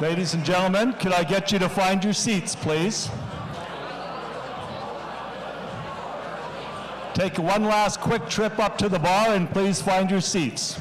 Ladies and gentlemen, could I get you to find your seats, please? Take one last quick trip up to the bar and please find your seats.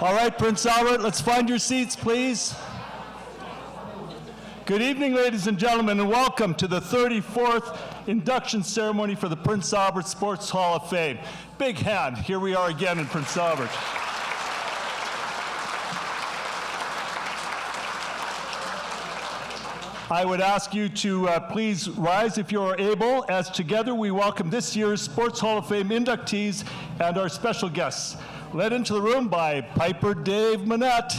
All right, Prince Albert, let's find your seats, please. Good evening, ladies and gentlemen, and welcome to the 34th induction ceremony for the Prince Albert Sports Hall of Fame. Big hand, here we are again in Prince Albert. I would ask you to please rise if you are able, as together we welcome this year's Sports Hall of Fame inductees and our special guests, led into the room by Piper Dave Manette.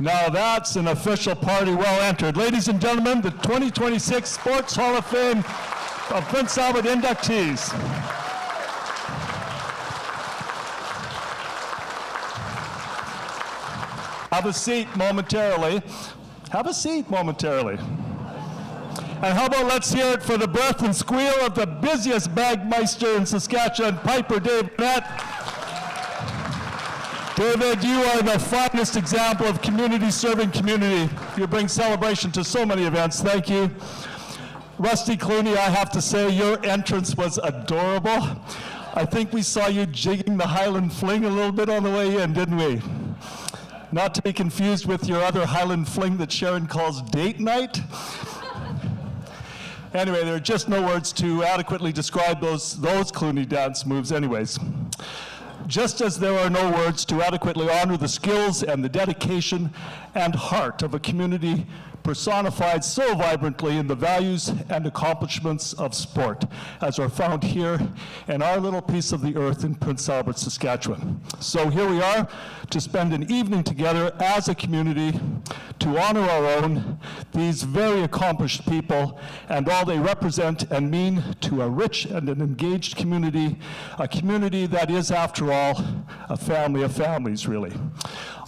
Now that's an official party well entered. Ladies and gentlemen, the 2026 Sports Hall of Fame of Prince Albert inductees. Have a seat momentarily. Have a seat momentarily. And how about let's hear it for the breath and squeal of the busiest bagmeister in Saskatchewan, Piper Dave Manette. David, you are the finest example of community serving community. You bring celebration to so many events. Thank you. Rusty Clooney, I have to say, your entrance was adorable. I think we saw you jigging the Highland Fling a little bit on the way in, didn't we? Not to be confused with your other Highland Fling that Sharon calls date night. Anyway, there are just no words to adequately describe those Clooney dance moves anyways. Just as there are no words to adequately honor the skills and the dedication and heart of a community personified so vibrantly in the values and accomplishments of sport, as are found here in our little piece of the earth in Prince Albert, Saskatchewan. So here we are to spend an evening together as a community to honor our own, these very accomplished people, and all they represent and mean to a rich and an engaged community, a community that is, after all, a family of families, really.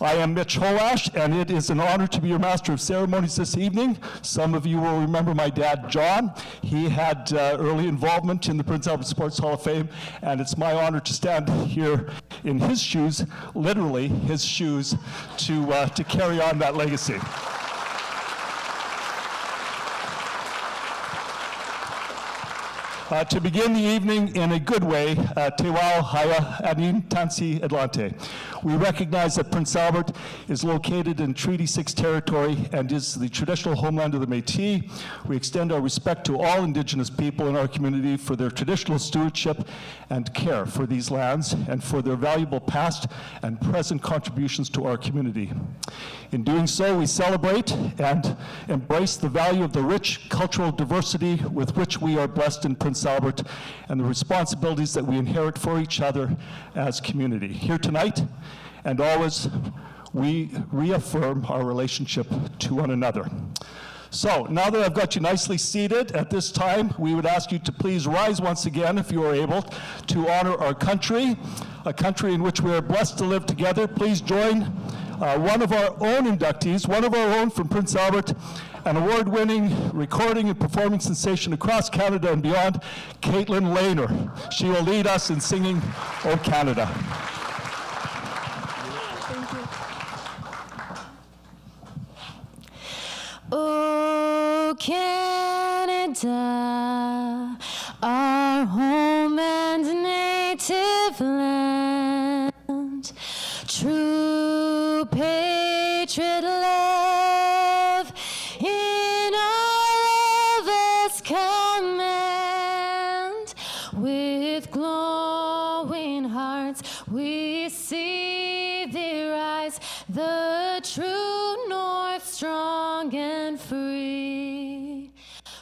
I am Mitch Holash, and it is an honor to be your Master of Ceremonies this evening. Some of you will remember my dad, John. He had early involvement in the Prince Albert Sports Hall of Fame, and it's my honor to stand here in his shoes, literally his shoes, to carry on that legacy. To begin the evening in a good way, Te Wao Haya Anin Tansi Atlante. We recognize that Prince Albert is located in Treaty 6 territory and is the traditional homeland of the Métis. We extend our respect to all Indigenous people in our community for their traditional stewardship and care for these lands and for their valuable past and present contributions to our community. In doing so, we celebrate and embrace the value of the rich cultural diversity with which we are blessed in Prince Albert and the responsibilities that we inherit for each other as community. Here tonight and always, we reaffirm our relationship to one another. So now that I've got you nicely seated, at this time, we would ask you to please rise once again, if you are able, to honor our country, a country in which we are blessed to live together. Please join one of our own inductees, one of our own from Prince Albert, an award-winning recording and performing sensation across Canada and beyond, Caitlin Lehner. She will lead us in singing "O Canada." Oh, Canada, our home and native land, true patriot love in all of us command. With glowing hearts we see thee rise, the true north strong and free.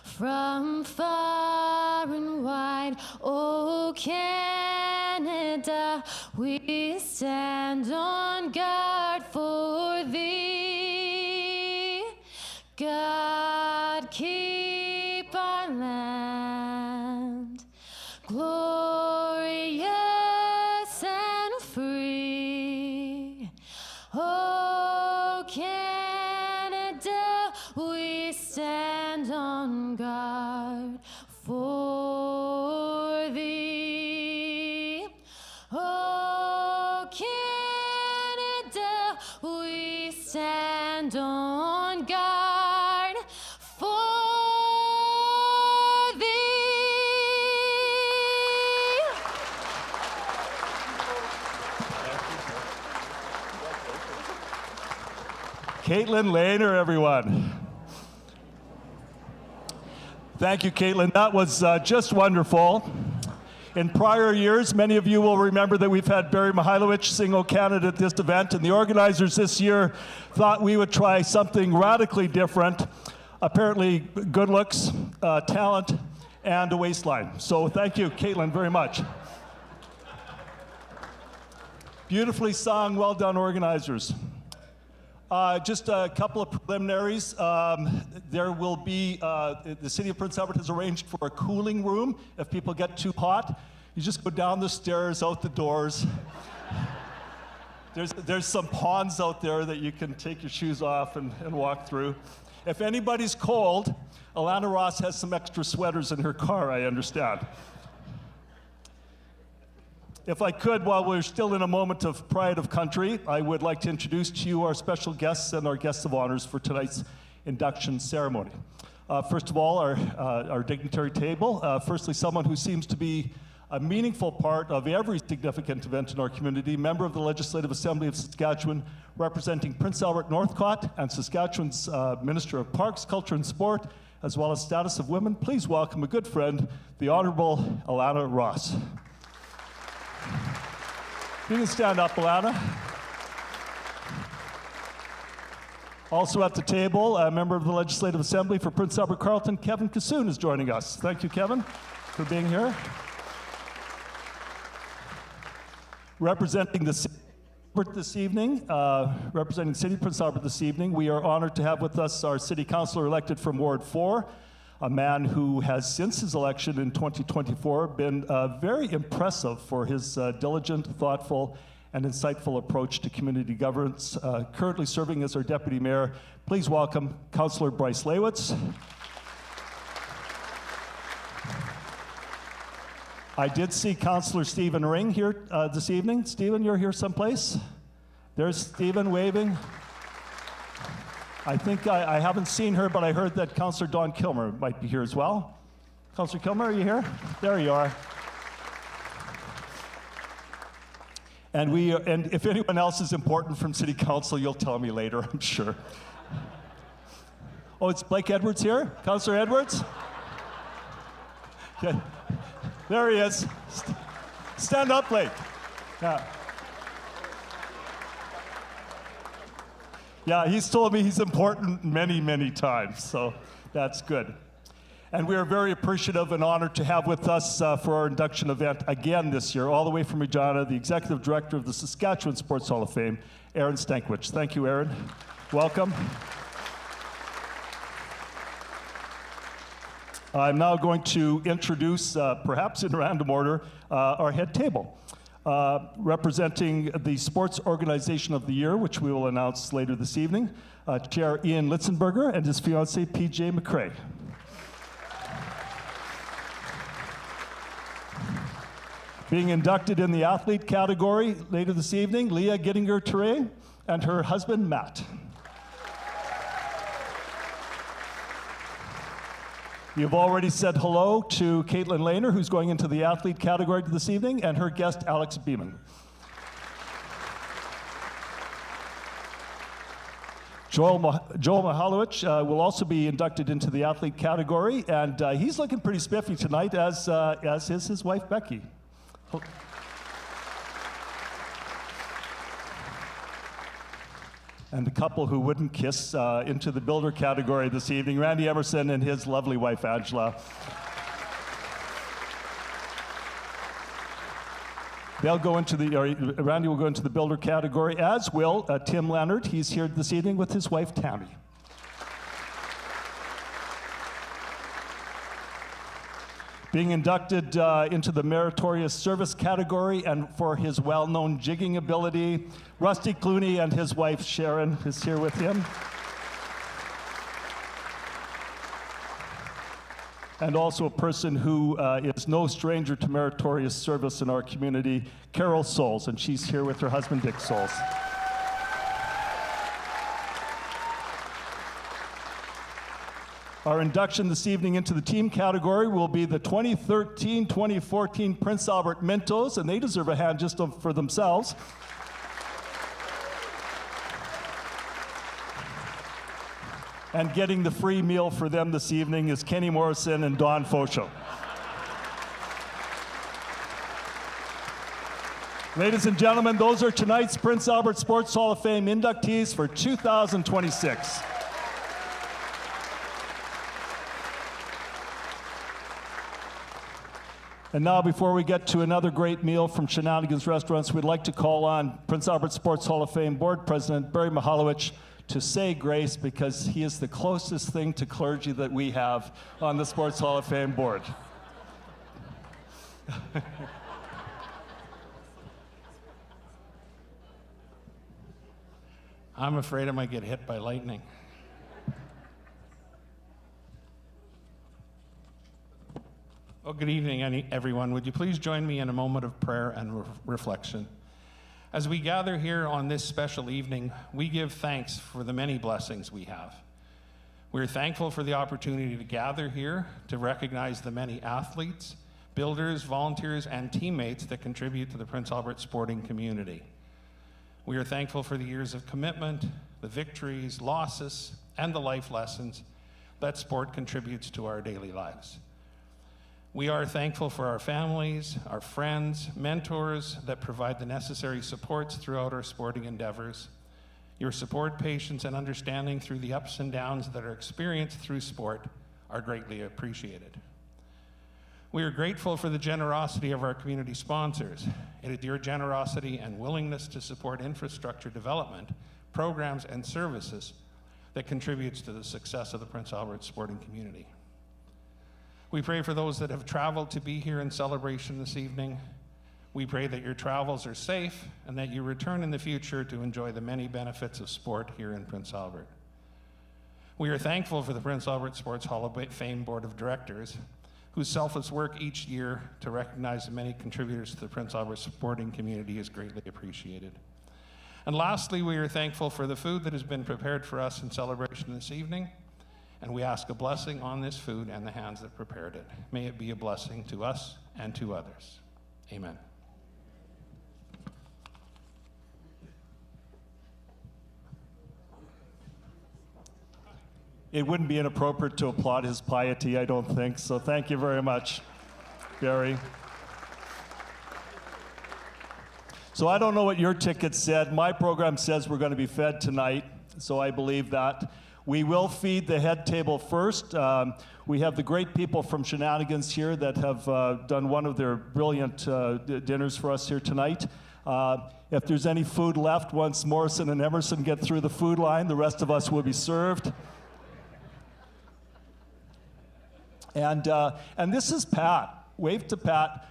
From far and wide, oh Canada, we stand on guard for thee. God keep our land glorious and free. Oh Canada, we stand on guard for thee. Oh Canada, we stand on guard for thee. Caitlin Lehner, everyone. Thank you, Caitlin. That was just wonderful. In prior years, many of you will remember that we've had Barry Mihailovich sing "O Canada" at this event, and the organizers this year thought we would try something radically different. Apparently, good looks, talent, and a waistline. So thank you, Caitlin, very much. Beautifully sung, well done, organizers. Just a couple of preliminaries. There will be, the City of Prince Albert has arranged for a cooling room. If people get too hot, you just go down the stairs, out the doors. There's some ponds out there that you can take your shoes off and walk through. If anybody's cold, Alana Ross has some extra sweaters in her car, I understand. If I could, while we're still in a moment of pride of country, I would like to introduce to you our special guests and our guests of honors for tonight's induction ceremony. First of all, our dignitary table. Firstly, someone who seems to be a meaningful part of every significant event in our community, member of the Legislative Assembly of Saskatchewan, representing Prince Albert Northcott and Saskatchewan's Minister of Parks, Culture and Sport, as well as Status of Women. Please welcome a good friend, the Honorable Alana Ross. You can stand up, Alana. Also at the table, a member of the Legislative Assembly for Prince Albert Carleton, Kevin Kassoon, is joining us. Thank you, Kevin, for being here. Representing the City this evening, representing City of Prince Albert this evening, we are honored to have with us our City Councillor elected from Ward 4, a man who has, since his election in 2024, been very impressive for his diligent, thoughtful, and insightful approach to community governance, currently serving as our Deputy Mayor. Please welcome Councillor Bryce Lewitz. I did see Councillor Stephen Ring here this evening. Stephen, you're here someplace? There's Stephen waving. I think I haven't seen her, but I heard that Councillor Don Kilmer might be here as well. Councillor Kilmer, are you here? There you are. And if anyone else is important from City Council, you'll tell me later, I'm sure. Oh, it's Blake Edwards here? Councillor Edwards? Okay. There he is. Stand up, Blake. Yeah. Yeah, he's told me he's important many, many times, so that's good. And we are very appreciative and honored to have with us for our induction event again this year, all the way from Regina, the Executive Director of the Saskatchewan Sports Hall of Fame, Aaron Stankwich. Thank you, Aaron. Welcome. I'm now going to introduce, perhaps in random order, our head table. Representing the Sports Organization of the Year, which we will announce later this evening, Chair Ian Litzenberger and his fiancée, PJ McCrae. Being inducted in the athlete category later this evening, Leah Gittinger-Ture and her husband, Matt. You've already said hello to Caitlin Lehner, who's going into the athlete category this evening, and her guest, Alex Beeman. Joel Mihalowicz will also be inducted into the athlete category, and he's looking pretty spiffy tonight, as is his wife, Becky. And the couple who wouldn't kiss into the builder category this evening, Randy Emerson and his lovely wife, Angela. Randy will go into the builder category, as will Tim Leonard. He's here this evening with his wife, Tammy. Being inducted into the Meritorious Service category and for his well-known jigging ability, Rusty Clooney and his wife Sharon is here with him. And also a person who is no stranger to meritorious service in our community, Carol Souls, and she's here with her husband, Dick Souls. Our induction this evening into the team category will be the 2013-2014 Prince Albert Mintos, and they deserve a hand just for themselves. And getting the free meal for them this evening is Kenny Morrison and Don Fosho. Ladies and gentlemen, those are tonight's Prince Albert Sports Hall of Fame inductees for 2026. And now, before we get to another great meal from Shenanigans Restaurants, we'd like to call on Prince Albert Sports Hall of Fame Board President Barry Mihalowicz to say grace, because he is the closest thing to clergy that we have on the Sports Hall of Fame board. I'm afraid I might get hit by lightning. Well, good evening, everyone. Would you please join me in a moment of prayer and reflection? As we gather here on this special evening, we give thanks for the many blessings we have. We're thankful for the opportunity to gather here to recognize the many athletes, builders, volunteers, and teammates that contribute to the Prince Albert sporting community. We are thankful for the years of commitment, the victories, losses, and the life lessons that sport contributes to our daily lives. We are thankful for our families, our friends, mentors that provide the necessary supports throughout our sporting endeavors. Your support, patience, and understanding through the ups and downs that are experienced through sport are greatly appreciated. We are grateful for the generosity of our community sponsors. It is your generosity and willingness to support infrastructure development, programs, and services that contributes to the success of the Prince Albert sporting community. We pray for those that have traveled to be here in celebration this evening. We pray that your travels are safe and that you return in the future to enjoy the many benefits of sport here in Prince Albert. We are thankful for the Prince Albert Sports Hall of Fame Board of Directors, whose selfless work each year to recognize the many contributors to the Prince Albert sporting community is greatly appreciated. And lastly, we are thankful for the food that has been prepared for us in celebration this evening. And we ask a blessing on this food and the hands that prepared it. May it be a blessing to us and to others. Amen. It wouldn't be inappropriate to applaud his piety, I don't think, so thank you very much, Barry. So I don't know what your ticket said. My program says we're going to be fed tonight, so I believe that. We will feed the head table first. We have the great people from Shenanigans here that have done one of their brilliant dinners for us here tonight. If there's any food left, once Morrison and Emerson get through the food line, the rest of us will be served. And this is Pat. Wave to Pat.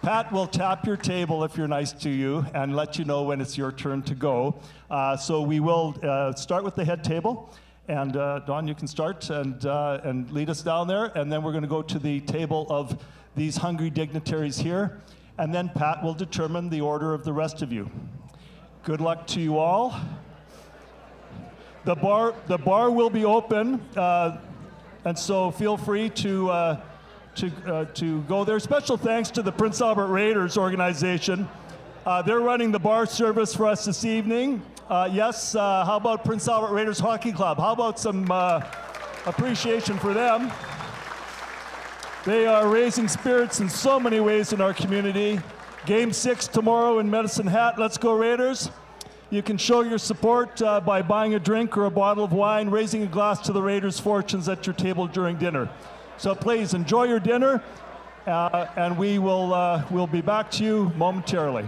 Pat will tap your table if you're nice to you and let you know when it's your turn to go. So we will start with the head table. And Don, you can start and lead us down there. And then we're going to go to the table of these hungry dignitaries here. And then Pat will determine the order of the rest of you. Good luck to you all. The bar will be open, and so feel free to go there. Special thanks to the Prince Albert Raiders organization. They're running the bar service for us this evening. Yes, how about Prince Albert Raiders Hockey Club? How about some appreciation for them? They are raising spirits in so many ways in our community. Game 6 tomorrow in Medicine Hat. Let's go Raiders. You can show your support by buying a drink or a bottle of wine, raising a glass to the Raiders' fortunes at your table during dinner. So please enjoy your dinner, and we'll be back to you momentarily.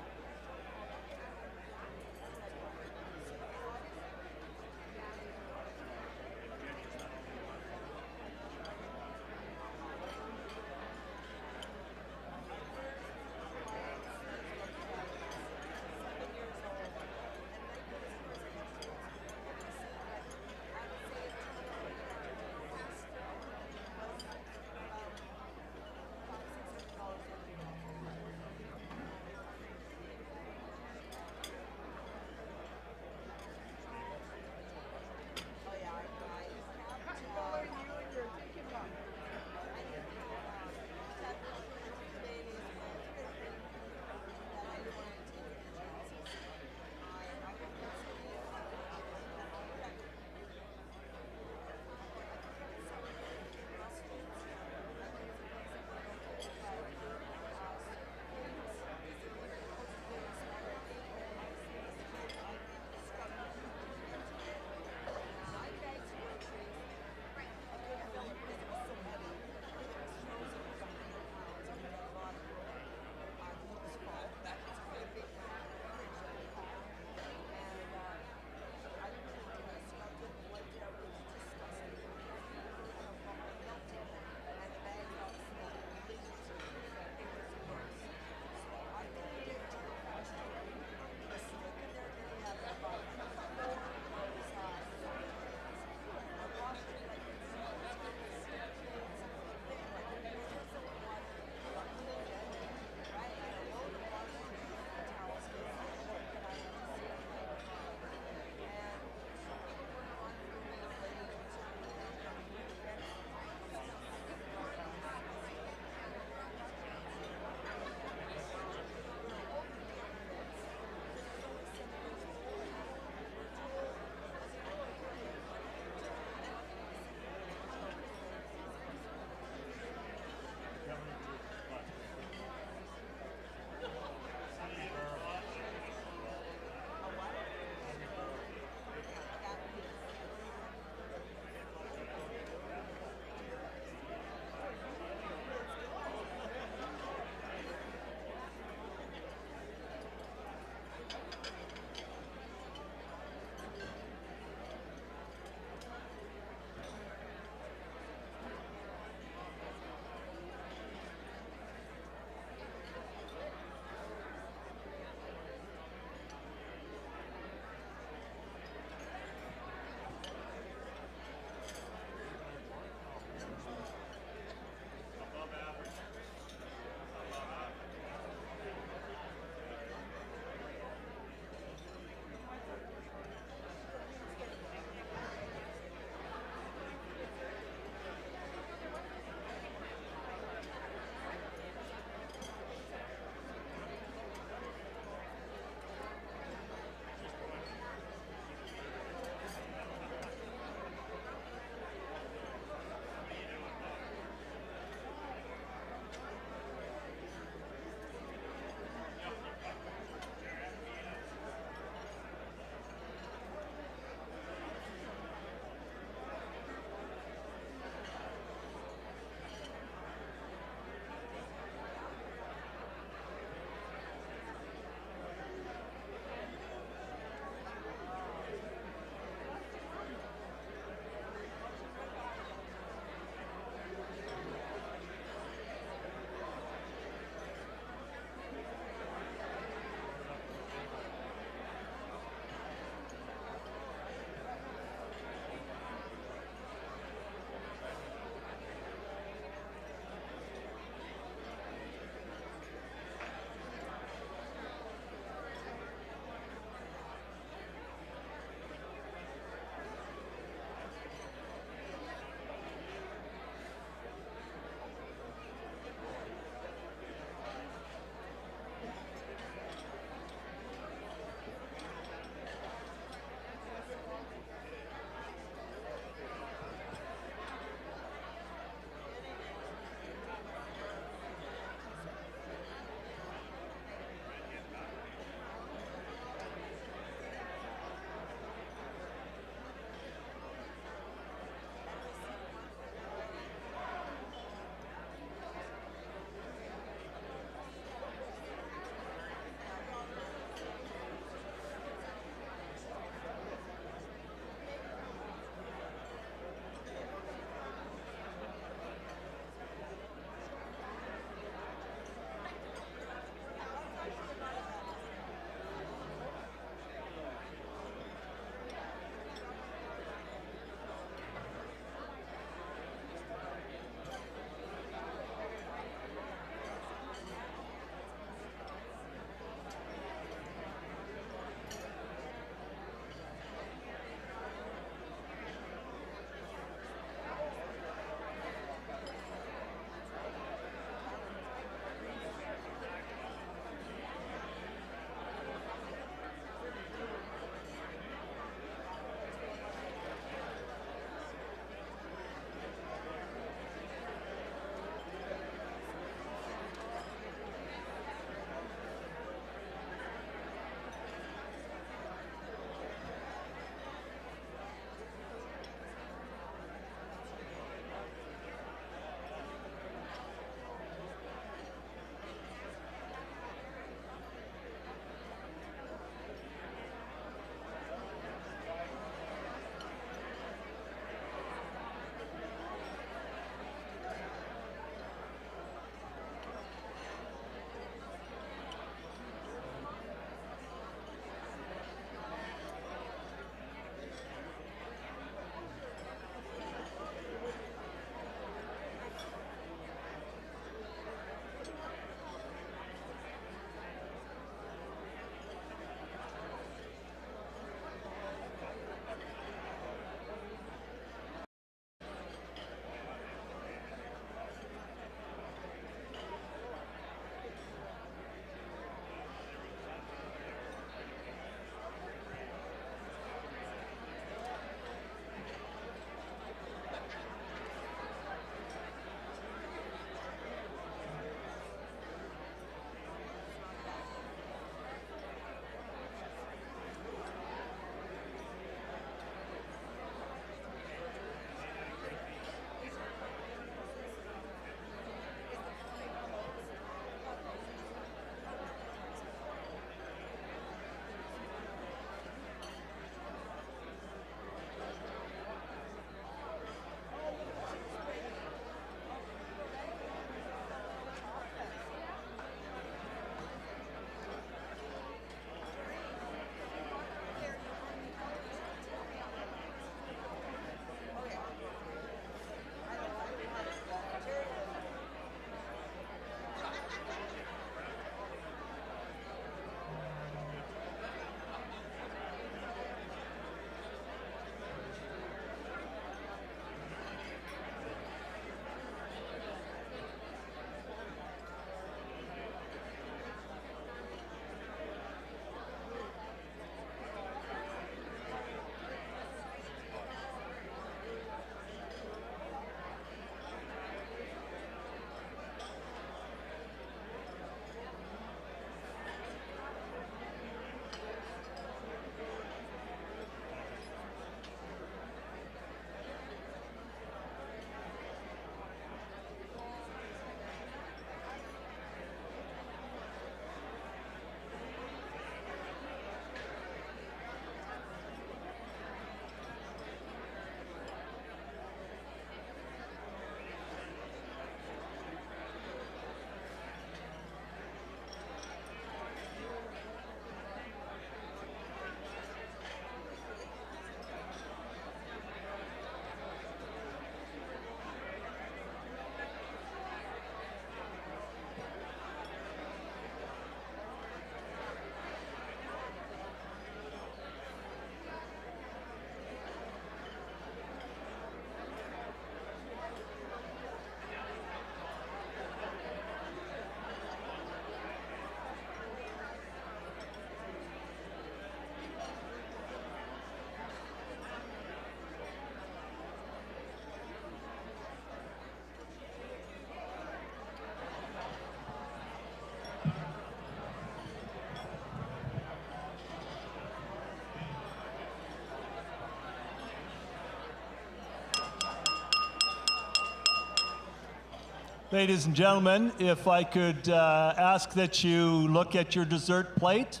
Ladies and gentlemen, if I could ask that you look at your dessert plate,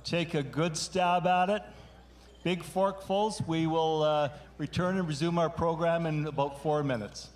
take a good stab at it. Big forkfuls. We will return and resume our program in about 4 minutes.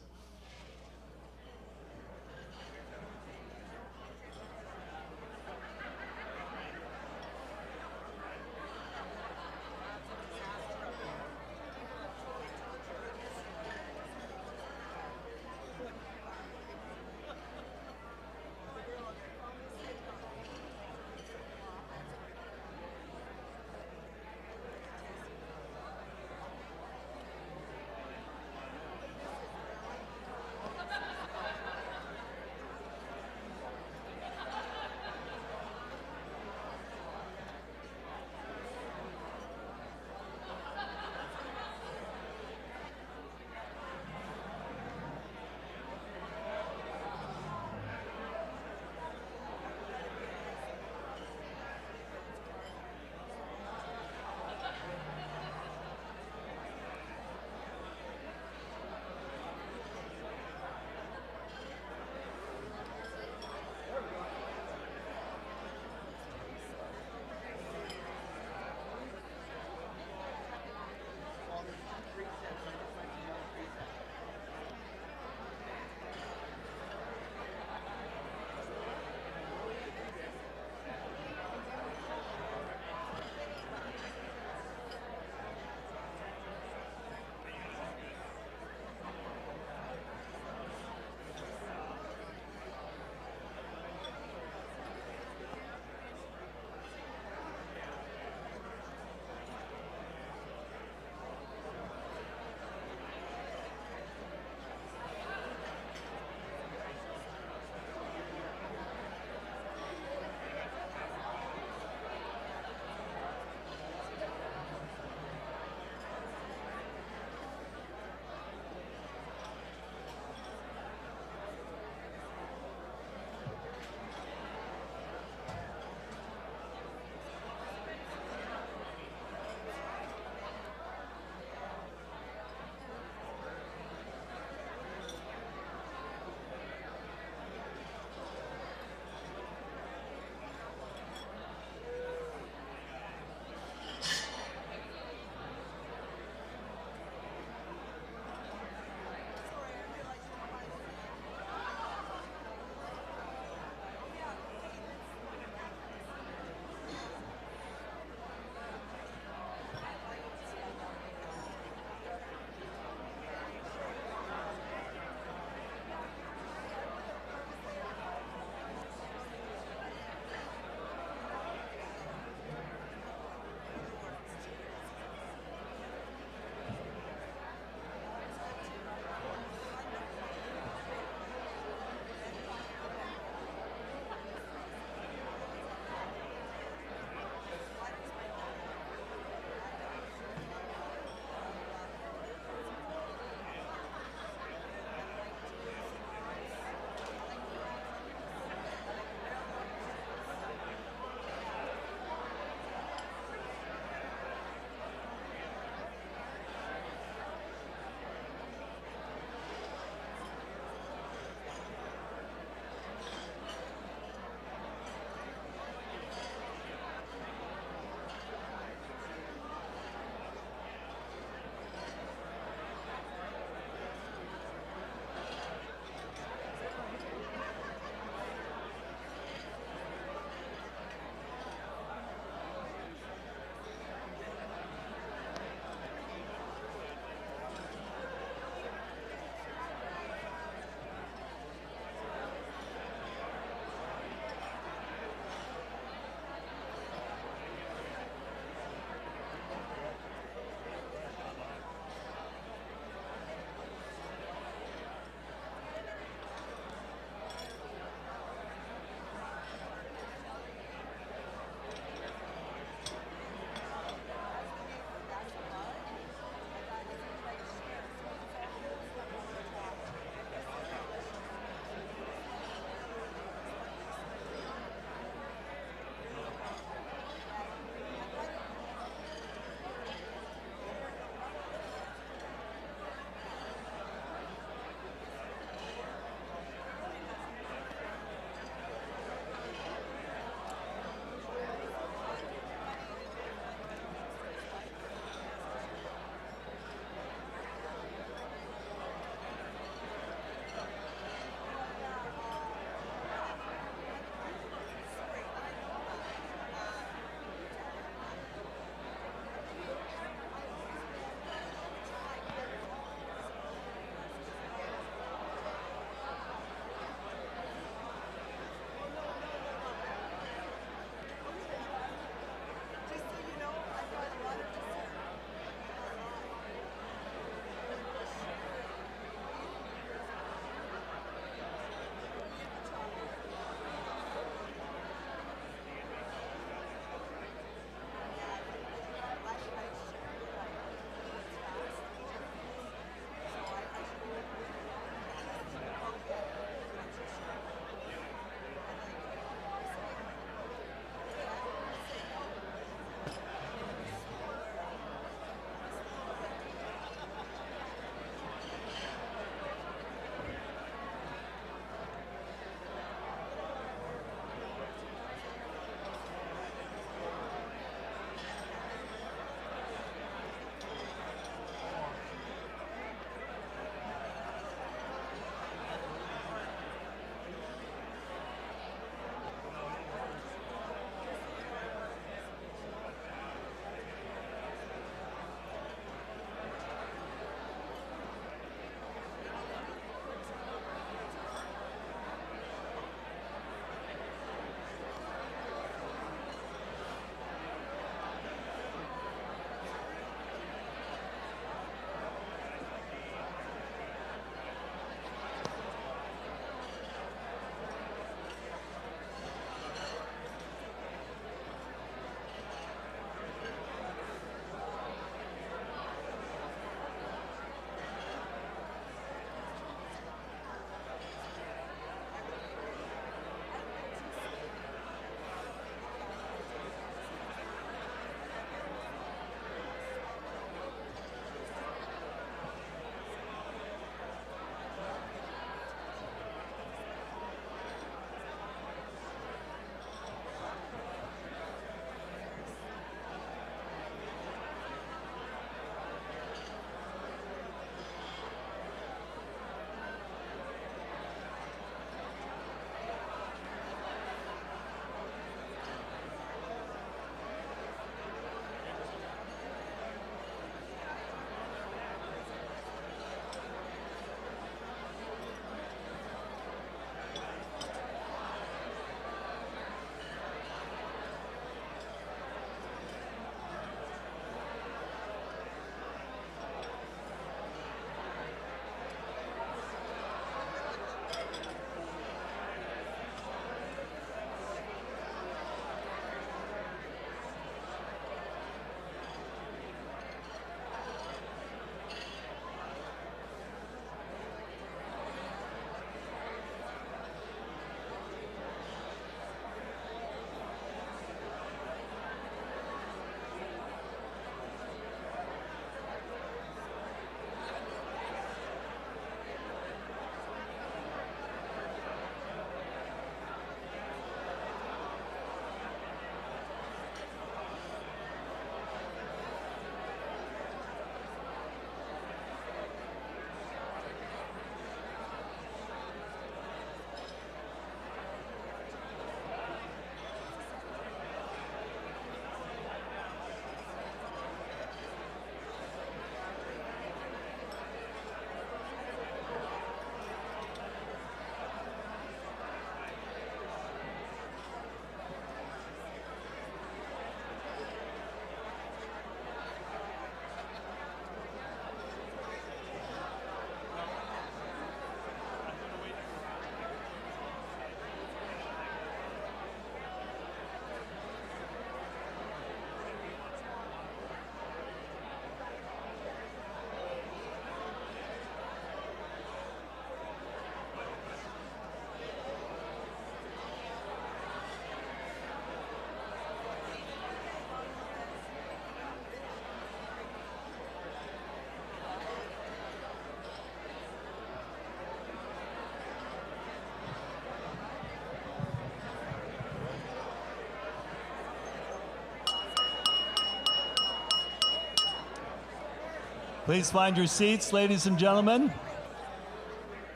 Please find your seats, ladies and gentlemen.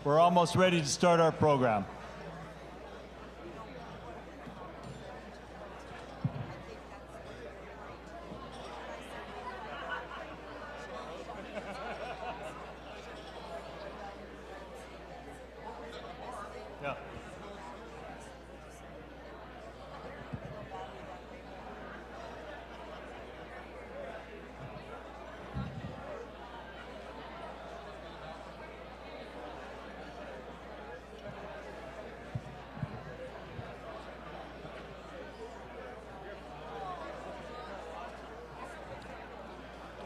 We're almost ready to start our program. Yeah.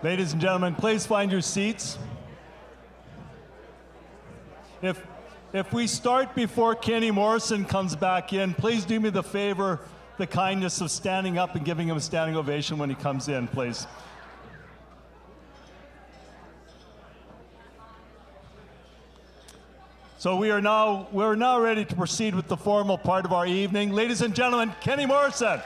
Ladies and gentlemen, please find your seats. If we start before Kenny Morrison comes back in, please do me the favor, the kindness of standing up and giving him a standing ovation when he comes in, please. So we're now ready to proceed with the formal part of our evening. Ladies and gentlemen, Kenny Morrison.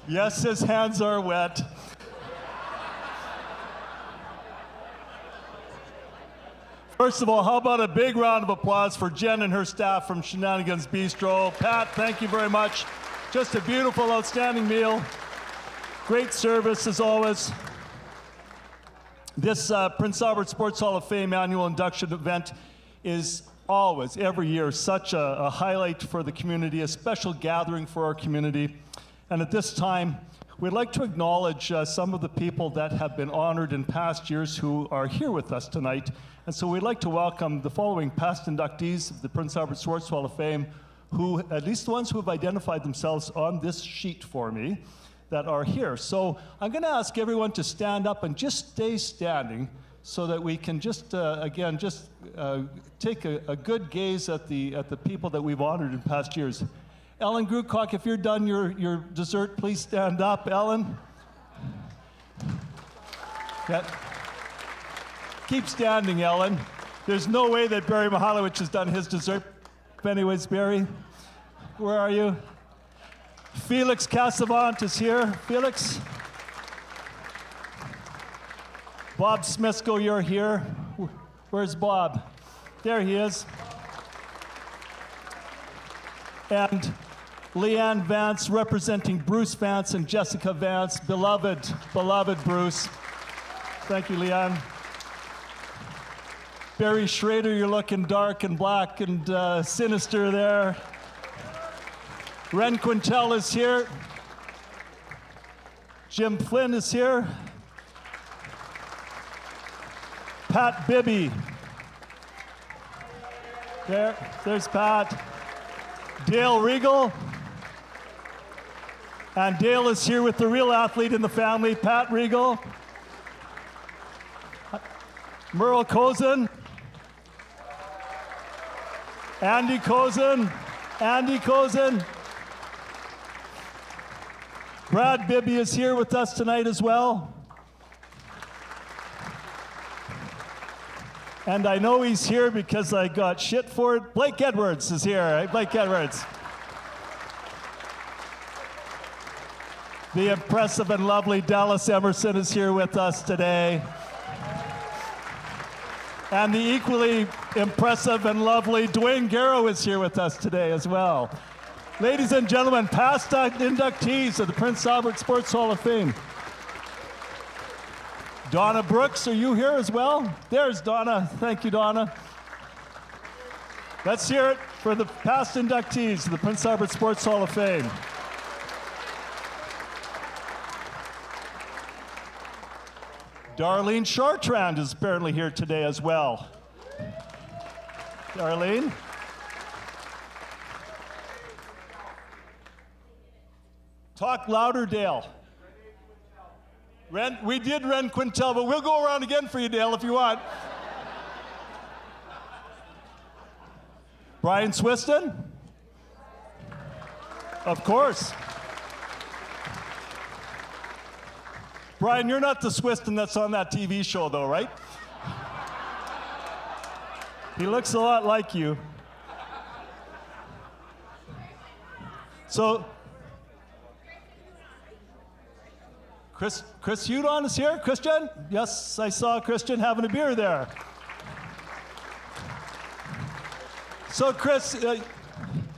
Yes, his hands are wet. First of all, how about a big round of applause for Jen and her staff from Shenanigans Bistro. Pat, thank you very much. Just a beautiful, outstanding meal. Great service as always. This Prince Albert Sports Hall of Fame annual induction event is always, every year, such a highlight for the community, a special gathering for our community. And at this time, we'd like to acknowledge some of the people that have been honored in past years who are here with us tonight. And so we'd like to welcome the following past inductees of the Prince Albert Sports Hall of Fame, who, at least the ones who have identified themselves on this sheet for me, that are here. So I'm going to ask everyone to stand up and just stay standing so that we can just, take a good gaze at the people that we've honored in past years. Ellen Grutkock, if you're done your dessert, please stand up. Ellen? Yeah. Keep standing, Ellen. There's no way that Barry Mihalowicz has done his dessert. Anyways, Barry, where are you? Felix Casavant is here. Felix? Bob Smisko, you're here. Where's Bob? There he is. And Leanne Vance, representing Bruce Vance and Jessica Vance. Beloved Bruce. Thank you, Leanne. Barry Schrader, you're looking dark and black and sinister there. Ren Quintel is here. Jim Flynn is here. Pat Bibby. There's Pat. Dale Regal. And Dale is here with the real athlete in the family, Pat Regal. Merle Cozen. Andy Cozen. Brad Bibby is here with us tonight as well. And I know he's here because I got shit for it. Blake Edwards is here, right? Blake Edwards. The impressive and lovely Dallas Emerson is here with us today. And the equally impressive and lovely Dwayne Garrow is here with us today as well. Ladies and gentlemen, past inductees of the Prince Albert Sports Hall of Fame. Donna Brooks, are you here as well? There's Donna. Thank you, Donna. Let's hear it for the past inductees of the Prince Albert Sports Hall of Fame. Darlene Chartrand is apparently here today as well. Darlene. Talk louder, Dale. We did Ren Quintel, but we'll go around again for you, Dale, if you want. Brian Swiston? Of course. Brian, you're not the Swiston that's on that TV show, though, right? He looks a lot like you. So, Chris Hudon is here. Christian? Yes, I saw Christian having a beer there. So, Chris,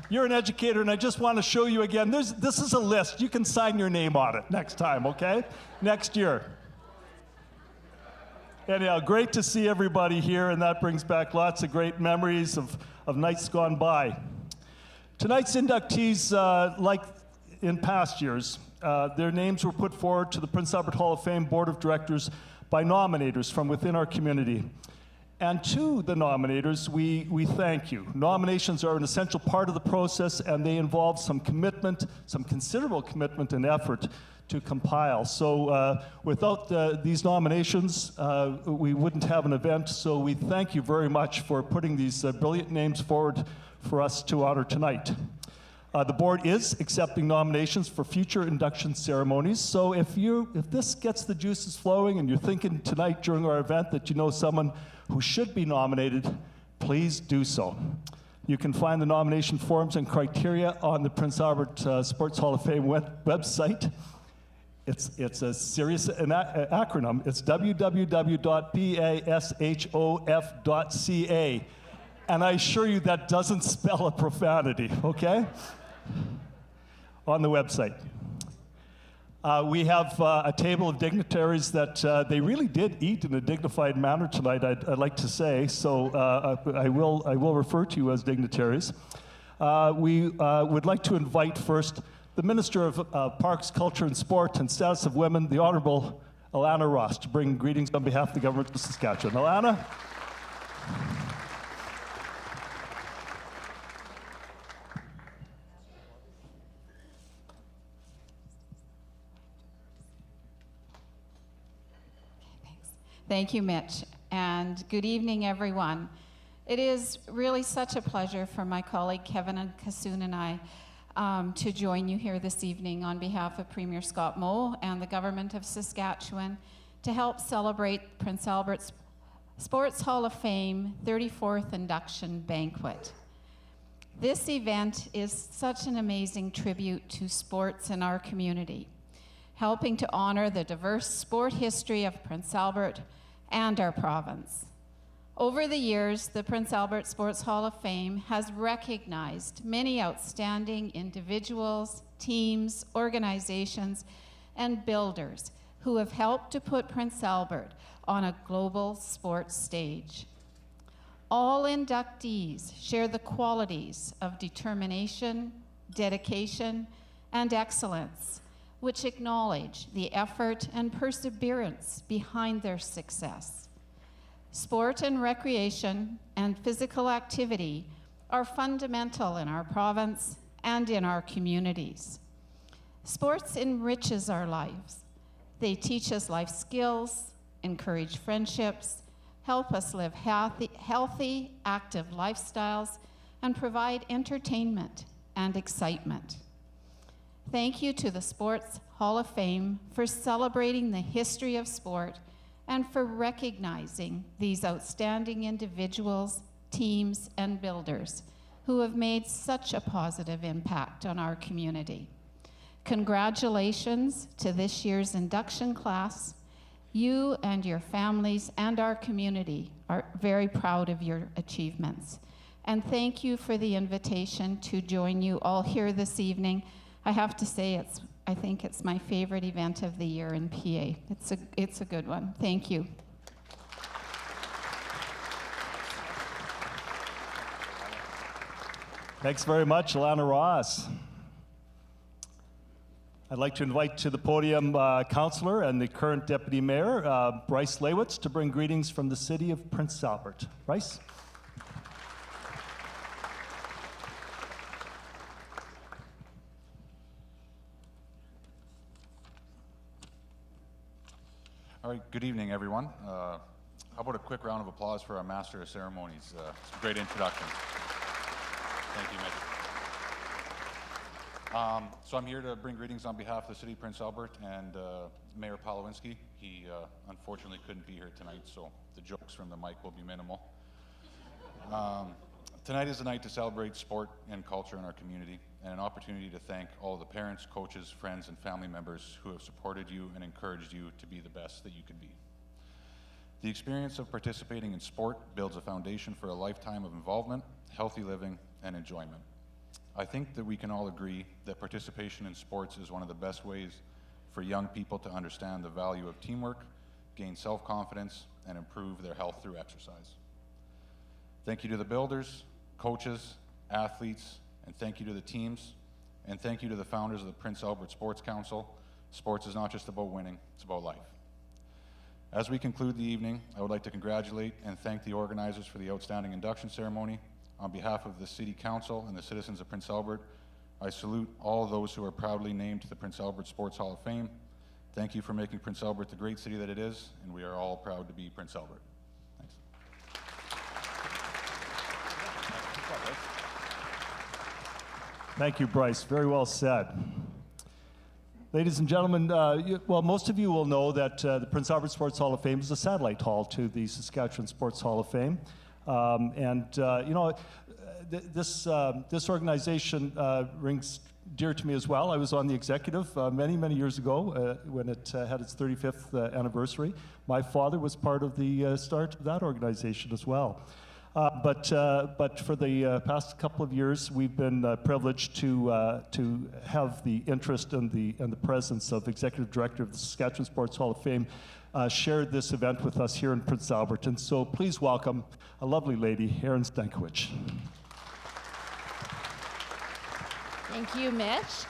you're an educator, and I just want to show you again. This is a list. You can sign your name on it next time, okay? Next year. Anyhow, great to see everybody here, and that brings back lots of great memories of nights gone by. Tonight's inductees, like in past years, their names were put forward to the Prince Albert Hall of Fame Board of Directors by nominators from within our community. And to the nominators, we thank you. Nominations are an essential part of the process, and they involve some commitment, some considerable commitment and effort to compile. So without these nominations, we wouldn't have an event. So we thank you very much for putting these brilliant names forward for us to honor tonight. The board is accepting nominations for future induction ceremonies. So if this gets the juices flowing and you're thinking tonight during our event that you know someone who should be nominated, please do so. You can find the nomination forms and criteria on the Prince Albert Sports Hall of Fame website. It's a serious acronym. It's www.pashof.ca. And I assure you that doesn't spell a profanity, okay? On the website. We have a table of dignitaries that they really did eat in a dignified manner tonight, I'd like to say. So I will refer to you as dignitaries. We would like to invite first the Minister of Parks, Culture and Sport and Status of Women, the Honourable Alana Ross, to bring greetings on behalf of the Government of Saskatchewan. Alana? Thank you, Mitch, and good evening, everyone. It is really such a pleasure for my colleague Kevin and Kassoon and I to join you here this evening on behalf of Premier Scott Moe and the Government of Saskatchewan to help celebrate Prince Albert's Sports Hall of Fame 34th Induction Banquet. This event is such an amazing tribute to sports in our community, helping to honor the diverse sport history of Prince Albert and our province. Over the years, the Prince Albert Sports Hall of Fame has recognized many outstanding individuals, teams, organizations, and builders who have helped to put Prince Albert on a global sports stage. All inductees share the qualities of determination, dedication, and excellence, which acknowledge the effort and perseverance behind their success. Sport and recreation and physical activity are fundamental in our province and in our communities. Sports enriches our lives. They teach us life skills, encourage friendships, help us live healthy, active lifestyles, and provide entertainment and excitement. Thank you to the Sports Hall of Fame for celebrating the history of sport and for recognizing these outstanding individuals, teams, and builders who have made such a positive impact on our community. Congratulations to this year's induction class. You and your families and our community are very proud of your achievements. And thank you for the invitation to join you all here this evening. I have to say, I think it's my favorite event of the year in PA. It's a good one. Thank you. Thanks very much, Alana Ross. I'd like to invite to the podium Councillor and the current Deputy Mayor, Bryce Lewitz, to bring greetings from the City of Prince Albert. Bryce? All right, good evening, everyone. How about a quick round of applause for our Master of Ceremonies? It's a great introduction. Thank you, Mitch. So I'm here to bring greetings on behalf of the City of Prince Albert and Mayor Polowinski. He unfortunately couldn't be here tonight, so the jokes from the mic will be minimal. Tonight is the night to celebrate sport and culture in our community, and an opportunity to thank all of the parents, coaches, friends, and family members who have supported you and encouraged you to be the best that you can be. The experience of participating in sport builds a foundation for a lifetime of involvement, healthy living, and enjoyment. I think that we can all agree that participation in sports is one of the best ways for young people to understand the value of teamwork, gain self-confidence, and improve their health through exercise. Thank you to the builders, coaches, athletes, and thank you to the teams, and thank you to the founders of the Prince Albert Sports Council. Sports is not just about winning, it's about life. As we conclude the evening, I would like to congratulate and thank the organizers for the outstanding induction ceremony. On behalf of the City Council and the citizens of Prince Albert, I salute all those who are proudly named to the Prince Albert Sports Hall of Fame. Thank you for making Prince Albert the great city that it is, and we are all proud to be Prince Albert. Thanks. Thank you, Bryce. Very well said. Ladies and gentlemen, well, most of you will know that the Prince Albert Sports Hall of Fame is a satellite hall to the Saskatchewan Sports Hall of Fame. This organization rings dear to me as well. I was on the executive many years ago when it had its 35th anniversary. My father was part of the start of that organization as well. But for the past couple of years, we've been privileged to have the interest and the presence of Executive Director of the Saskatchewan Sports Hall of Fame shared this event with us here in Prince Albert. And so please welcome a lovely lady, Erin Stankiewicz. Thank you, Mitch.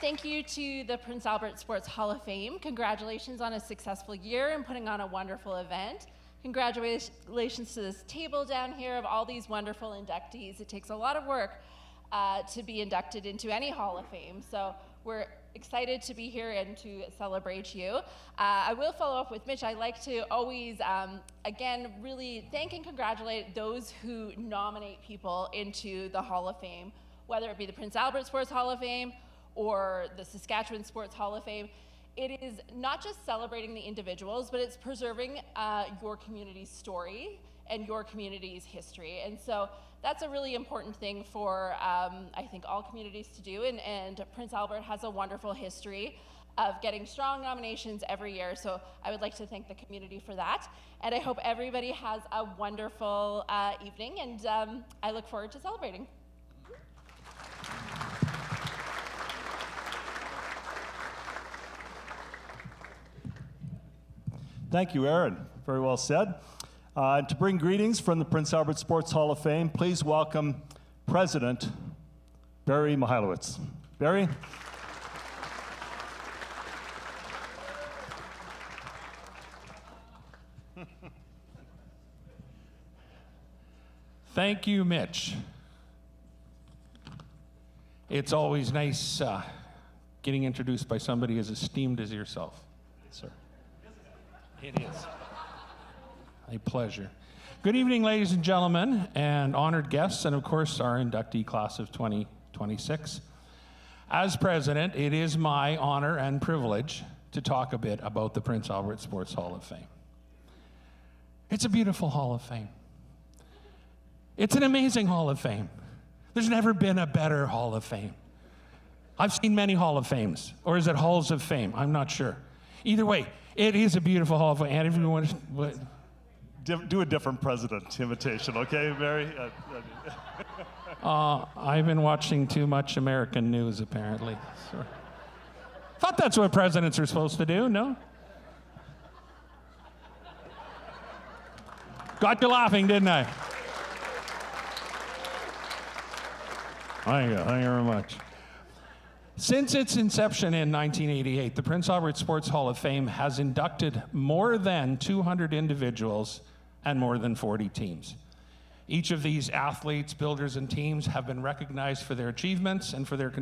Thank you to the Prince Albert Sports Hall of Fame. Congratulations on a successful year and putting on a wonderful event. Congratulations to this table down here of all these wonderful inductees. It takes a lot of work to be inducted into any Hall of Fame, so we're excited to be here and to celebrate you. I will follow up with Mitch. I like to always, again, really thank and congratulate those who nominate people into the Hall of Fame, whether it be the Prince Albert Sports Hall of Fame or the Saskatchewan Sports Hall of Fame. It is not just celebrating the individuals, but it's preserving your community's story and your community's history. And so that's a really important thing for, I think, all communities to do. And Prince Albert has a wonderful history of getting strong nominations every year. So I would like to thank the community for that. And I hope everybody has a wonderful evening, and I look forward to celebrating. Thank you, Erin. Very well said. And to bring greetings from the Prince Albert Sports Hall of Fame, please welcome President Barry Mihalowicz. Barry? Thank you, Mitch. It's always nice getting introduced by somebody as esteemed as yourself, sir. It is. A pleasure. Good evening, ladies and gentlemen, and honored guests, and of course, our inductee class of 2026. As president, it is my honor and privilege to talk a bit about the Prince Albert Sports Hall of Fame. It's a beautiful Hall of Fame. It's an amazing Hall of Fame. There's never been a better Hall of Fame. I've seen many Hall of Fames, or is it Halls of Fame? I'm not sure. Either way, it is a beautiful Hall of Fame. And if you want to... Do a different president imitation, okay, Barry? I've been watching too much American news, apparently. So. Thought that's what presidents are supposed to do, no? Got you laughing, didn't I? Thank you very much. Since its inception in 1988, the Prince Albert Sports Hall of Fame has inducted more than 200 individuals and more than 40 teams. Each of these athletes, builders, and teams have been recognized for their achievements and for their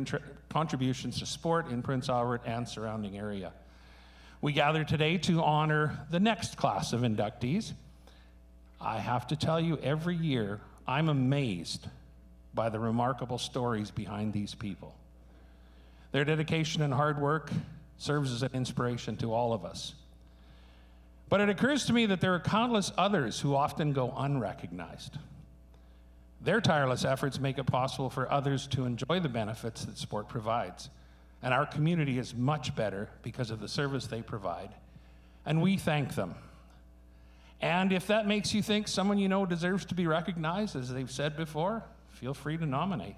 contributions to sport in Prince Albert and surrounding area. We gather today to honor the next class of inductees. I have to tell you, every year, I'm amazed by the remarkable stories behind these people. Their dedication and hard work serves as an inspiration to all of us. But it occurs to me that there are countless others who often go unrecognized. Their tireless efforts make it possible for others to enjoy the benefits that sport provides. And our community is much better because of the service they provide. And we thank them. And if that makes you think someone you know deserves to be recognized, as they've said before, feel free to nominate.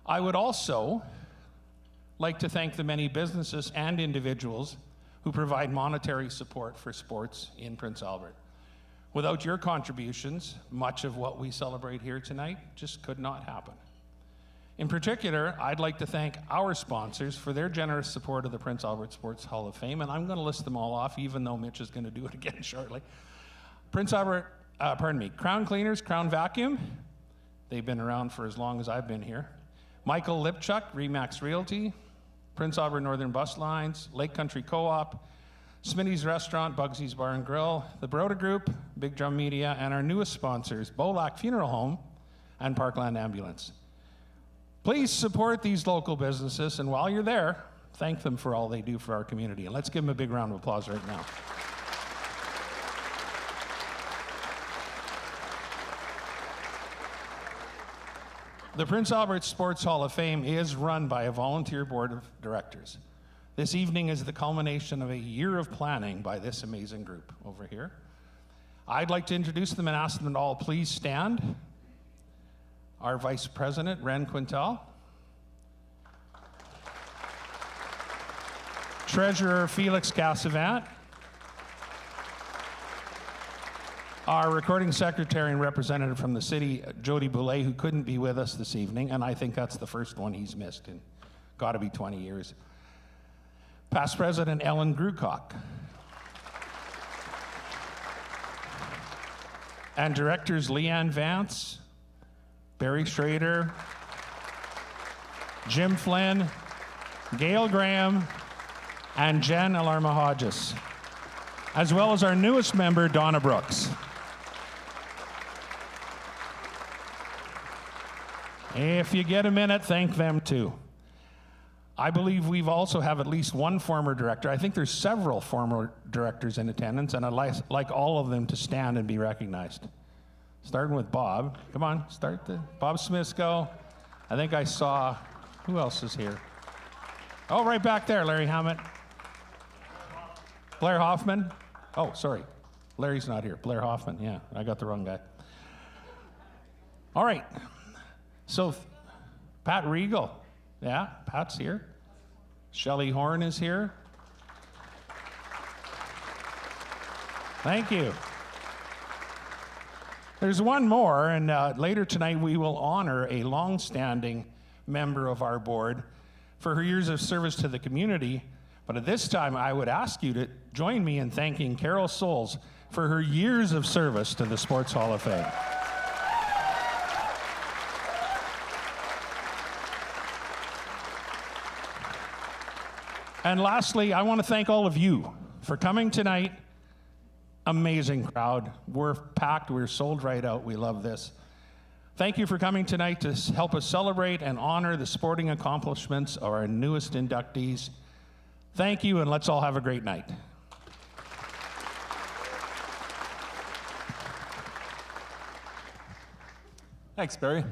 I would also like to thank the many businesses and individuals who provide monetary support for sports in Prince Albert. Without your contributions, much of what we celebrate here tonight just could not happen. In particular, I'd like to thank our sponsors for their generous support of the Prince Albert Sports Hall of Fame, and I'm going to list them all off, even though Mitch is going to do it again shortly. Crown Cleaners, Crown Vacuum. They've been around for as long as I've been here. Michael Lipchuk, Remax Realty. Prince Albert Northern Bus Lines, Lake Country Co-op, Smitty's Restaurant, Bugsy's Bar and Grill, the Broda Group, Big Drum Media, and our newest sponsors, Bolac Funeral Home and Parkland Ambulance. Please support these local businesses, and while you're there, thank them for all they do for our community. And let's give them a big round of applause right now. The Prince Albert Sports Hall of Fame is run by a volunteer board of directors. This evening is the culmination of a year of planning by this amazing group over here. I'd like to introduce them and ask them to all please stand. Our Vice President, Ren Quintel. Treasurer, Felix Cassavant. Our recording secretary and representative from the city, Jody Boulay, who couldn't be with us this evening, and I think that's the first one he's missed in gotta be 20 years. Past President Ellen Grucock. And directors Leanne Vance, Barry Schrader, Jim Flynn, Gail Graham, and Jen Alarma Hodges, as well as our newest member, Donna Brooks. If you get a minute, thank them too. I believe we've also have at least one former director. I think there's several former directors in attendance, and I'd like all of them to stand and be recognized. Starting with Bob. Come on, Bob Smithsko. I think I saw, who else is here? Oh, right back there, Larry Hammett. Blair Hoffman. Oh, sorry. Larry's not here. Blair Hoffman, yeah, I got the wrong guy. All right. So, Pat Regal, yeah, Pat's here. Shelley Horn is here. Thank you. There's one more, and later tonight we will honor a long-standing member of our board for her years of service to the community. But at this time, I would ask you to join me in thanking Carol Souls for her years of service to the Sports Hall of Fame. And lastly, I want to thank all of you for coming tonight. Amazing crowd. We're packed. We're sold right out. We love this. Thank you for coming tonight to help us celebrate and honor the sporting accomplishments of our newest inductees. Thank you, and let's all have a great night. Thanks, Barry.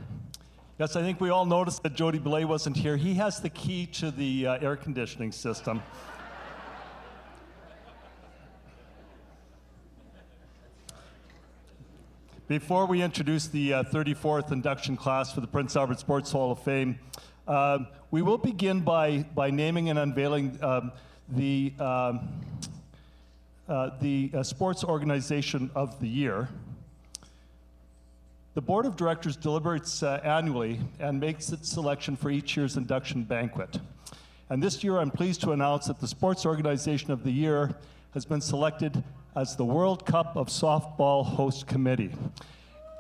Yes, I think we all noticed that Jody Belay wasn't here. He has the key to the air conditioning system. Before we introduce the 34th induction class for the Prince Albert Sports Hall of Fame, we will begin by naming and unveiling the Sports Organization of the Year. The Board of Directors deliberates annually and makes its selection for each year's induction banquet. And this year, I'm pleased to announce that the Sports Organization of the Year has been selected as the World Cup of Softball Host Committee.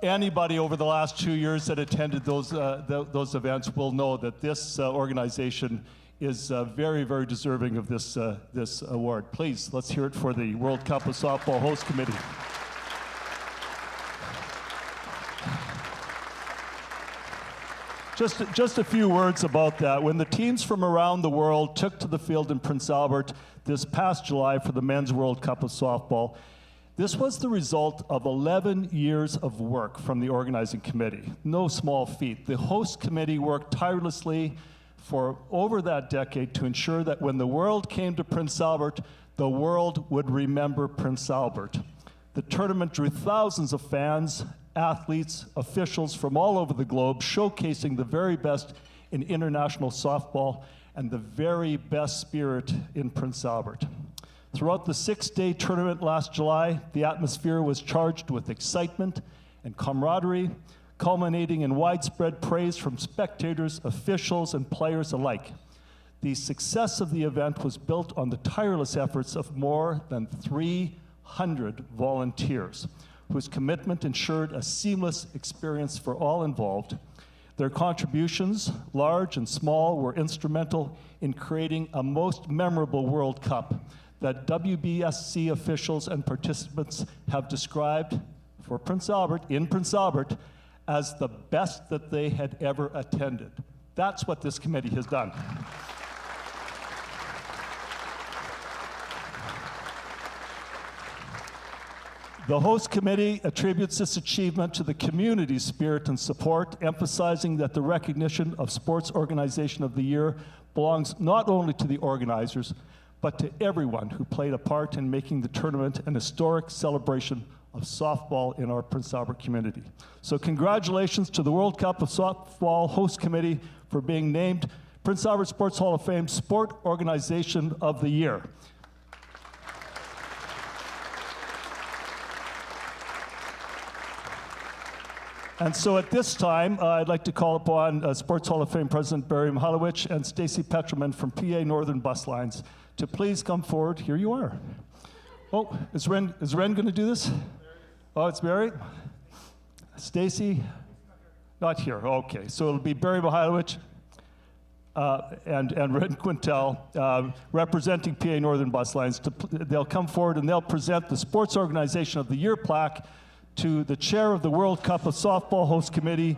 Anybody over the last 2 years that attended those events will know that this organization is very, very deserving of this award. Please, let's hear it for the World Cup of Softball Host Committee. Just a few words about that. When the teams from around the world took to the field in Prince Albert this past July for the Men's World Cup of Softball, this was the result of 11 years of work from the organizing committee. No small feat. The host committee worked tirelessly for over that decade to ensure that when the world came to Prince Albert, the world would remember Prince Albert. The tournament drew thousands of fans, athletes, officials from all over the globe, showcasing the very best in international softball and the very best spirit in Prince Albert. Throughout the 6-day tournament last July, the atmosphere was charged with excitement and camaraderie, culminating in widespread praise from spectators, officials, and players alike. The success of the event was built on the tireless efforts of more than 300 volunteers, whose commitment ensured a seamless experience for all involved. Their contributions, large and small, were instrumental in creating a most memorable World Cup that WBSC officials and participants have described for Prince Albert, in Prince Albert, as the best that they had ever attended. That's what this committee has done. The host committee attributes this achievement to the community's spirit and support, emphasizing that the recognition of Sports Organization of the Year belongs not only to the organizers, but to everyone who played a part in making the tournament an historic celebration of softball in our Prince Albert community. So congratulations to the World Cup of Softball Host Committee for being named Prince Albert Sports Hall of Fame Sport Organization of the Year. And so at this time, I'd like to call upon Sports Hall of Fame President Barry Mihalowicz and Stacy Petroman from PA Northern Bus Lines to please come forward. Here you are. Oh, is Ren going to do this? Oh, it's Barry? Stacy? Not here. Okay, so it'll be Barry Mihalowicz and Ren Quintel representing PA Northern Bus Lines. They'll come forward and they'll present the Sports Organization of the Year plaque to the chair of the World Cup of Softball Host Committee,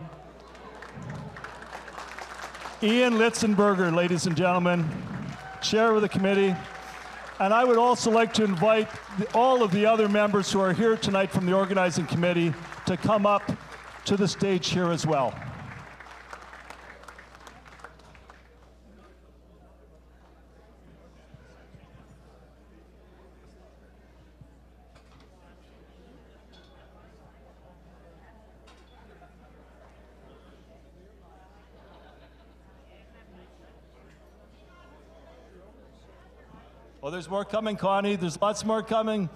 Ian Litzenberger, ladies and gentlemen, chair of the committee. And I would also like to invite all of the other members who are here tonight from the organizing committee to come up to the stage here as well. Oh, there's more coming, Connie. There's lots more coming.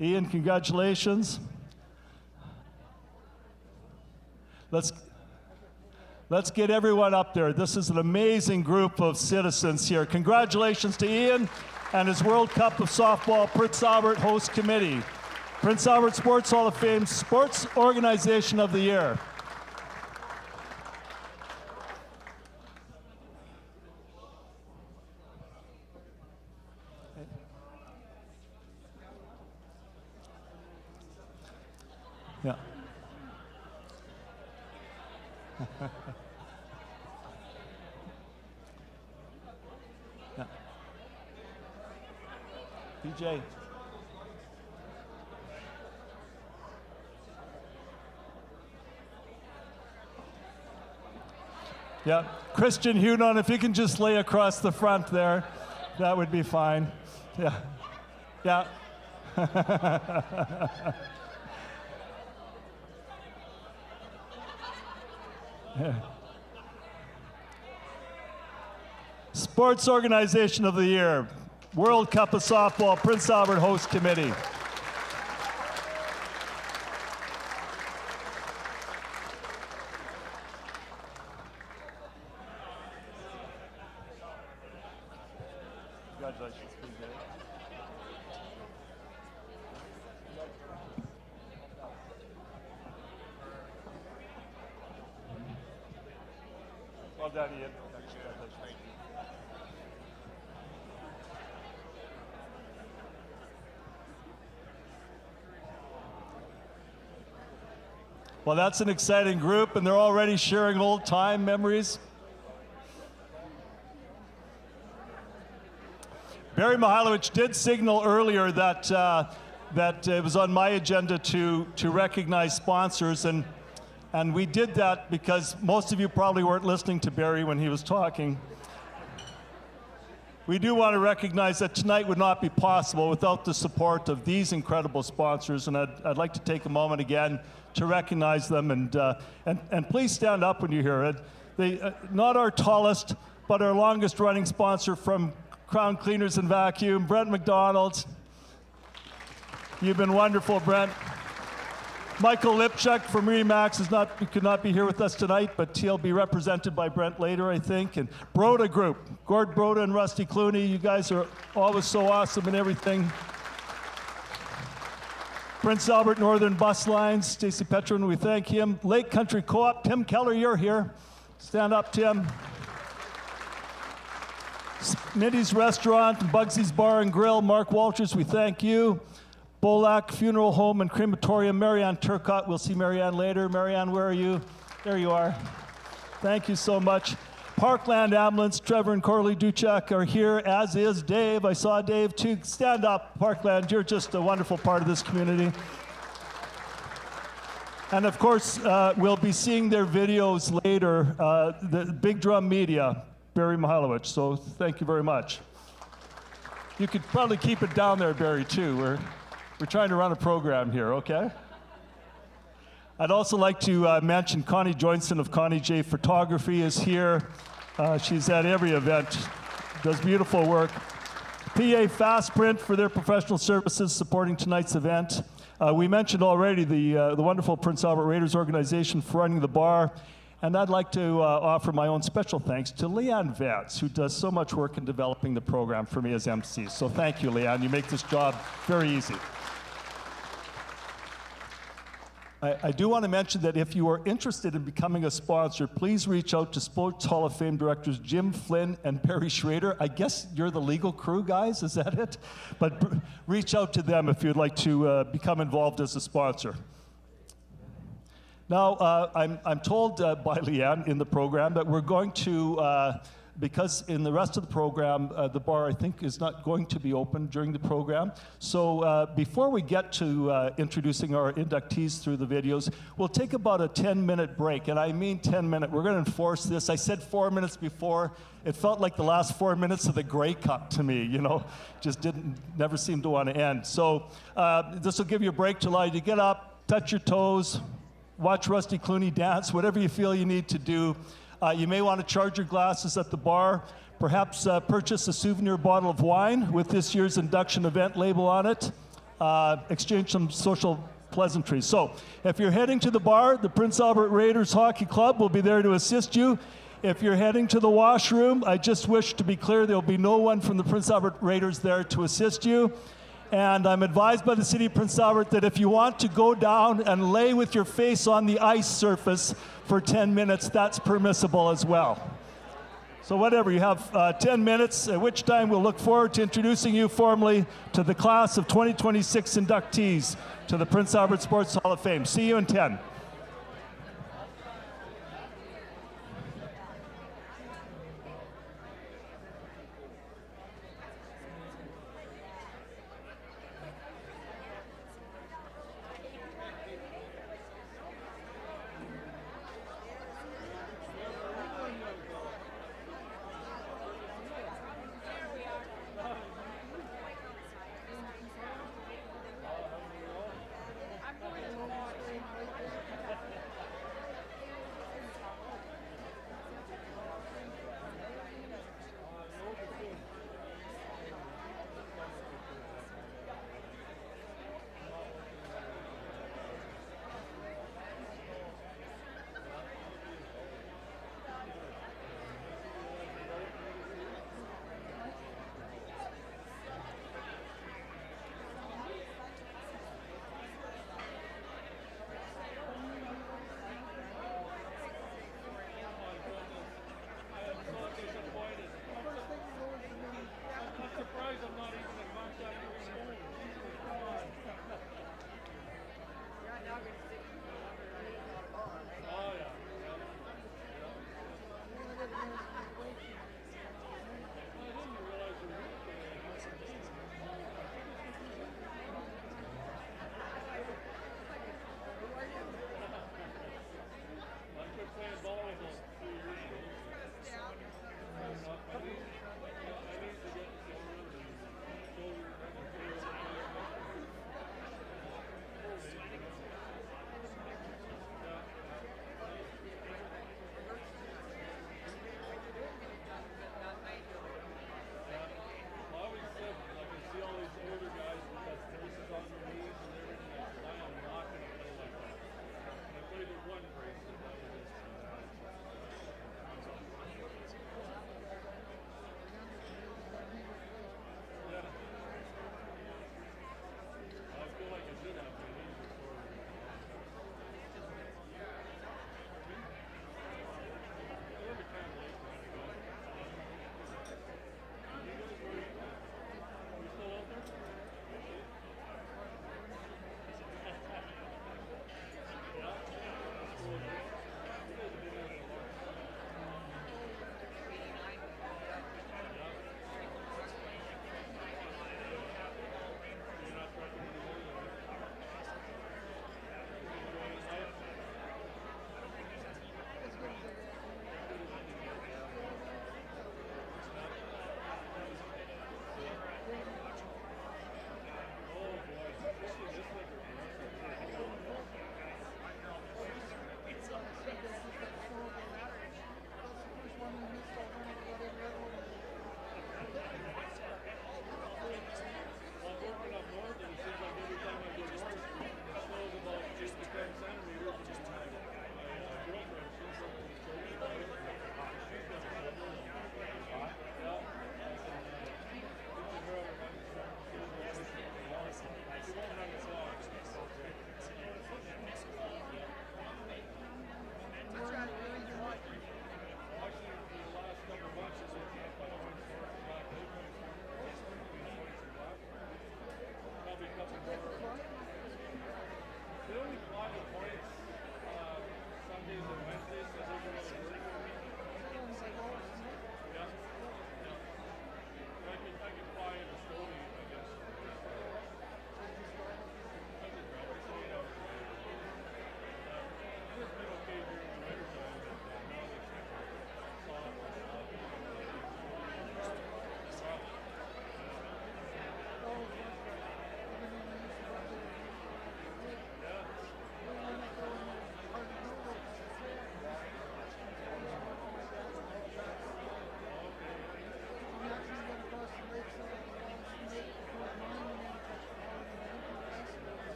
Ian, congratulations. Let's get everyone up there. This is an amazing group of citizens here. Congratulations to Ian and his World Cup of Softball Prince Albert Host Committee. Prince Albert Sports Hall of Fame Sports Organization of the Year. Yeah. Yeah. PJ. Yeah, Christian Hudon, if you can just lay across the front there, that would be fine. Yeah. Yeah. Yeah. Sports Organization of the Year, World Cup of Softball, Prince Albert Host Committee. Congratulations. Well done, Ian. Well, that's an exciting group, and they're already sharing old time memories. Barry Mihailovich did signal earlier that it was on my agenda to recognize sponsors, and we did that because most of you probably weren't listening to Barry when he was talking. We do want to recognize that tonight would not be possible without the support of these incredible sponsors, and I'd like to take a moment again to recognize them, and please stand up when you hear it. They, not our tallest, but our longest running sponsor from Crown Cleaners and Vacuum, Brent McDonald. You've been wonderful, Brent. Michael Lipchuk from Remax could not be here with us tonight, but he'll be represented by Brent later, I think. And Broda Group, Gord Broda and Rusty Clooney, you guys are always so awesome and everything. Prince Albert Northern Bus Lines, Stacy Petron, we thank him. Lake Country Co-op, Tim Keller, you're here. Stand up, Tim. Smitty's Restaurant, Bugsy's Bar and Grill, Mark Walters, we thank you. Bolak Funeral Home and Crematorium, Marianne Turcott. We'll see Marianne later. Marianne, where are you? There you are. Thank you so much. Parkland Ambulance, Trevor and Corley Duchek are here, as is Dave. I saw Dave too. Stand up, Parkland. You're just a wonderful part of this community. And of course, we'll be seeing their videos later. The Big Drum Media, Barry Mihailovich. So thank you very much. You could probably keep it down there, Barry, too. We're trying to run a program here, okay? I'd also like to mention Connie Joynson of Connie J Photography is here. She's at every event, does beautiful work. PA Fast Print for their professional services supporting tonight's event. We mentioned already the wonderful Prince Albert Raiders organization for running the bar. And I'd like to offer my own special thanks to Leanne Vance, who does so much work in developing the program for me as MC. So thank you, Leanne. You make this job very easy. I do want to mention that if you are interested in becoming a sponsor, please reach out to Sports Hall of Fame directors Jim Flynn and Barry Schrader. I guess you're the legal crew, guys, is that it? But reach out to them if you'd like to become involved as a sponsor. Now, I'm told by Leanne in the program that we're going to, because in the rest of the program, the bar, I think, is not going to be open during the program. So before we get to introducing our inductees through the videos, we'll take about a 10-minute break, and I mean 10-minute. We're going to enforce this. I said 4 minutes before. It felt like the last 4 minutes of the Grey Cup to me, you know, just never seemed to want to end. So this will give you a break to allow you to get up, touch your toes, watch Rusty Clooney dance, whatever you feel you need to do. You may want to charge your glasses at the bar, perhaps purchase a souvenir bottle of wine with this year's induction event label on it, exchange some social pleasantries. So if you're heading to the bar, the Prince Albert Raiders Hockey Club will be there to assist you. If you're heading to the washroom, I just wish to be clear, there'll be no one from the Prince Albert Raiders there to assist you. And I'm advised by the City of Prince Albert that if you want to go down and lay with your face on the ice surface for 10 minutes, that's permissible as well. So whatever, you have 10 minutes, at which time we'll look forward to introducing you formally to the class of 2026 inductees to the Prince Albert Sports Hall of Fame. See you in 10.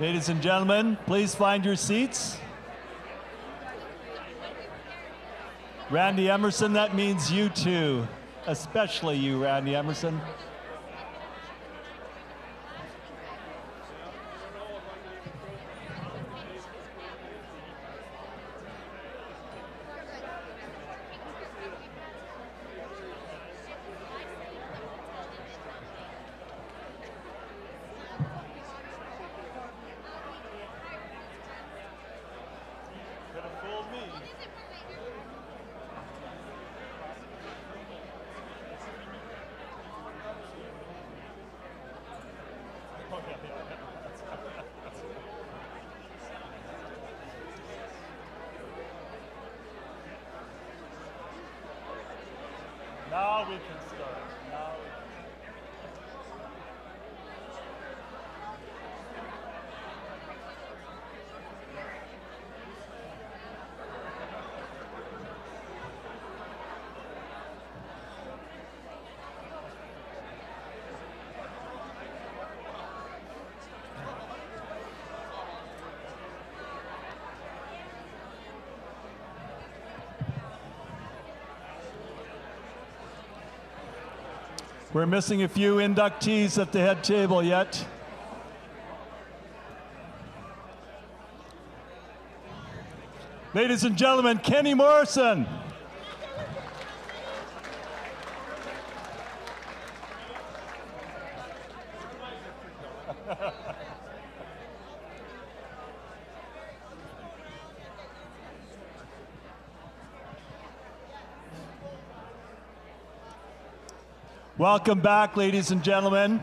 Ladies and gentlemen, please find your seats. Randy Emerson, that means you too, especially you, Randy Emerson. Now we can start. We're missing a few inductees at the head table yet. Ladies and gentlemen, Kenny Morrison. Welcome back, ladies and gentlemen.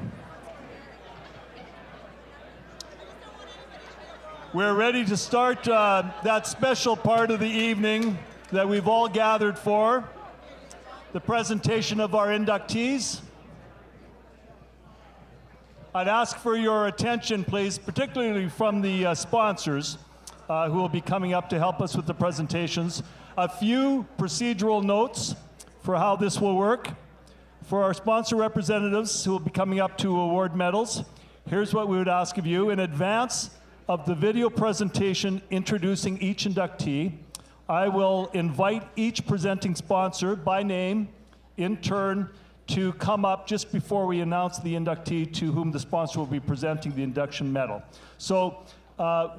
We're ready to start that special part of the evening that we've all gathered for, the presentation of our inductees. I'd ask for your attention, please, particularly from the sponsors who will be coming up to help us with the presentations. A few procedural notes for how this will work. For our sponsor representatives who will be coming up to award medals, here's what we would ask of you. In advance of the video presentation introducing each inductee, I will invite each presenting sponsor by name in turn to come up just before we announce the inductee to whom the sponsor will be presenting the induction medal. So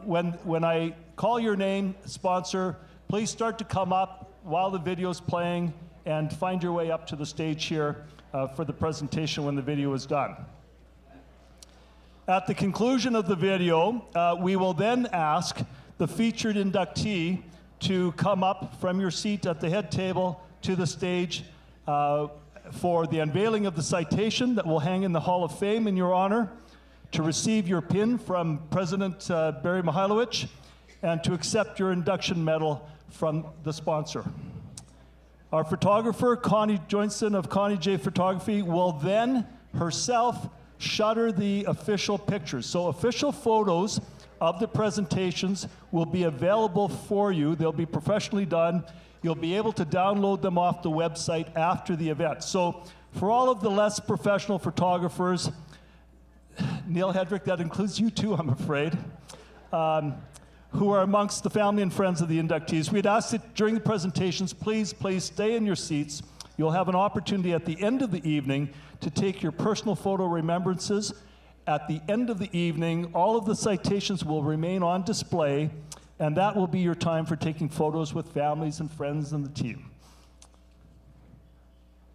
when I call your name, sponsor, please start to come up while the video is playing and find your way up to the stage here for the presentation when the video is done. At the conclusion of the video, we will then ask the featured inductee to come up from your seat at the head table to the stage for the unveiling of the citation that will hang in the Hall of Fame in your honor, to receive your pin from President Barry Mihailovich, and to accept your induction medal from the sponsor. Our photographer, Connie Joinson of Connie J Photography, will then herself shutter the official pictures. So official photos of the presentations will be available for you. They'll be professionally done. You'll be able to download them off the website after the event. So for all of the less professional photographers, Neil Hedrick, that includes you too, I'm afraid, who are amongst the family and friends of the inductees, we'd ask that during the presentations, please stay in your seats. You'll have an opportunity at the end of the evening to take your personal photo remembrances. At the end of the evening, all of the citations will remain on display, and that will be your time for taking photos with families and friends and the team.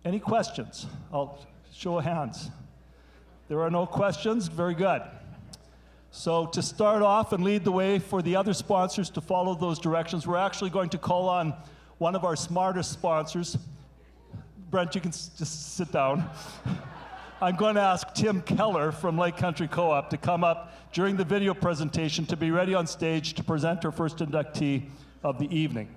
Any questions? I'll show of hands. There are no questions? Very good. So to start off and lead the way for the other sponsors to follow those directions, we're actually going to call on one of our smartest sponsors. Brent, you can just sit down. I'm going to ask Tim Keller from Lake Country Co-op to come up during the video presentation to be ready on stage to present our first inductee of the evening.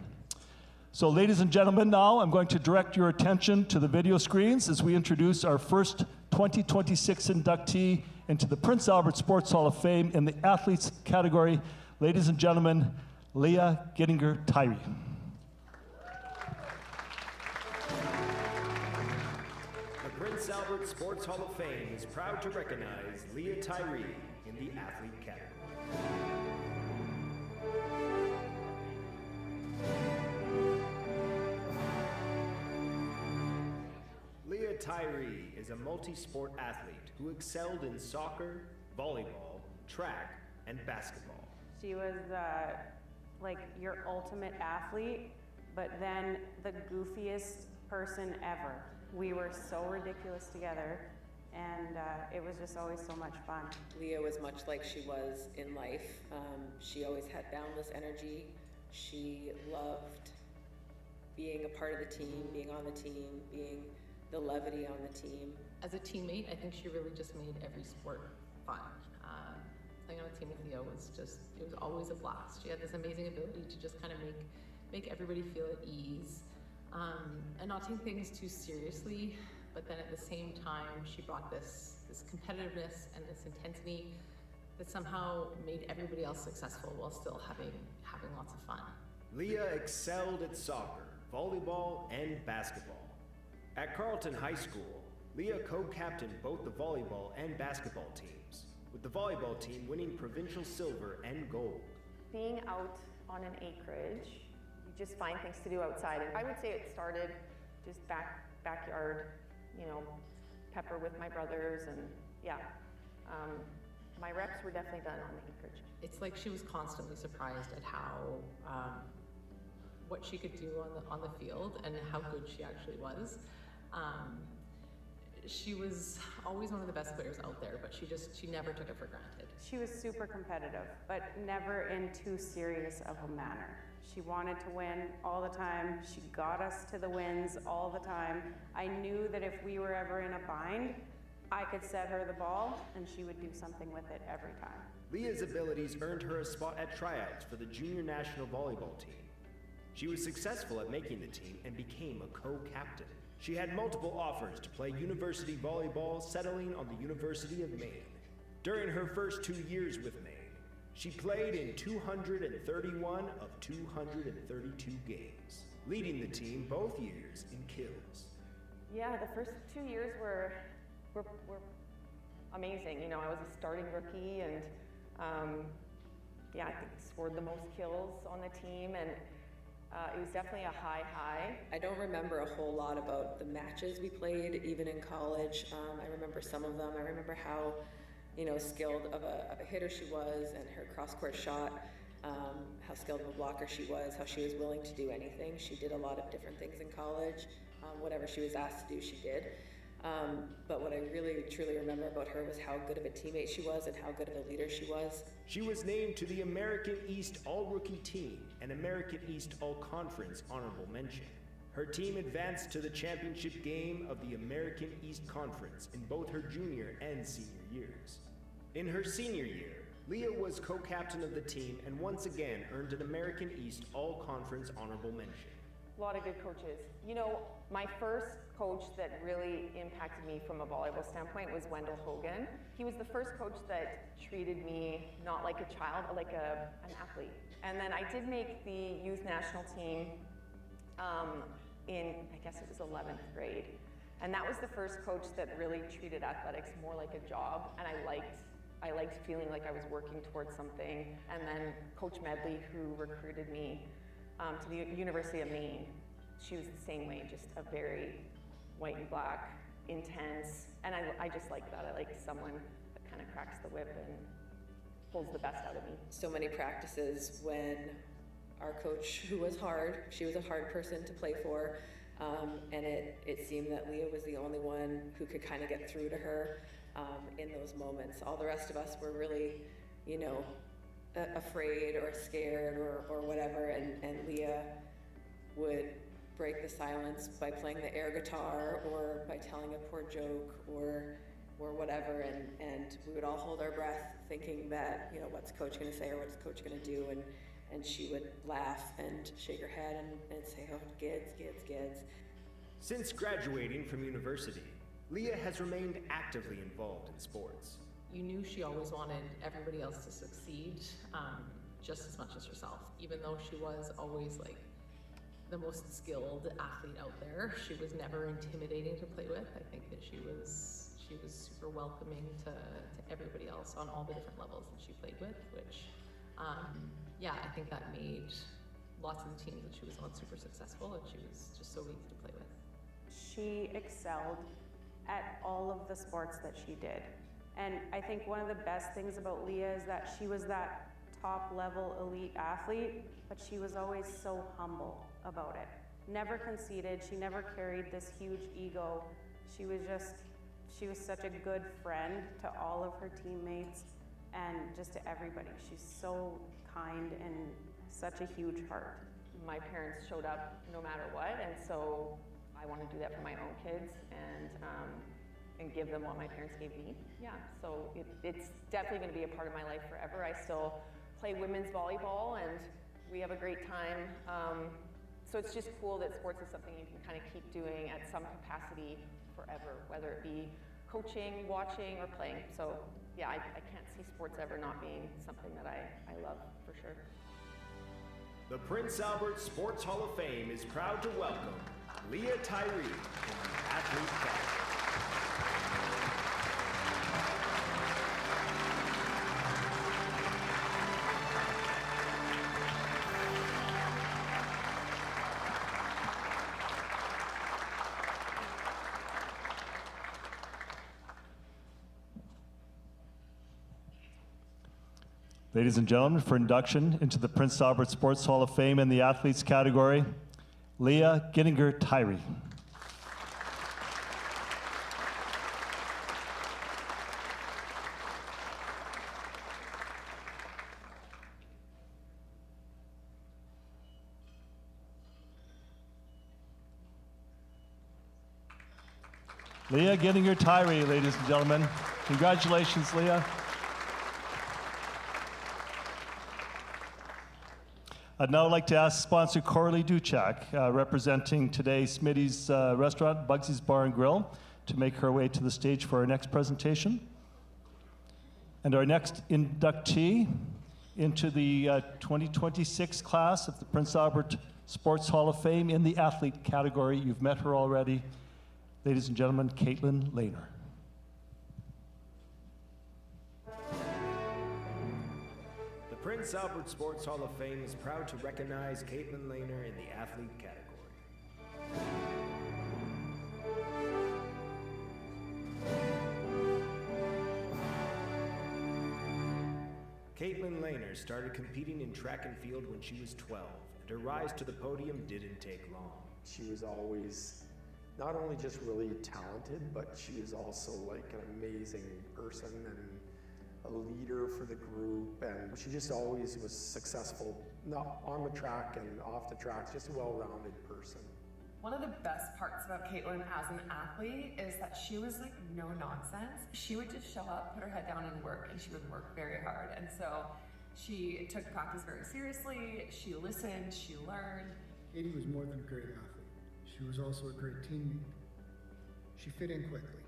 So ladies and gentlemen, now I'm going to direct your attention to the video screens as we introduce our first 2026 inductee into the Prince Albert Sports Hall of Fame in the athletes category. Ladies and gentlemen, Leah Gittinger-Tyree. The Prince Prince Albert Sports Hall of Fame is proud to recognize Leah Tyree in the athlete category. Leah Tyree is a multi-sport athlete who excelled in soccer, volleyball, track, and basketball. She was like your ultimate athlete, but then the goofiest person ever. We were so ridiculous together, and it was just always so much fun. Leah was much like she was in life. She always had boundless energy. She loved being a part of the team, being on the team, being the levity on the team. As a teammate, I think she really just made every sport fun. Playing on a team with Leah was it was always a blast. She had this amazing ability to just kind of make everybody feel at ease, and not take things too seriously, but then at the same time, she brought this competitiveness and this intensity that somehow made everybody else successful while still having lots of fun. Leah excelled at soccer, volleyball, and basketball. At Carleton High School, Leah co-captained both the volleyball and basketball teams, with the volleyball team winning provincial silver and gold. Being out on an acreage, you just find things to do outside. And I would say it started just backyard, pepper with my brothers, and yeah. My reps were definitely done on the acreage. It's like she was constantly surprised at how what she could do on the field and how good she actually was. She was always one of the best players out there, but she never took it for granted. She was super competitive, but never in too serious of a manner. She wanted to win all the time. She got us to the wins all the time. I knew that if we were ever in a bind, I could set her the ball and she would do something with it every time. Leah's abilities earned her a spot at tryouts for the junior national volleyball team. She was successful at making the team and became a co-captain. She had multiple offers to play university volleyball, settling on the University of Maine. During her first 2 years with Maine, she played in 231 of 232 games, leading the team both years in kills. Yeah, the first 2 years were amazing. I was a starting rookie, and I think scored the most kills on the team, and it was definitely a high. I don't remember a whole lot about the matches we played, even in college. I remember some of them. I remember how, skilled of a hitter she was, and her cross-court shot, how skilled of a blocker she was, how she was willing to do anything. She did a lot of different things in college. Whatever she was asked to do, she did. But what I really, truly remember about her was how good of a teammate she was and how good of a leader she was. She was named to the American East All-Rookie Team and American East All-Conference Honorable Mention. Her team advanced to the championship game of the American East Conference in both her junior and senior years. In her senior year, Leah was co-captain of the team and once again earned an American East All-Conference Honorable Mention. A lot of good coaches. My first coach that really impacted me from a volleyball standpoint was Wendell Hogan. He was the first coach that treated me not like a child, but like an athlete. And then I did make the youth national team in, I guess it was 11th grade. And that was the first coach that really treated athletics more like a job, and I liked feeling like I was working towards something. And then Coach Medley, who recruited me to the University of Maine, she was the same way, just a very white and black, intense, and I just like that. I like someone that kind of cracks the whip and pulls the best out of me. So many practices when our coach, who was hard, she was a hard person to play for, and it seemed that Leah was the only one who could kind of get through to her in those moments. All the rest of us were really, afraid or scared or whatever, and Leah would break the silence by playing the air guitar or by telling a poor joke or whatever, and we would all hold our breath thinking that, what's coach gonna say or what's coach gonna do, and she would laugh and shake her head and say, oh, gids. Since graduating from university, Leah has remained actively involved in sports. You knew she always wanted everybody else to succeed just as much as herself, even though she was always the most skilled athlete out there. She was never intimidating to play with. I think that she was super welcoming to everybody else on all the different levels that she played with, which, yeah, I think that made lots of the teams that she was on super successful, and she was just so easy to play with. She excelled at all of the sports that she did. And I think one of the best things about Leah is that she was that top level elite athlete, but she was always so humble about it. Never conceited, she never carried this huge ego. She was such a good friend to all of her teammates and just to everybody. She's so kind and such a huge heart. My parents showed up no matter what, and so I want to do that for my own kids and give them what my parents gave me. Yeah, so it's definitely going to be a part of my life forever. I still play women's volleyball, and we have a great time. So it's just cool that sports is something you can kind of keep doing at some capacity forever, whether it be coaching, watching, or playing. So yeah, I can't see sports ever not being something that I love, for sure. The Prince Albert Sports Hall of Fame is proud to welcome Leah Tyree in the athlete category. Ladies and gentlemen, for induction into the Prince Albert Sports Hall of Fame in the athletes category, Leah Ginninger Tyree. Leah Ginninger Tyree, ladies and gentlemen. Congratulations, Leah. I'd now like to ask sponsor Coralie Duchak, representing today Smitty's restaurant, Bugsy's Bar and Grill, to make her way to the stage for our next presentation. And our next inductee into the 2026 class of the Prince Albert Sports Hall of Fame in the athlete category. You've met her already. Ladies and gentlemen, Caitlin Lehner. The Prince Albert Sports Hall of Fame is proud to recognize Caitlin Lehner in the athlete category. Caitlin Lehner started competing in track and field when she was 12, and her rise to the podium didn't take long. She was always not only just really talented, but she was also like an amazing person and a leader for the group, and she just always was successful, not on the track and off the track, just a well-rounded person. One of the best parts about Caitlin as an athlete is that she was like no nonsense. She would just show up, put her head down and work, and she would work very hard. And so she took practice very seriously, she listened, she learned. Katie was more than a great athlete. She was also a great teammate. She fit in quickly.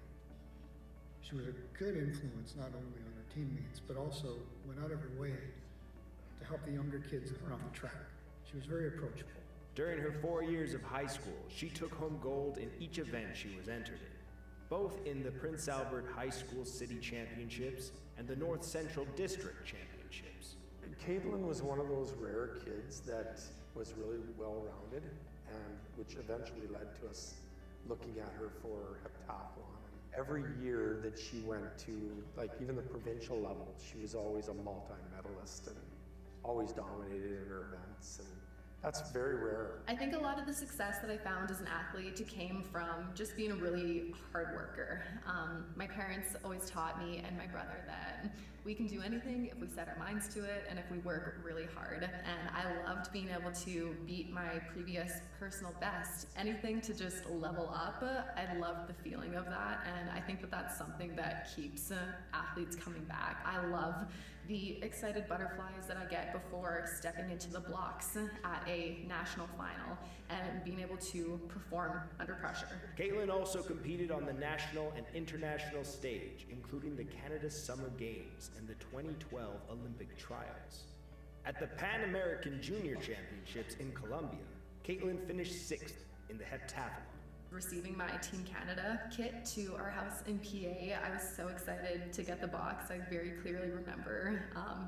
She was a good influence not only on her teammates, but also went out of her way to help the younger kids around the track. She was very approachable. During her 4 years of high school, she took home gold in each event she was entered in, both in the Prince Albert High School City Championships and the North Central District Championships. Caitlin was one of those rare kids that was really well-rounded, and which eventually led to us looking at her for heptathlon. Every year that she went to, like even the provincial level, she was always a multi-medalist and always dominated in her events, and that's very rare. I think a lot of the success that I found as an athlete came from just being a really hard worker. My parents always taught me and my brother that we can do anything if we set our minds to it and if we work really hard. And I loved being able to beat my previous personal best. Anything to just level up, I love the feeling of that, and I think that that's something that keeps athletes coming back. I love the excited butterflies that I get before stepping into the blocks at a national final and being able to perform under pressure. Caitlin also competed on the national and international stage, including the Canada Summer Games and the 2012 Olympic Trials. At the Pan American Junior Championships in Colombia, Caitlin finished 6th in the heptathlon. Receiving my Team Canada kit to our house in PA, I was so excited to get the box. I very clearly remember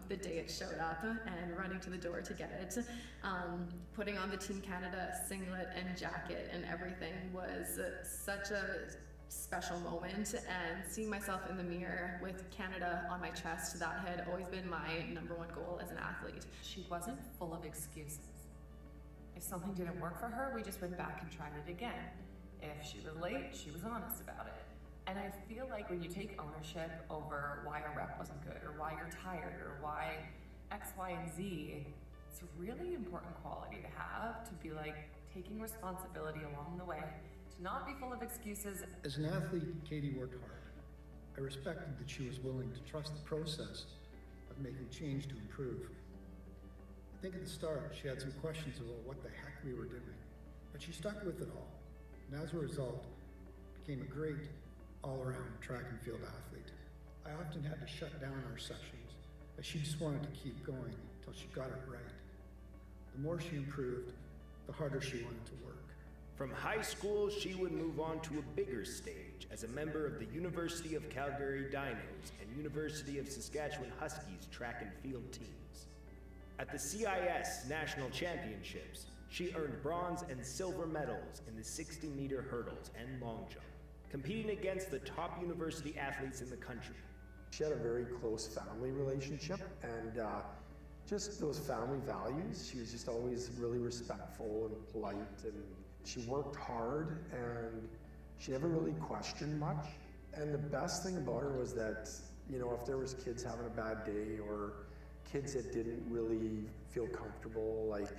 the day it showed up and running to the door to get it. Putting on the Team Canada singlet and jacket and everything was such a special moment, and seeing myself in the mirror with Canada on my chest, that had always been my #1 goal as an athlete. She wasn't full of excuses. If something didn't work for her, we just went back and tried it again. If she was late, she was honest about it. And I feel like when you take ownership over why a rep wasn't good, or why you're tired, or why X, Y, and Z, it's a really important quality to have, to be like taking responsibility along the way, to not be full of excuses. As an athlete, Katie worked hard. I respected that she was willing to trust the process of making change to improve. I think at the start, she had some questions about what the heck we were doing, but she stuck with it all. And as a result, became a great all-around track and field athlete. I often had to shut down our sessions, as she just wanted to keep going until she got it right. The more she improved, the harder she wanted to work. From high school, she would move on to a bigger stage as a member of the University of Calgary Dinos and University of Saskatchewan Huskies track and field teams. At the CIS National Championships, she earned bronze and silver medals in the 60-meter hurdles and long jump, competing against the top university athletes in the country. She had a very close family relationship, and just those family values. She was just always really respectful and polite, and she worked hard, and she never really questioned much. And the best thing about her was that, you know, if there was kids having a bad day or kids that didn't really feel comfortable, like,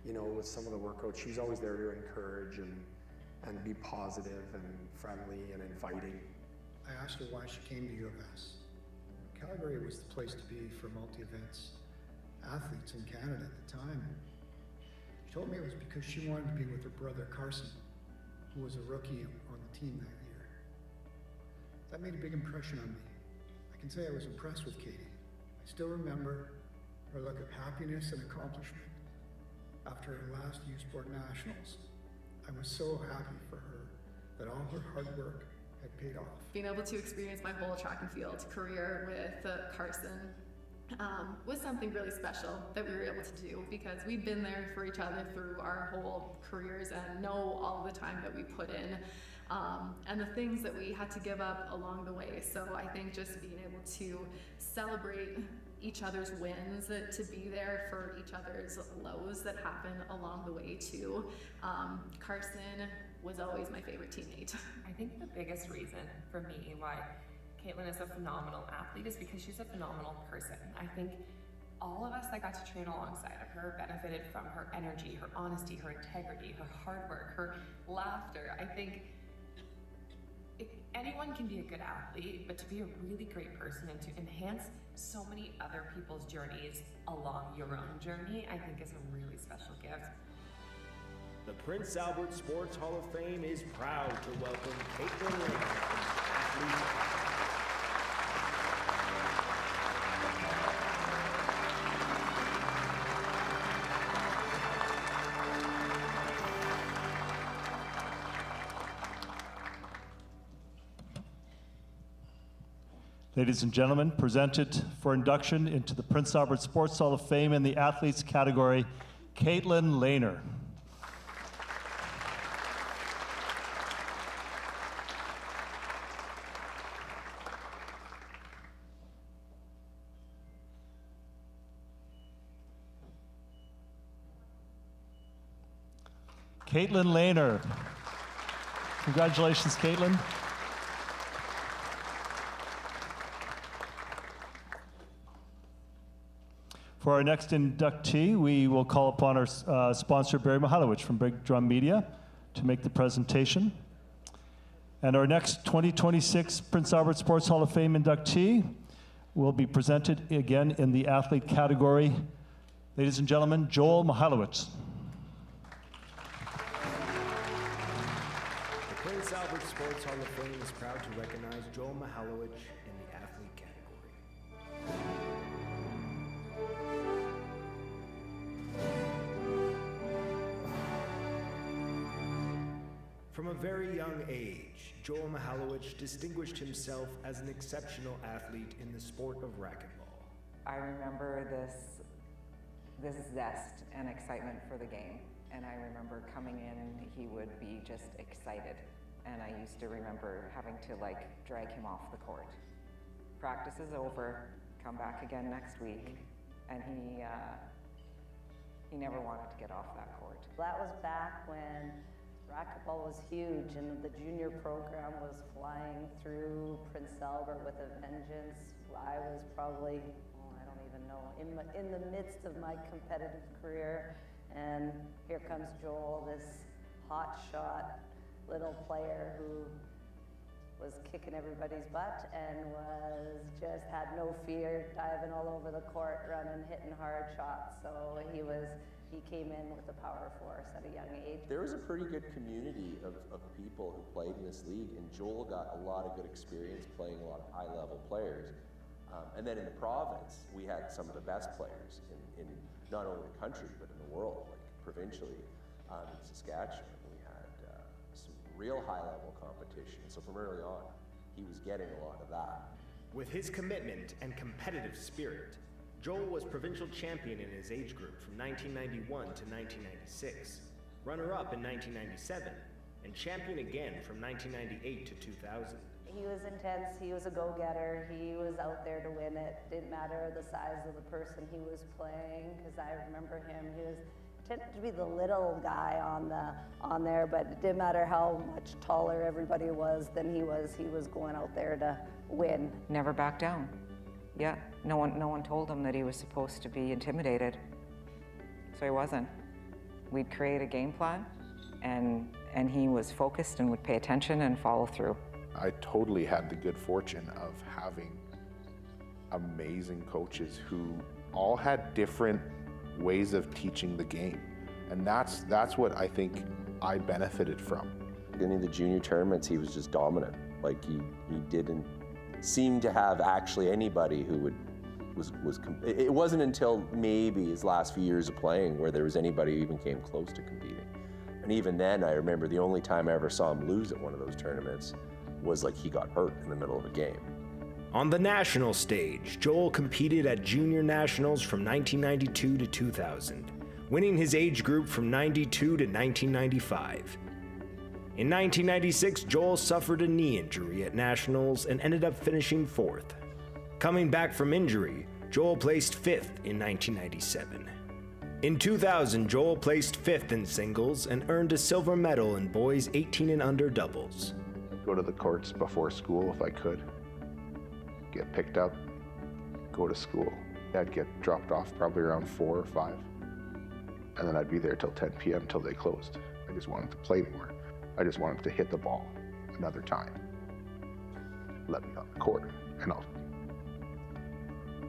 you know, with some of the workouts, she was always there to encourage and be positive and friendly and inviting. I asked her why she came to U of S. Calgary was the place to be for multi-events athletes in Canada at the time. She told me it was because she wanted to be with her brother Carson, who was a rookie on the team that year. That made a big impression on me. I can say I was impressed with Katie. I still remember her look of happiness and accomplishment after her last U Sport Nationals. I was so happy for her that all her hard work had paid off. Being able to experience my whole track and field career with Carson was something really special that we were able to do, because we've been there for each other through our whole careers and know all the time that we put in and the things that we had to give up along the way. So I think just being able to celebrate each other's wins, to be there for each other's lows that happen along the way too. Carson was always my favorite teammate. I think the biggest reason for me why Caitlin is a phenomenal athlete is because she's a phenomenal person. I think all of us that got to train alongside of her benefited from her energy, her honesty, her integrity, her hard work, her laughter. I think anyone can be a good athlete, but to be a really great person and to enhance so many other people's journeys along your own journey, I think is a really special gift. The Prince Albert Sports Hall of Fame is proud to welcome Caitlin Langer, athlete. Ladies and gentlemen, presented for induction into the Prince Albert Sports Hall of Fame in the athletes category, Caitlin Langer. Caitlin Langer. Congratulations, Caitlin. For our next inductee, we will call upon our sponsor, Barry Mihailovich from Big Drum Media, to make the presentation. And our next 2026 Prince Albert Sports Hall of Fame inductee will be presented again in the athlete category. Ladies and gentlemen, Joel Mihailovich. The Prince Albert Sports Hall of Fame is proud to recognize Joel Mihailovich in the athlete category. From a very young age, Joel Michalowicz distinguished himself as an exceptional athlete in the sport of racquetball. I remember this zest and excitement for the game, and I remember coming in, he would be just excited, and I used to remember having to drag him off the court. Practice is over, come back again next week, and he never wanted to get off that court. That was back when racquetball was huge and the junior program was flying through Prince Albert with a vengeance. I was probably, I don't even know, in the midst of my competitive career, and here comes Joel, this hot shot little player who was kicking everybody's butt and just had no fear, diving all over the court, running, hitting hard shots. So he came in with a power force at a young age. There was a pretty good community of people who played in this league, and Joel got a lot of good experience playing a lot of high-level players. And then in the province, we had some of the best players in not only the country, but in the world, provincially. In Saskatchewan, we had some real high-level competition. So from early on, he was getting a lot of that. With his commitment and competitive spirit, Joel was provincial champion in his age group from 1991 to 1996, runner-up in 1997, and champion again from 1998 to 2000. He was intense, he was a go-getter, he was out there to win it. Didn't matter the size of the person he was playing, because I remember him, he tended to be the little guy on there, but it didn't matter how much taller everybody was than he was going out there to win. Never back down. Yeah, no one told him that he was supposed to be intimidated, so he wasn't. We'd create a game plan, and he was focused and would pay attention and follow through. I totally had the good fortune of having amazing coaches who all had different ways of teaching the game, and that's what I think I benefited from. In the junior tournaments, he was just dominant. He didn't seem to have actually anybody who it wasn't until maybe his last few years of playing where there was anybody who even came close to competing. And even then, I remember the only time I ever saw him lose at one of those tournaments was he got hurt in the middle of a game. On the national stage, Joel competed at junior nationals from 1992 to 2000, winning his age group from 92 to 1995. In 1996, Joel suffered a knee injury at nationals and ended up finishing 4th. Coming back from injury, Joel placed 5th in 1997. In 2000, Joel placed 5th in singles and earned a silver medal in boys 18 and under doubles. I'd go to the courts before school if I could, get picked up, go to school. I'd get dropped off probably around 4 or 5, and then I'd be there till 10 p.m. till they closed. I just wanted to play more. I just wanted to hit the ball another time. Let me on the court, and I'll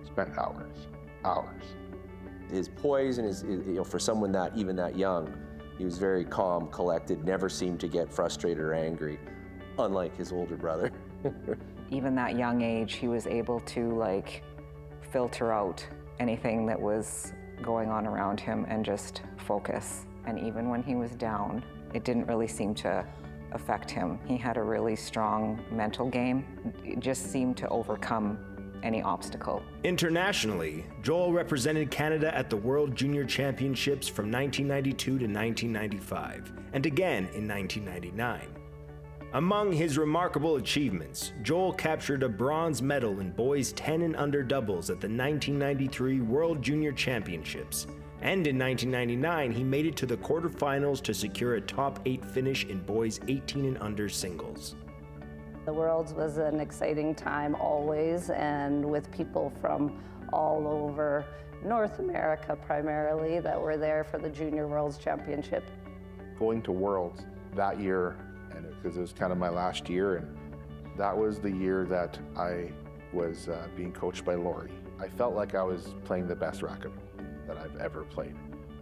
spend hours. His poise and his, for someone even that young, he was very calm, collected, never seemed to get frustrated or angry, unlike his older brother. Even that young age, he was able to filter out anything that was going on around him and just focus. And even when he was down, it didn't really seem to affect him. He had a really strong mental game. It just seemed to overcome any obstacle. Internationally, Joel represented Canada at the World Junior Championships from 1992 to 1995, and again in 1999. Among his remarkable achievements, Joel captured a bronze medal in boys 10 and under doubles at the 1993 World Junior Championships. And in 1999, he made it to the quarterfinals to secure a top 8 finish in boys 18 and under singles. The Worlds was an exciting time always, and with people from all over North America primarily that were there for the Junior Worlds Championship. Going to Worlds that year, and because it was kind of my last year, and that was the year that I was being coached by Lori. I felt like I was playing the best racquetball that I've ever played.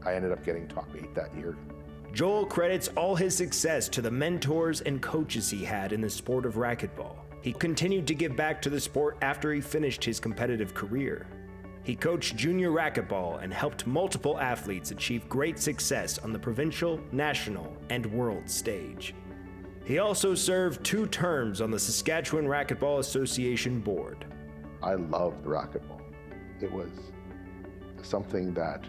I ended up getting top 8 that year. Joel credits all his success to the mentors and coaches he had in the sport of racquetball. He continued to give back to the sport after he finished his competitive career. He coached junior racquetball and helped multiple athletes achieve great success on the provincial, national, and world stage. He also served 2 terms on the Saskatchewan Racquetball Association board. I loved racquetball. It was something that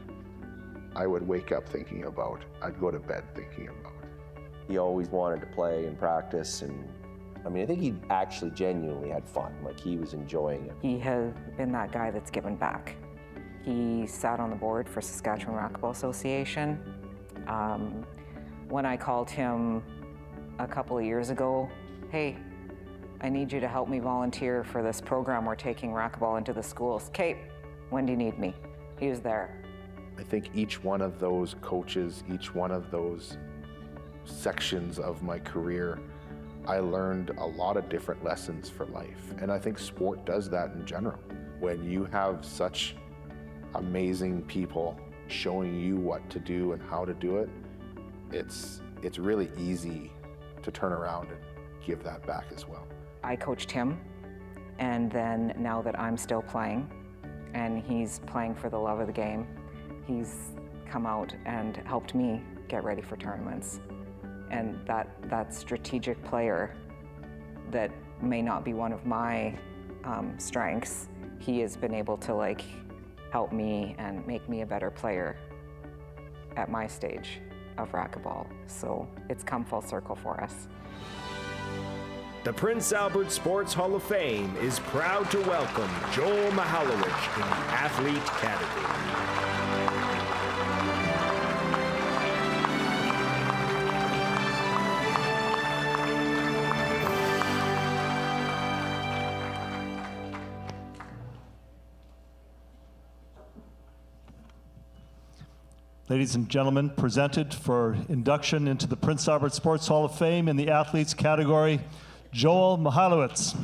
I would wake up thinking about. I'd go to bed thinking about. He always wanted to play and practice, and I mean, I think he actually genuinely had fun. Like, he was enjoying it. He has been that guy that's given back. He sat on the board for Saskatchewan Racquetball Association. When I called him a couple of years ago, hey, I need you to help me volunteer for this program we're taking racquetball into the schools. Kate, when do you need me? He was there. I think each one of those coaches, each one of those sections of my career, I learned a lot of different lessons for life. And I think sport does that in general. When you have such amazing people showing you what to do and how to do it, it's really easy to turn around and give that back as well. I coached him, and then now that I'm still playing, and he's playing for the love of the game, he's come out and helped me get ready for tournaments. And that strategic player that may not be one of my strengths, he has been able to like help me and make me a better player at my stage of racquetball. So it's come full circle for us. The Prince Albert Sports Hall of Fame is proud to welcome Joel Mihalowicz in the athlete category. Ladies and gentlemen, presented for induction into the Prince Albert Sports Hall of Fame in the athletes category, Joel Mihalowicz.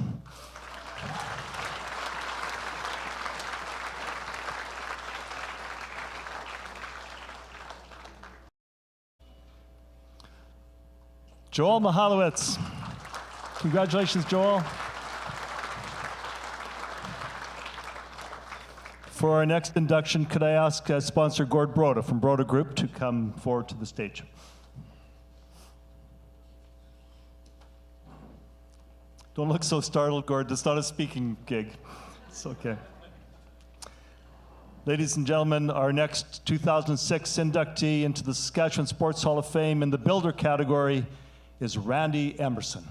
Joel Mihalowicz. Congratulations, Joel. For our next induction, could I ask sponsor Gord Broda from Broda Group to come forward to the stage? Don't look so startled, Gord. It's not a speaking gig. It's okay. Ladies and gentlemen, our next 2006 inductee into the Saskatchewan Sports Hall of Fame in the Builder category is Randy Emerson.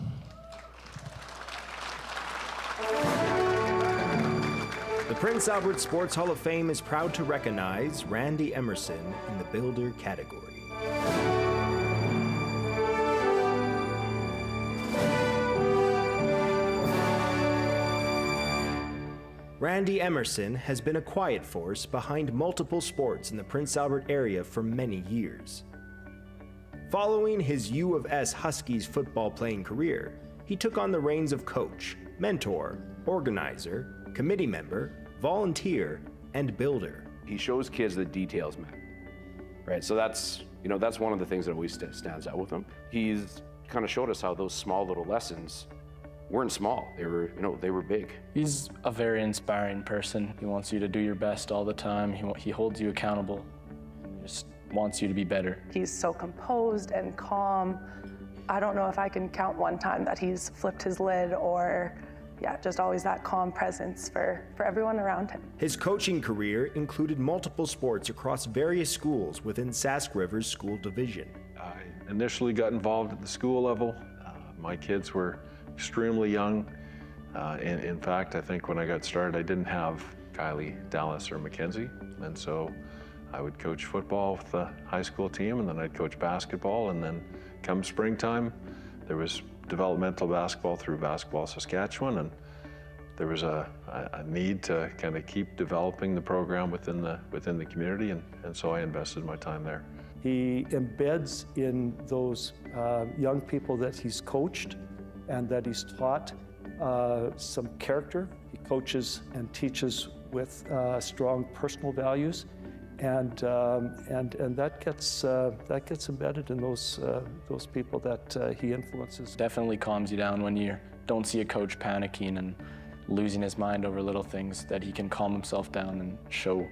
The Prince Albert Sports Hall of Fame is proud to recognize Randy Emerson in the Builder category. Randy Emerson has been a quiet force behind multiple sports in the Prince Albert area for many years. Following his U of S Huskies football playing career, he took on the reins of coach, mentor, organizer, committee member, volunteer, and builder. He shows kids the details matter, right? So that's one of the things that always stands out with him. He's kind of showed us how those small little lessons weren't small. They were big. He's a very inspiring person. He wants you to do your best all the time. He holds you accountable. He just wants you to be better. He's so composed and calm. I don't know if I can count one time that he's flipped his lid or just always that calm presence for everyone around him. His coaching career included multiple sports across various schools within Sask River's school division. I initially got involved at the school level. My kids were extremely young. In fact, I think when I got started, I didn't have Kylie, Dallas, or Mackenzie. And so I would coach football with the high school team, and then I'd coach basketball. And then come springtime, there was developmental basketball through Basketball Saskatchewan, and there was a need to kind of keep developing the program within the community, and so I invested my time there. He embeds in those young people that he's coached and that he's taught some character. He coaches and teaches with strong personal values, and that gets embedded in those people that he influences. Definitely calms you down when you don't see a coach panicking and losing his mind over little things, that he can calm himself down and show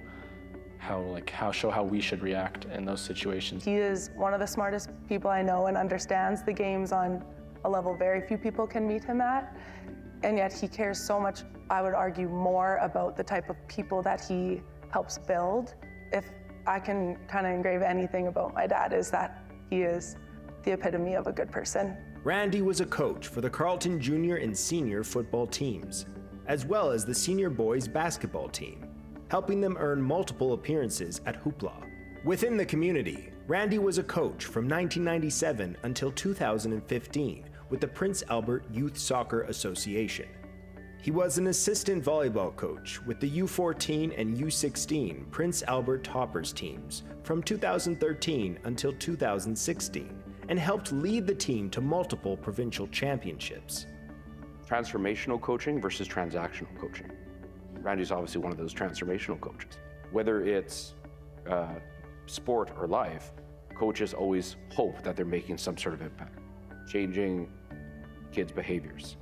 how we should react in those situations. He is one of the smartest people I know and understands the games on a level very few people can meet him at. And yet he cares so much, I would argue, more about the type of people that he helps build. If I can kind of engrave anything about my dad, is that he is the epitome of a good person. Randy was a coach for the Carleton junior and senior football teams, as well as the senior boys basketball team, helping them earn multiple appearances at Hoopla. Within the community, Randy was a coach from 1997 until 2015 with the Prince Albert Youth Soccer Association. He was an assistant volleyball coach with the U14 and U16 Prince Albert Toppers teams from 2013 until 2016, and helped lead the team to multiple provincial championships. Transformational coaching versus transactional coaching. Randy's obviously one of those transformational coaches. Whether it's sport or life, coaches always hope that they're making some sort of impact, changing kids' behaviors,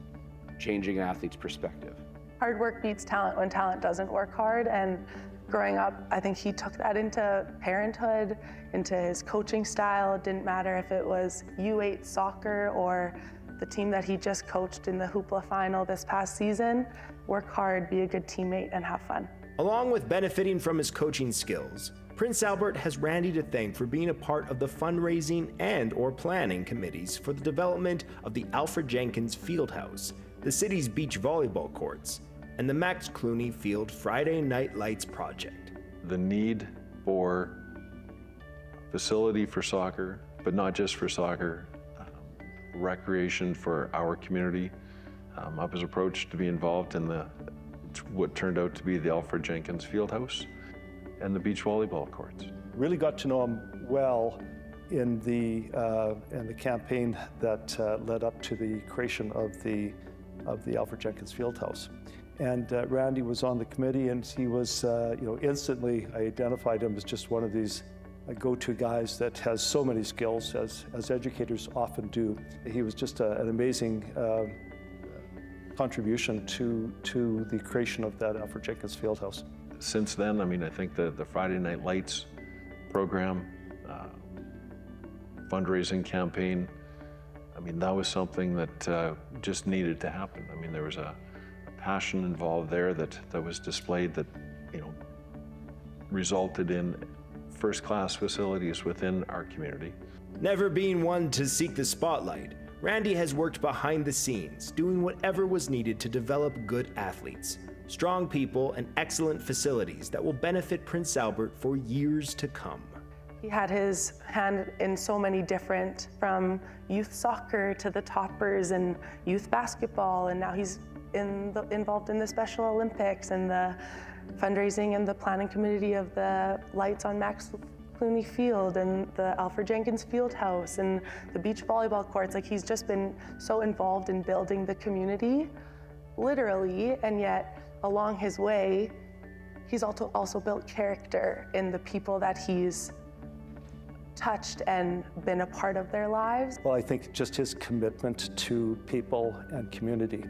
changing an athlete's perspective. Hard work beats talent when talent doesn't work hard, and growing up, I think he took that into parenthood, into his coaching style. It didn't matter if it was U8 soccer or the team that he just coached in the Hoopla final this past season. Work hard, be a good teammate, and have fun. Along with benefiting from his coaching skills, Prince Albert has Randy to thank for being a part of the fundraising and/or planning committees for the development of the Alfred Jenkins Fieldhouse, the city's beach volleyball courts, and the Max Clooney Field Friday Night Lights project. The need for facility for soccer, but not just for soccer, recreation for our community. I was approached to be involved in what turned out to be the Alfred Jenkins Fieldhouse and the beach volleyball courts. Really got to know him well in the campaign that led up to the creation of the Alfred Jenkins Fieldhouse. And Randy was on the committee, and he was, instantly I identified him as just one of these go-to guys that has so many skills, as educators often do. He was just an amazing contribution to the creation of that Alfred Jenkins Fieldhouse. Since then, I think the Friday Night Lights program, fundraising campaign, that was something that just needed to happen. There was a passion involved there that was displayed that, resulted in first-class facilities within our community. Never being one to seek the spotlight, Randy has worked behind the scenes, doing whatever was needed to develop good athletes, strong people, and excellent facilities that will benefit Prince Albert for years to come. He had his hand in so many different, from youth soccer to the Toppers and youth basketball, and now he's involved in the Special Olympics and the fundraising and the planning committee of the lights on Max Clooney Field and the Alfred Jenkins Fieldhouse and the beach volleyball courts. He's just been so involved in building the community, literally, and yet along his way, he's also built character in the people that he's touched and been a part of their lives. Well, I think just his commitment to people and community,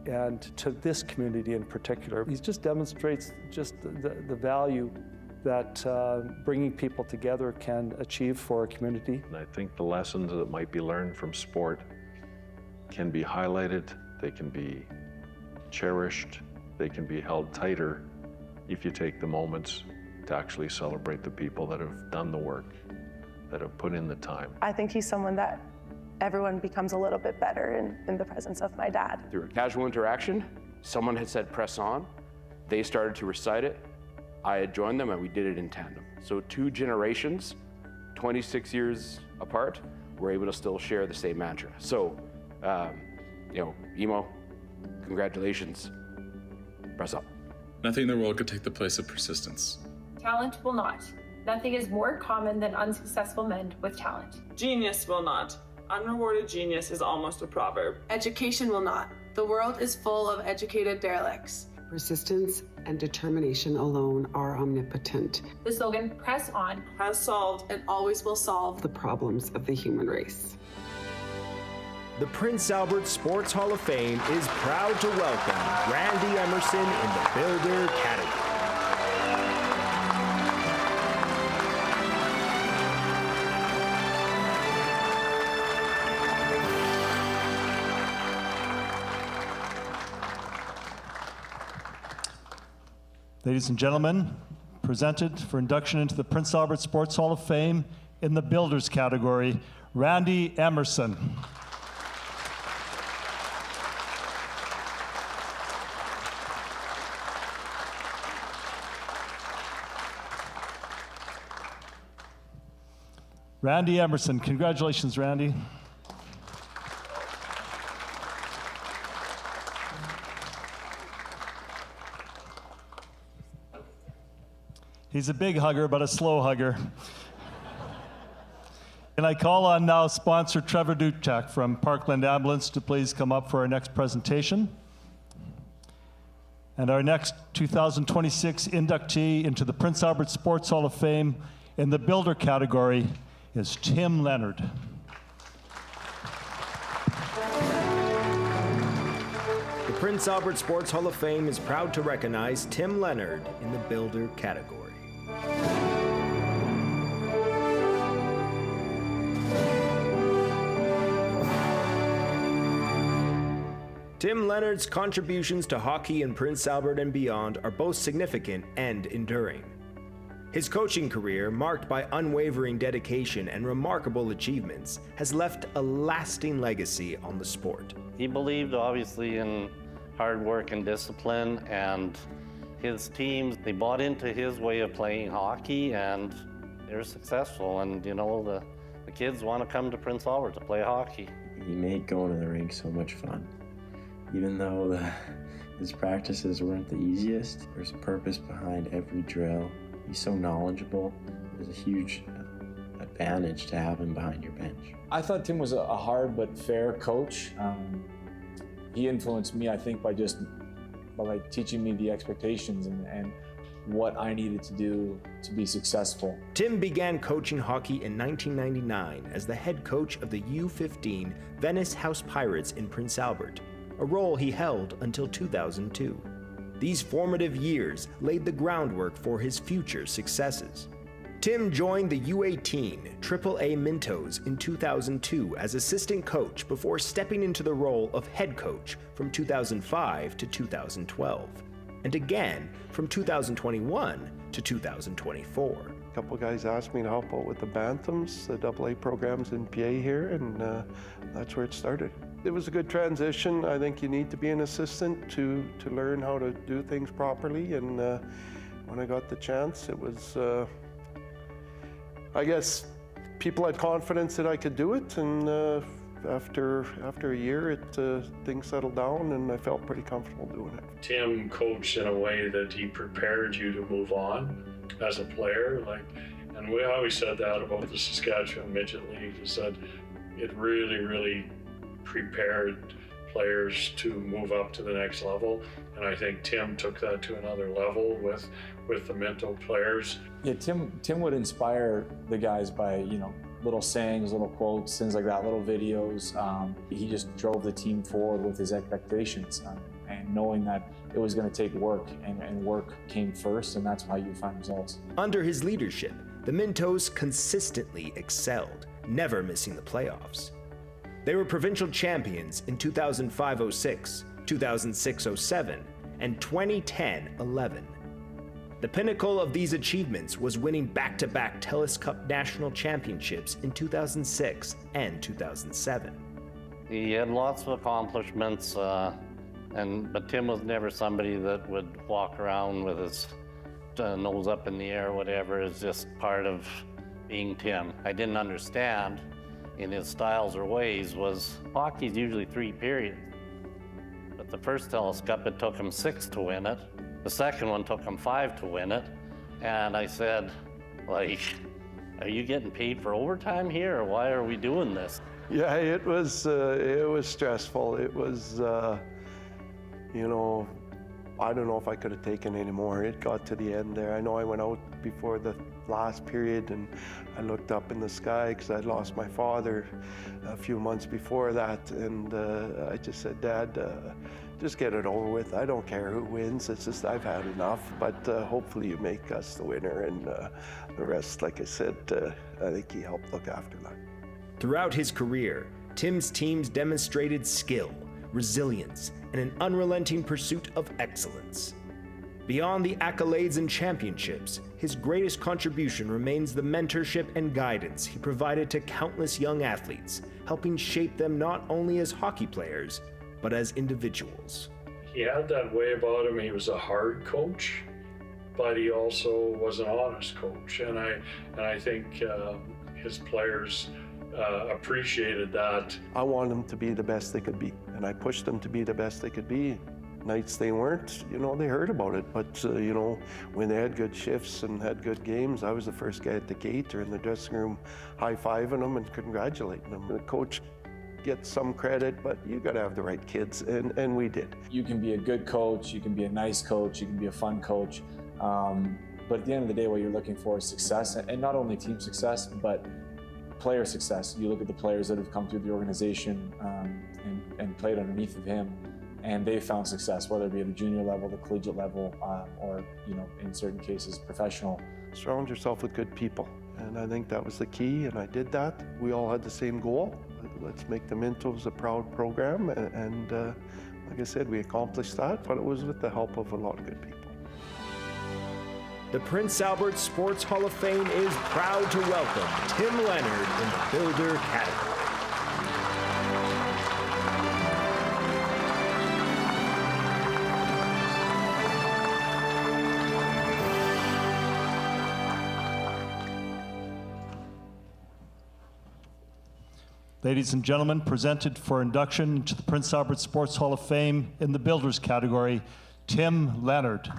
and to this community in particular, he just demonstrates just the value that bringing people together can achieve for a community. And I think the lessons that might be learned from sport can be highlighted, they can be cherished, they can be held tighter if you take the moments to actually celebrate the people that have done the work, that have put in the time. I think he's someone that everyone becomes a little bit better in the presence of my dad. Through a casual interaction, someone had said press on, they started to recite it, I had joined them, and we did it in tandem. So 2 generations, 26 years apart, we're able to still share the same mantra. So, Emo, congratulations, press up. Nothing in the world could take the place of persistence. Talent will not. Nothing is more common than unsuccessful men with talent. Genius will not. Unrewarded genius is almost a proverb. Education will not. The world is full of educated derelicts. Persistence and determination alone are omnipotent. The slogan, press on, has solved and always will solve the problems of the human race. The Prince Albert Sports Hall of Fame is proud to welcome Randy Emerson in the Builder category. Ladies and gentlemen, presented for induction into the Prince Albert Sports Hall of Fame in the Builders category, Randy Emerson. Randy Emerson. Congratulations, Randy. He's a big hugger, but a slow hugger. And I call on now sponsor Trevor Duchak from Parkland Ambulance to please come up for our next presentation. And our next 2026 inductee into the Prince Albert Sports Hall of Fame in the Builder category is Tim Leonard. The Prince Albert Sports Hall of Fame is proud to recognize Tim Leonard in the Builder category. Tim Leonard's contributions to hockey in Prince Albert and beyond are both significant and enduring. His coaching career, marked by unwavering dedication and remarkable achievements, has left a lasting legacy on the sport. He believed, obviously, in hard work and discipline, and his teams, they bought into his way of playing hockey, and they're successful. And, you know, the kids want to come to Prince Albert to play hockey. He made going to the rink so much fun. Even though his practices weren't the easiest, there's a purpose behind every drill. He's so knowledgeable. There's a huge advantage to have him behind your bench. I thought Tim was a hard but fair coach. He influenced me, I think, by teaching me the expectations and what I needed to do to be successful. Tim began coaching hockey in 1999 as the head coach of the U15 Venice House Pirates in Prince Albert, a role he held until 2002. These formative years laid the groundwork for his future successes. Tim joined the U18 AAA Mintos in 2002 as assistant coach before stepping into the role of head coach from 2005 to 2012, and again from 2021 to 2024. A couple guys asked me to help out with the Bantams, the AA programs in PA here, and that's where it started. It was a good transition. I think you need to be an assistant to learn how to do things properly, and when I got the chance, it was, I guess, people had confidence that I could do it, and after a year, things settled down, and I felt pretty comfortable doing it. Tim coached in a way that he prepared you to move on as a player, and we always said that about the Saskatchewan Midget League, is that it really prepared players to move up to the next level, and I think Tim took that to another level with the Minto players. Yeah, Tim would inspire the guys by, little sayings, little quotes, things like that, little videos. He just drove the team forward with his expectations and knowing that it was going to take work, and work came first, and that's how you find results. Under his leadership, the Mintos consistently excelled, never missing the playoffs. They were provincial champions in 2005-06, 2006-07, and 2010-11. The pinnacle of these achievements was winning back-to-back TELUS Cup national championships in 2006 and 2007. He had lots of accomplishments, but Tim was never somebody that would walk around with his nose up in the air or whatever. It's just part of being Tim. I didn't understand in his styles or ways was hockey's usually 3 periods. But the first TELUS Cup, it took him 6 to win it. The second one took him 5 to win it. And I said, are you getting paid for overtime here, or why are we doing this? Yeah, it was stressful. It was, I don't know if I could have taken any more. It got to the end there. I know I went out before the last period, and I looked up in the sky because I'd lost my father a few months before that, and I just said, Dad, just get it over with. I don't care who wins. It's just I've had enough, but hopefully you make us the winner, and the rest, like I said, I think he helped look after that. Throughout his career, Tim's teams demonstrated skill, resilience, and an unrelenting pursuit of excellence. Beyond the accolades and championships, his greatest contribution remains the mentorship and guidance he provided to countless young athletes, helping shape them not only as hockey players, but as individuals. He had that way about him. He was a hard coach, but he also was an honest coach. And I think his players appreciated that. I wanted them to be the best they could be, and I pushed them to be the best they could be. Nights they weren't, they heard about it, but when they had good shifts and had good games, I was the first guy at the gate or in the dressing room high-fiving them and congratulating them. The coach gets some credit, but you gotta have the right kids, and we did. You can be a good coach, you can be a nice coach, you can be a fun coach, but at the end of the day, what you're looking for is success, and not only team success, but player success. You look at the players that have come through the organization and played underneath of him, and they found success, whether it be at the junior level, the collegiate level, or in certain cases, professional. Surround yourself with good people, and I think that was the key, and I did that. We all had the same goal. Let's make the Mintos a proud program, and like I said, we accomplished that, but it was with the help of a lot of good people. The Prince Albert Sports Hall of Fame is proud to welcome Tim Leonard in the Builder category. Ladies and gentlemen, presented for induction into the Prince Albert Sports Hall of Fame in the Builders category, Tim Leonard.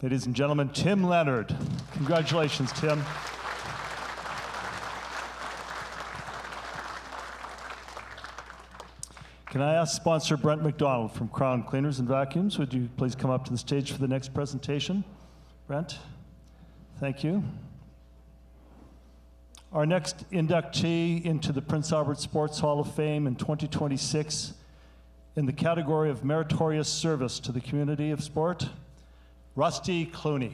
Ladies and gentlemen, Tim Leonard. Congratulations, Tim. Can I ask sponsor Brent McDonald from Crown Cleaners and Vacuums, would you please come up to the stage for the next presentation? Brent, thank you. Our next inductee into the Prince Albert Sports Hall of Fame in 2026 in the category of meritorious service to the community of sport, Rusty Clooney.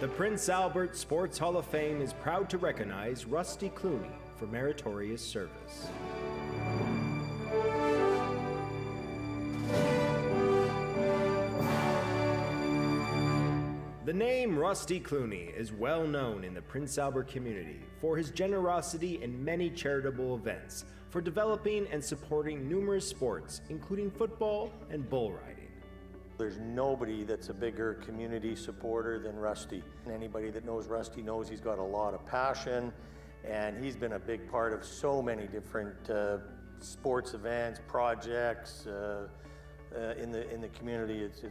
The Prince Albert Sports Hall of Fame is proud to recognize Rusty Clooney for meritorious service. The name Rusty Clooney is well known in the Prince Albert community for his generosity in many charitable events, for developing and supporting numerous sports, including football and bull riding. There's nobody that's a bigger community supporter than Rusty. Anybody that knows Rusty knows he's got a lot of passion, and he's been a big part of so many different sports events, projects in the community. It's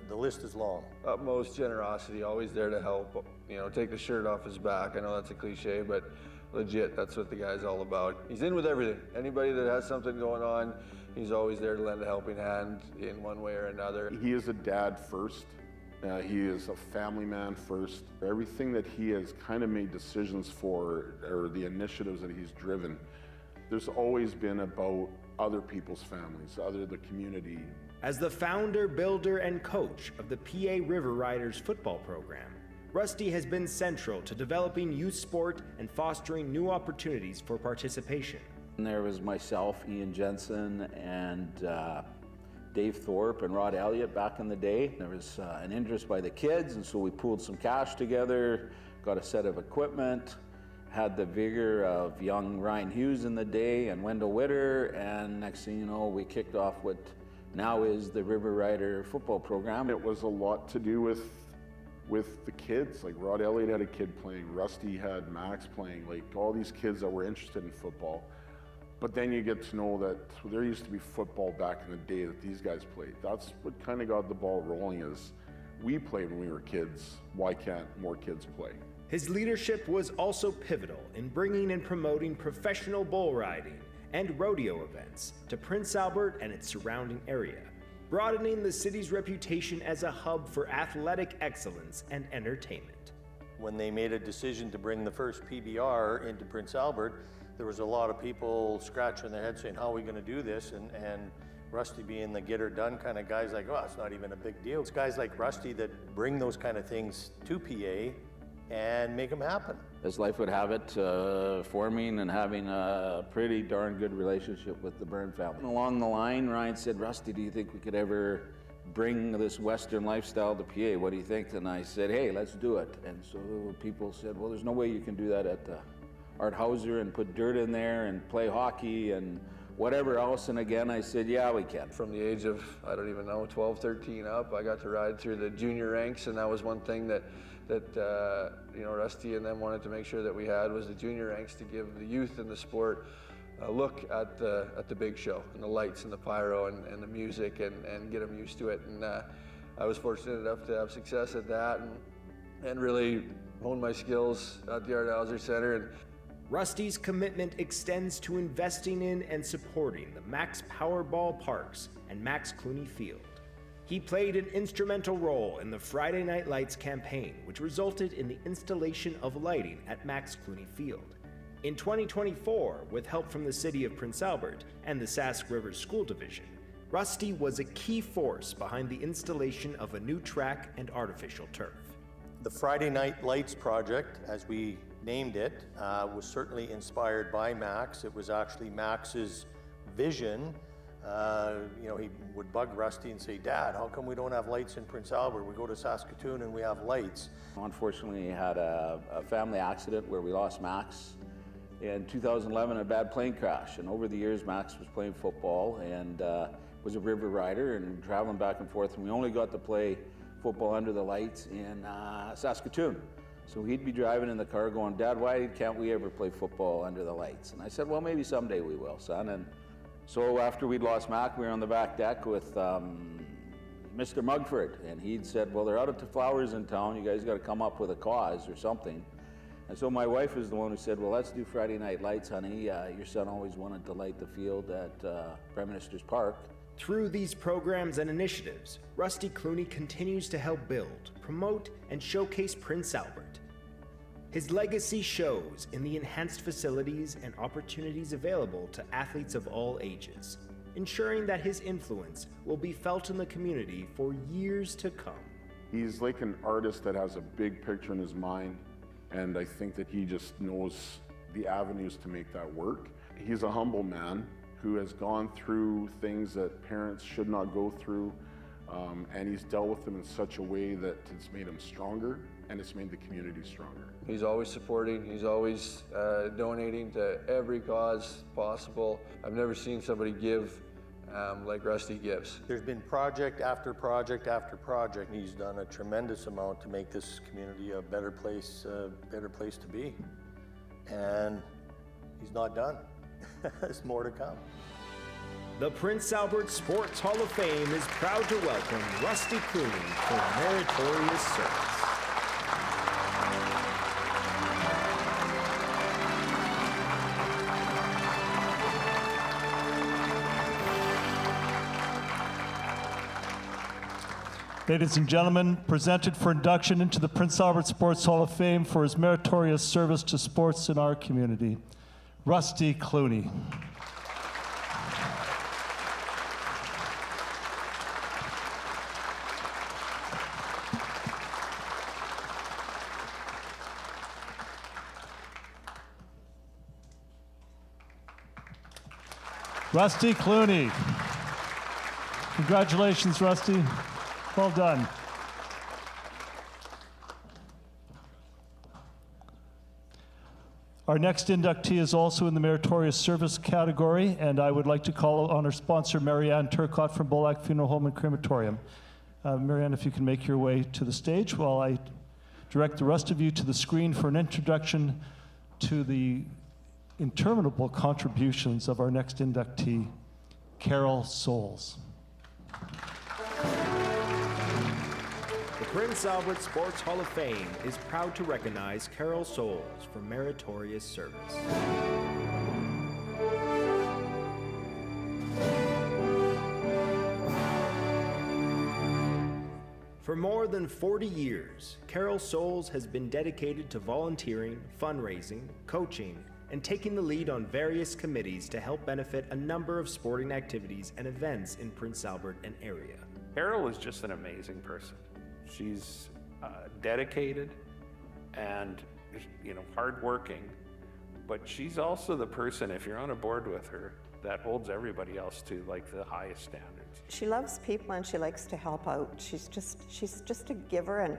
the list is long. Utmost generosity, always there to help. Take the shirt off his back. I know that's a cliche, but legit, that's what the guy's all about. He's in with everything. Anybody that has something going on, he's always there to lend a helping hand in one way or another. He is a dad first. He is a family man first. Everything that he has kind of made decisions for, or the initiatives that he's driven, there's always been about other people's families, the community. As the founder, builder, and coach of the PA River Riders football program, Rusty has been central to developing youth sport and fostering new opportunities for participation. And there was myself, Ian Jensen, and Dave Thorpe and Rod Elliott back in the day. There was an interest by the kids, and so we pooled some cash together, got a set of equipment, had the vigor of young Ryan Hughes in the day and Wendell Witter, and next thing you know, we kicked off what now is the River Rider football program. It was a lot to do with the kids. Like Rod Elliott had a kid playing, Rusty had Max playing, like all these kids that were interested in football. But then you get to know that there used to be football back in the day that these guys played. That's what kind of got the ball rolling, is we played when we were kids. Why can't more kids play? His leadership was also pivotal in bringing and promoting professional bull riding and rodeo events to Prince Albert and its surrounding area, broadening the city's reputation as a hub for athletic excellence and entertainment. When they made a decision to bring the first PBR into Prince Albert, there was a lot of people scratching their heads saying, how are we going to do this? And Rusty being the get-her-done kind of guys, like, oh, it's not even a big deal. It's guys like Rusty that bring those kind of things to PA and make them happen. As life would have it, forming and having a pretty darn good relationship with the Byrne family. Along the line, Ryan said, Rusty, do you think we could ever bring this Western lifestyle to PA? What do you think? And I said, hey, let's do it. And so people said, well, there's no way you can do that at Art Hauser and put dirt in there and play hockey and whatever else. And again, I said, yeah, we can. From the age of, I don't even know, 12, 13 up, I got to ride through the junior ranks, and that was one thing that you know, Rusty and them wanted to make sure that we had, was the junior ranks, to give the youth in the sport a look at the big show and the lights and the pyro and the music and get them used to it. And I was fortunate enough to have success at that and really hone my skills at the Hauser Centre. And Rusty's commitment extends to investing in and supporting the Max Powerball Parks and Max Clooney Field. He played an instrumental role in the Friday Night Lights campaign, which resulted in the installation of lighting at Max Clooney Field. In 2024, with help from the City of Prince Albert and the Sask River School Division, Rusty was a key force behind the installation of a new track and artificial turf. The Friday Night Lights project, as we named it, was certainly inspired by Max. It was actually Max's vision. You know, he would bug Rusty and say, Dad, how come we don't have lights in Prince Albert? We go to Saskatoon and we have lights. Unfortunately, we had a family accident where we lost Max. In 2011, a bad plane crash. And over the years, Max was playing football and was a river rider and traveling back and forth. And we only got to play football under the lights in Saskatoon. So he'd be driving in the car going, Dad, why can't we ever play football under the lights? And I said, well, maybe someday we will, son. And so after we'd lost Mac, we were on the back deck with Mr. Mugford. And he'd said, well, they're out of flowers in town. You guys got to come up with a cause or something. And so my wife was the one who said, well, let's do Friday Night Lights, honey. Your son always wanted to light the field at Prime Minister's Park. Through these programs and initiatives, Rusty Clooney continues to help build, promote, and showcase Prince Albert. His legacy shows in the enhanced facilities and opportunities available to athletes of all ages, ensuring that his influence will be felt in the community for years to come. He's like an artist that has a big picture in his mind, and I think that he just knows the avenues to make that work. He's a humble man who has gone through things that parents should not go through, and he's dealt with them in such a way that it's made him stronger, and it's made the community stronger. He's always supporting, he's always donating to every cause possible. I've never seen somebody give like Rusty gives. There's been project after project after project. He's done a tremendous amount to make this community a better place to be. And he's not done. There's more to come. The Prince Albert Sports Hall of Fame is proud to welcome Rusty Clooney for meritorious service. Ladies and gentlemen, presented for induction into the Prince Albert Sports Hall of Fame for his meritorious service to sports in our community, Rusty Clooney. Rusty Clooney. Congratulations, Rusty. Well done. Our next inductee is also in the meritorious service category, and I would like to call on our sponsor, Marianne Turcott from Bolac Funeral Home and Crematorium. Marianne, if you can make your way to the stage while I direct the rest of you to the screen for an introduction to the interminable contributions of our next inductee, Carol Souls. The Prince Albert Sports Hall of Fame is proud to recognize Carol Souls for meritorious service. For more than 40 years, Carol Souls has been dedicated to volunteering, fundraising, coaching, and taking the lead on various committees to help benefit a number of sporting activities and events in Prince Albert and area. Carol is just an amazing person. She's dedicated and, hardworking, but she's also the person, if you're on a board with her, that holds everybody else to the highest standards. She loves people and she likes to help out. She's just a giver and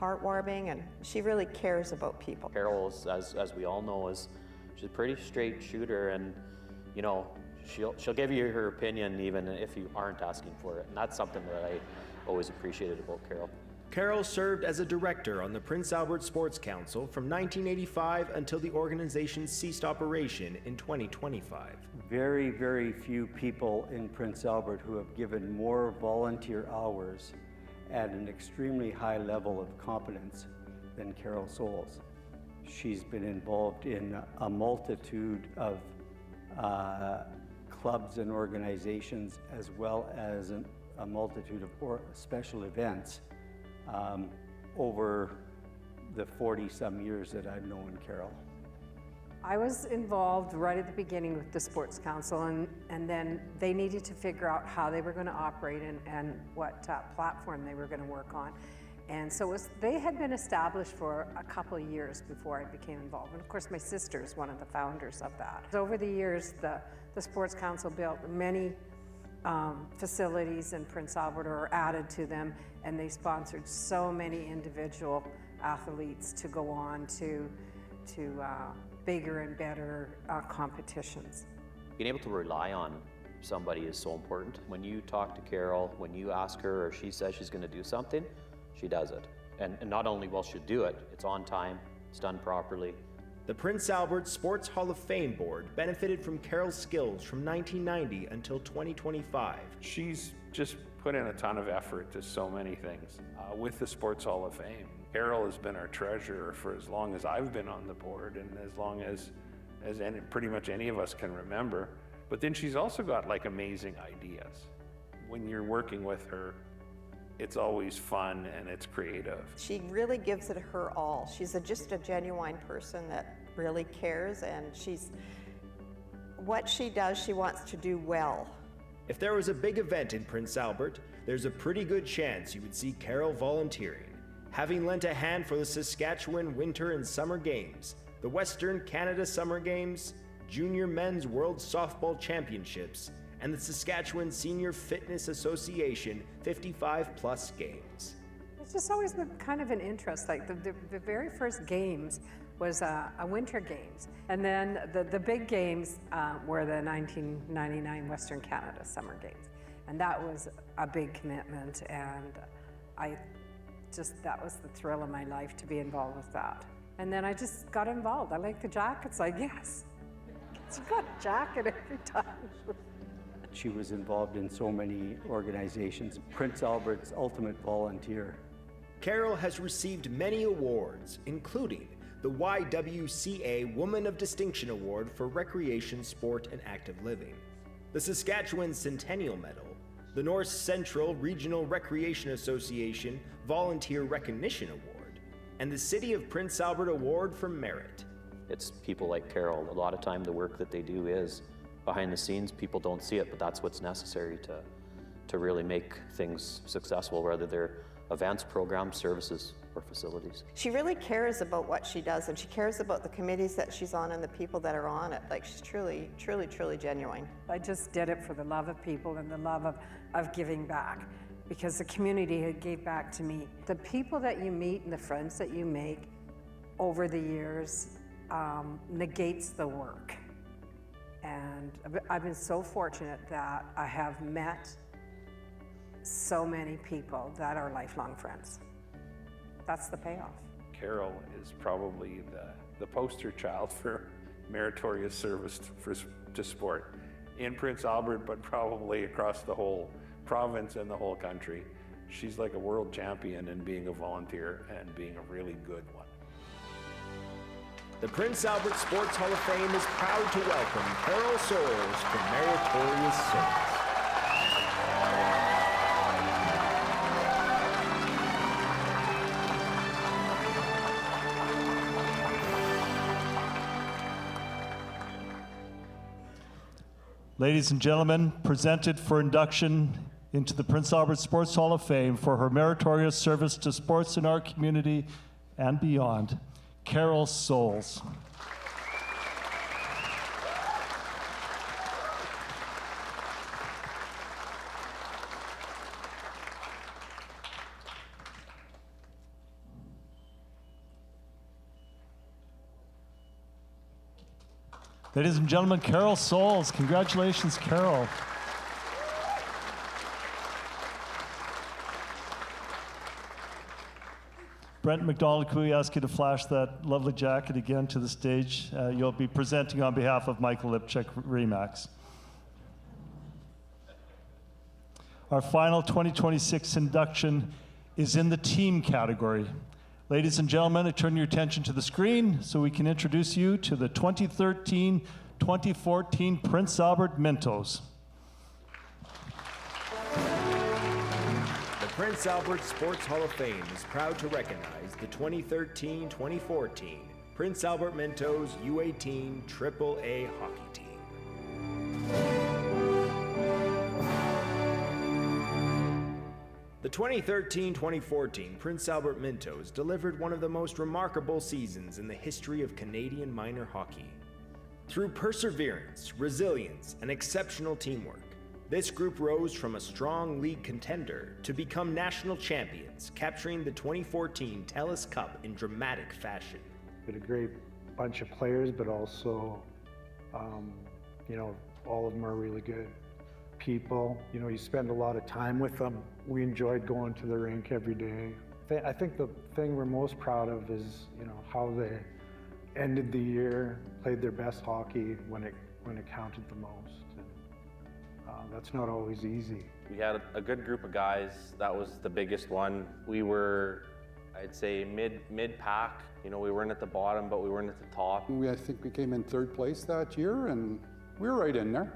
heartwarming, and she really cares about people. Carol, as we all know, she's a pretty straight shooter, and she'll give you her opinion even if you aren't asking for it, and that's something that I always appreciated about Carol. Carol served as a director on the Prince Albert Sports Council from 1985 until the organization ceased operation in 2025. Very, very few people in Prince Albert who have given more volunteer hours at an extremely high level of competence than Carol Souls. She's been involved in a multitude of clubs and organizations, as well as a multitude of special events over the 40-some years that I've known Carol. I was involved right at the beginning with the Sports Council, and then they needed to figure out how they were going to operate and what platform they were going to work on. And so they had been established for a couple of years before I became involved. And of course, my sister is one of the founders of that. Over the years, the Sports Council built many facilities in Prince Albert or added to them, and they sponsored so many individual athletes to go on to bigger and better competitions. Being able to rely on somebody is so important. When you talk to Carol, when you ask her or she says she's going to do something, she does it. And not only will she do it, it's on time, it's done properly. The Prince Albert Sports Hall of Fame Board benefited from Carol's skills from 1990 until 2025. She's just put in a ton of effort to so many things. With the Sports Hall of Fame, Carol has been our treasurer for as long as I've been on the board and as long as pretty much any of us can remember. But then she's also got amazing ideas. When you're working with her, it's always fun and it's creative. She really gives it her all. She's just a genuine person that really cares, and what she does, she wants to do well. If there was a big event in Prince Albert, there's a pretty good chance you would see Carol volunteering, having lent a hand for the Saskatchewan Winter and Summer Games, the Western Canada Summer Games, Junior Men's World Softball Championships, and the Saskatchewan Senior Fitness Association 55-plus games. It's just always been kind of an interest. The very first games was a Winter Games, and then the big games were the 1999 Western Canada Summer Games, and that was a big commitment, and that was the thrill of my life to be involved with that. And then I just got involved. I like the jackets, I guess. It's got a jacket every time. She was involved in so many organizations. Prince Albert's ultimate volunteer. Carol has received many awards, including the YWCA Woman of Distinction Award for Recreation, Sport, and Active Living, the Saskatchewan Centennial Medal, the North Central Regional Recreation Association Volunteer Recognition Award, and the City of Prince Albert Award for Merit. It's people like Carol. A lot of time the work that they do is behind the scenes. People don't see it, but that's what's necessary to really make things successful, whether they're events, programs, services, or facilities. She really cares about what she does, and she cares about the committees that she's on and the people that are on it. She's truly, truly, truly genuine. I just did it for the love of people and the love of giving back, because the community had gave back to me. The people that you meet and the friends that you make over the years negates the work. And I've been so fortunate that I have met so many people that are lifelong friends. That's the payoff. Carol is probably the poster child for meritorious service to sport in Prince Albert, but probably across the whole province and the whole country. She's like a world champion in being a volunteer and being a really good one. The Prince Albert Sports Hall of Fame is proud to welcome Carol Souls for meritorious service. Ladies and gentlemen, presented for induction into the Prince Albert Sports Hall of Fame for her meritorious service to sports in our community and beyond, Carol Soules. Ladies and gentlemen, Carol Soules. Congratulations, Carol. Brent McDonald, could we ask you to flash that lovely jacket again to the stage? You'll be presenting on behalf of Michael Lipchuk, Remax. Our final 2026 induction is in the team category. Ladies and gentlemen, I turn your attention to the screen so we can introduce you to the 2013-2014 Prince Albert Mintos. The Prince Albert Sports Hall of Fame is proud to recognize the 2013-2014 Prince Albert Mintos U18 AAA hockey team. The 2013-2014 Prince Albert Mintos delivered one of the most remarkable seasons in the history of Canadian minor hockey. Through perseverance, resilience, and exceptional teamwork, this group rose from a strong league contender to become national champions, capturing the 2014 TELUS Cup in dramatic fashion. We had a great bunch of players, but also, all of them are really good people. You spend a lot of time with them. We enjoyed going to the rink every day. I think the thing we're most proud of is, how they ended the year, played their best hockey when it counted the most. And, that's not always easy. We had a good group of guys. That was the biggest one. We were, I'd say, mid-pack. We weren't at the bottom, but we weren't at the top. I think we came in third place that year, and we were right in there.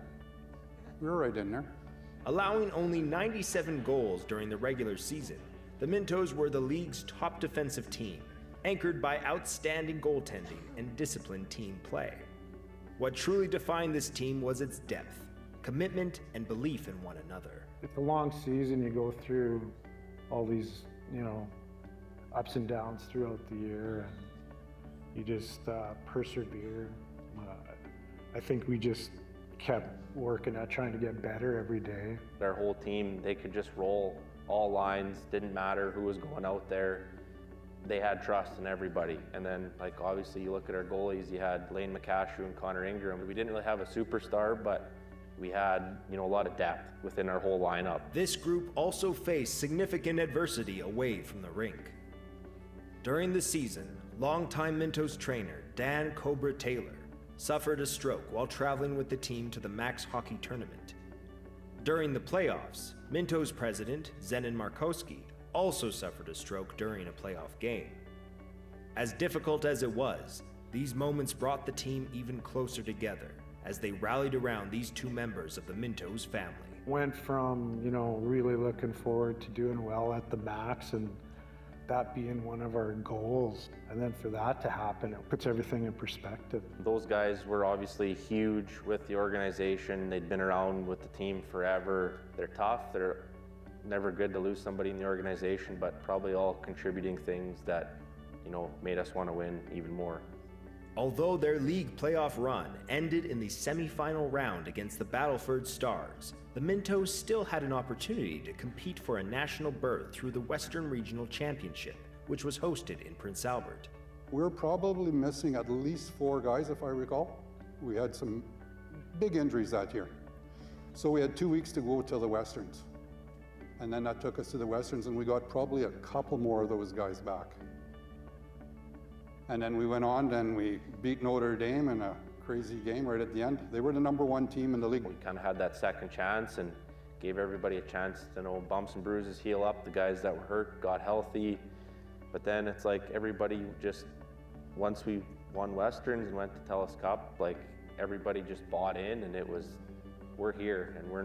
Allowing only 97 goals during the regular season, the Mintos were the league's top defensive team, anchored by outstanding goaltending and disciplined team play. What truly defined this team was its depth, commitment, and belief in one another. It's a long season. You go through all these, ups and downs throughout the year, and you just persevere. I think we just kept working at trying to get better every day. Our whole team, they could just roll all lines, didn't matter who was going out there. They had trust in everybody. And then, obviously, you look at our goalies, you had Lane McCashrew and Connor Ingram. We didn't really have a superstar, but we had, a lot of depth within our whole lineup. This group also faced significant adversity away from the rink. During the season, longtime Mintos trainer Dan Cobra Taylor suffered a stroke while traveling with the team to the Max Hockey Tournament. During the playoffs, Mintos president Zenon Markowski also suffered a stroke during a playoff game. As difficult as it was, these moments brought the team even closer together as they rallied around these two members of the Mintos family. Went from, really looking forward to doing well at the Max and that being one of our goals. And then for that to happen, it puts everything in perspective. Those guys were obviously huge with the organization. They'd been around with the team forever. They're tough. They're never good to lose somebody in the organization, but probably all contributing things that, made us want to win even more. Although their league playoff run ended in the semifinal round against the Battleford Stars, the Mintos still had an opportunity to compete for a national berth through the Western Regional Championship, which was hosted in Prince Albert. We're probably missing at least 4 guys, if I recall. We had some big injuries that year. So we had 2 weeks to go to the Westerns. And then that took us to the Westerns, and we got probably a couple more of those guys back. And then we went on and we beat Notre Dame in a crazy game right at the end. They were the #1 team in the league. We kind of had that second chance and gave everybody a chance to bumps and bruises, heal up. The guys that were hurt got healthy. But then it's like everybody just, once we won Westerns and went to TELUS Cup, everybody just bought in, and it was, we're here and we're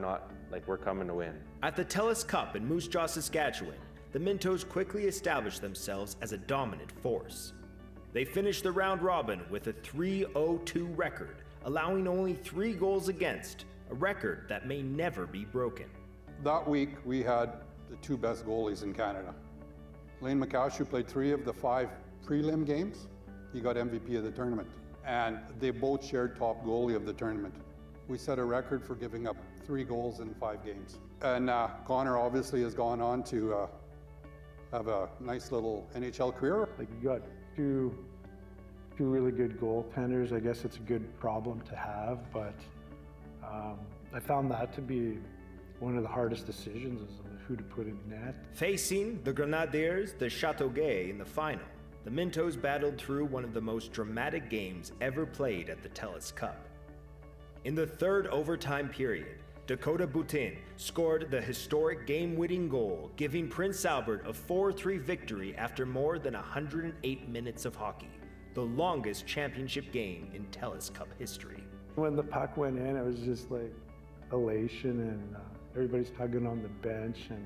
coming to win. At the TELUS Cup in Moose Jaw, Saskatchewan, the Mintos quickly established themselves as a dominant force. They finished the round robin with a 3-0-2 record, allowing only 3 goals against a record that may never be broken. That week, we had the two best goalies in Canada. Lane McCash played 3 of the 5 prelim games. He got MVP of the tournament. And they both shared top goalie of the tournament. We set a record for giving up 3 goals in 5 games. And Connor obviously has gone on to have a nice little NHL career. Like, you got two really good goaltenders. I guess it's a good problem to have, but I found that to be one of the hardest decisions, is who to put in net. Facing the Grenadiers de Châteauguay in the final, the Mintos battled through one of the most dramatic games ever played at the TELUS Cup. In the third overtime period, Dakota Boutin scored the historic game-winning goal, giving Prince Albert a 4-3 victory after more than 108 minutes of hockey, the longest championship game in TELUS Cup history. When the puck went in, it was just like elation, and everybody's tugging on the bench, and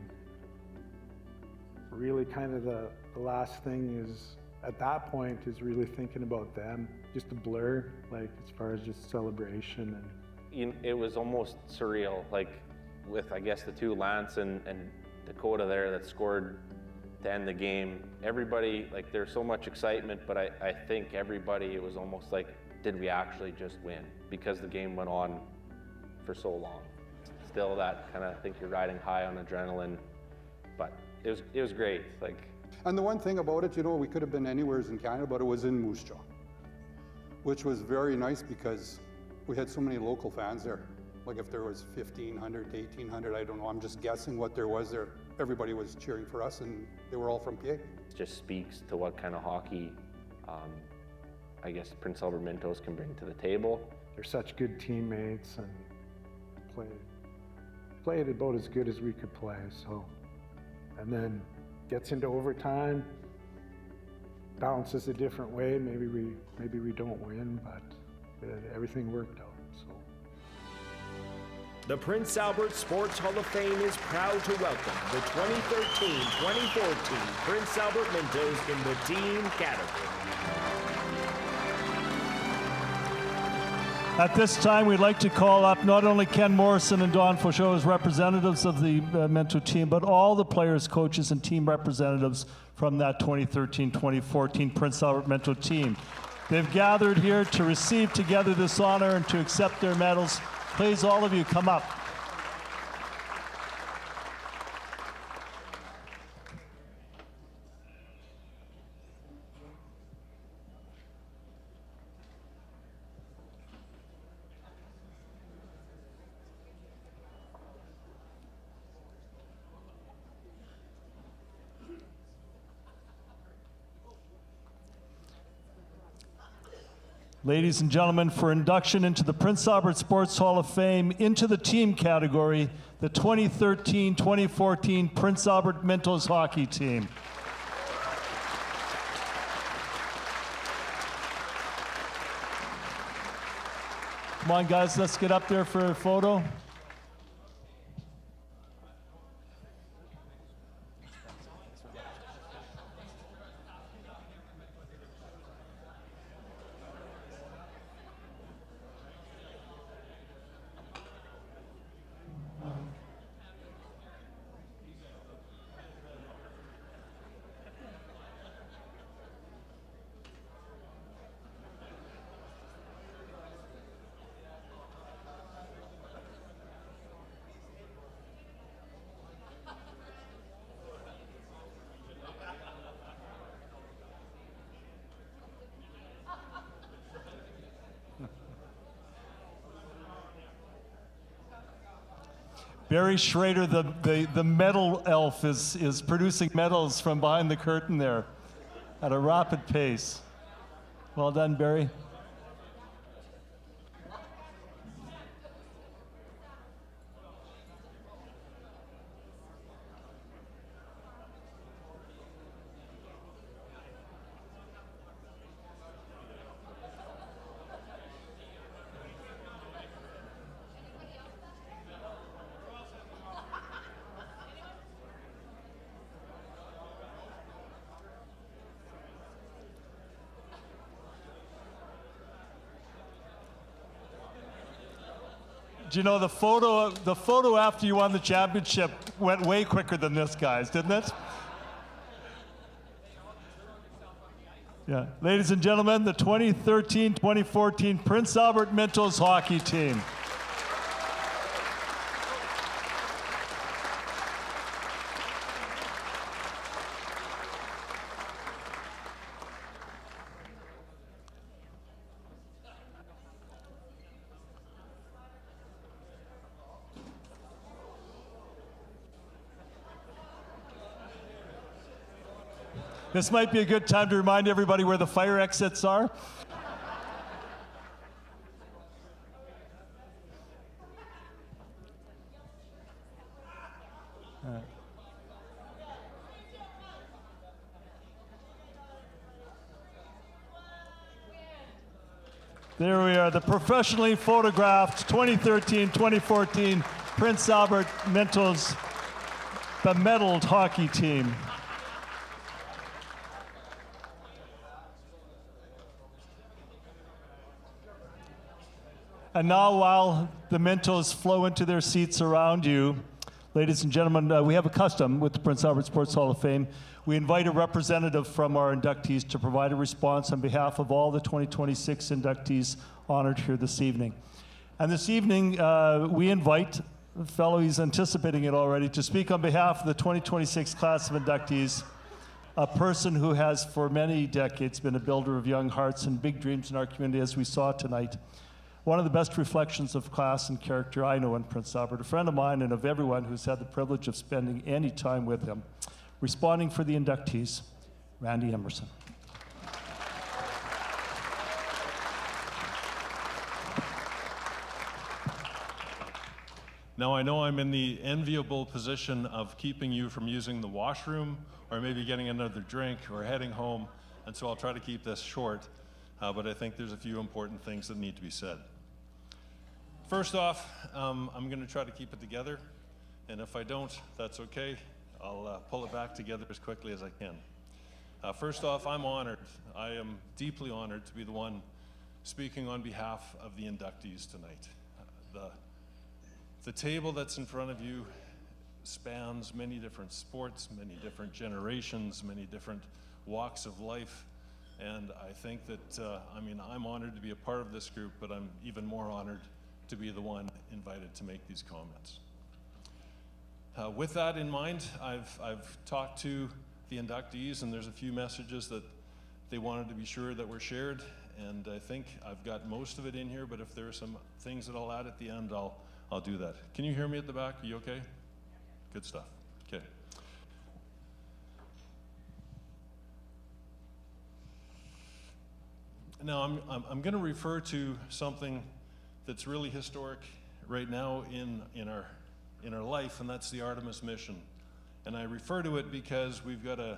really kind of the last thing is, at that point, is really thinking about them. Just a blur, like, as far as just celebration. And It was almost surreal, like with, I guess, the 2 Lance and Dakota there that scored to end the game. Everybody, like, there's so much excitement, but I think everybody, it was almost like, did we actually just win? Because the game went on for so long. Still that kind of, I think you're riding high on adrenaline, but it was great. Like, and the one thing about it, you know, we could have been anywhere in Canada, but it was in Moose Jaw, which was very nice because we had so many local fans there. Like, if there was 1,500 to 1,800, I don't know, I'm just guessing what there was there. Everybody was cheering for us, and they were all from PA. it just speaks to what kind of hockey, I guess, Prince Albert Mintos can bring to the table. they're such good teammates, and played about as good as we could play. So, and then gets into overtime, bounces a different way. Maybe we don't win, but everything worked out. So, the Prince Albert Sports Hall of Fame is proud to welcome the 2013-2014 Prince Albert Mintos in the team category. At this time, we'd like to call up not only Ken Morrison and Don Faucheux as representatives of the Minto team, but all the players, coaches, and team representatives from that 2013-2014 Prince Albert Minto team. They've gathered here to receive together this honor and to accept their medals. Please, all of you, come up. Ladies and gentlemen, for induction into the Prince Albert Sports Hall of Fame into the team category, the 2013-2014 Prince Albert Mintos hockey team. Come on, guys, let's get up there for a photo. Barry Schrader, the medal elf, is producing medals from behind the curtain there at a rapid pace. Well done, Barry. Do you know the photo after you won the championship went way quicker than this guy's, didn't it? Yeah. Ladies and gentlemen, the 2013-2014 Prince Albert Mintos hockey team. This might be a good time to remind everybody where the fire exits are. There we are, the professionally photographed 2013-2014 Prince Albert Mintos bemedaled hockey team. And now, while the Mintos flow into their seats around you, ladies and gentlemen, we have a custom with the Prince Albert Sports Hall of Fame. We invite a representative from our inductees to provide a response on behalf of all the 2026 inductees honored here this evening. And this evening, we invite the fellow, he's anticipating it already, to speak on behalf of the 2026 class of inductees, a person who has for many decades been a builder of young hearts and big dreams in our community, as we saw tonight. One of the best reflections of class and character I know in Prince Albert, a friend of mine and of everyone who's had the privilege of spending any time with him. Responding for the inductees, Randy Emerson. Now, I know I'm in the enviable position of keeping you from using the washroom or maybe getting another drink or heading home, and so I'll try to keep this short, but I think there's a few important things that need to be said. First off, I'm going to try to keep it together, and if I don't, that's okay. I'll pull it back together as quickly as I can. First off, I'm honored. I am deeply honored to be the one speaking on behalf of the inductees tonight. The table that's in front of you spans many different sports, many different generations, many different walks of life, and I think that, I'm honored to be a part of this group, but I'm even more honored to be the one invited to make these comments. With that in mind, I've talked to the inductees, and there's a few messages that they wanted to be sure that were shared, and I think I've got most of it in here, but if there are some things that I'll add at the end, I'll do that. Can you hear me at the back? Are you okay? Good stuff. Okay. Now I'm going to refer to something that's really historic right now in our life, and that's the Artemis mission. And I refer to it because we've got a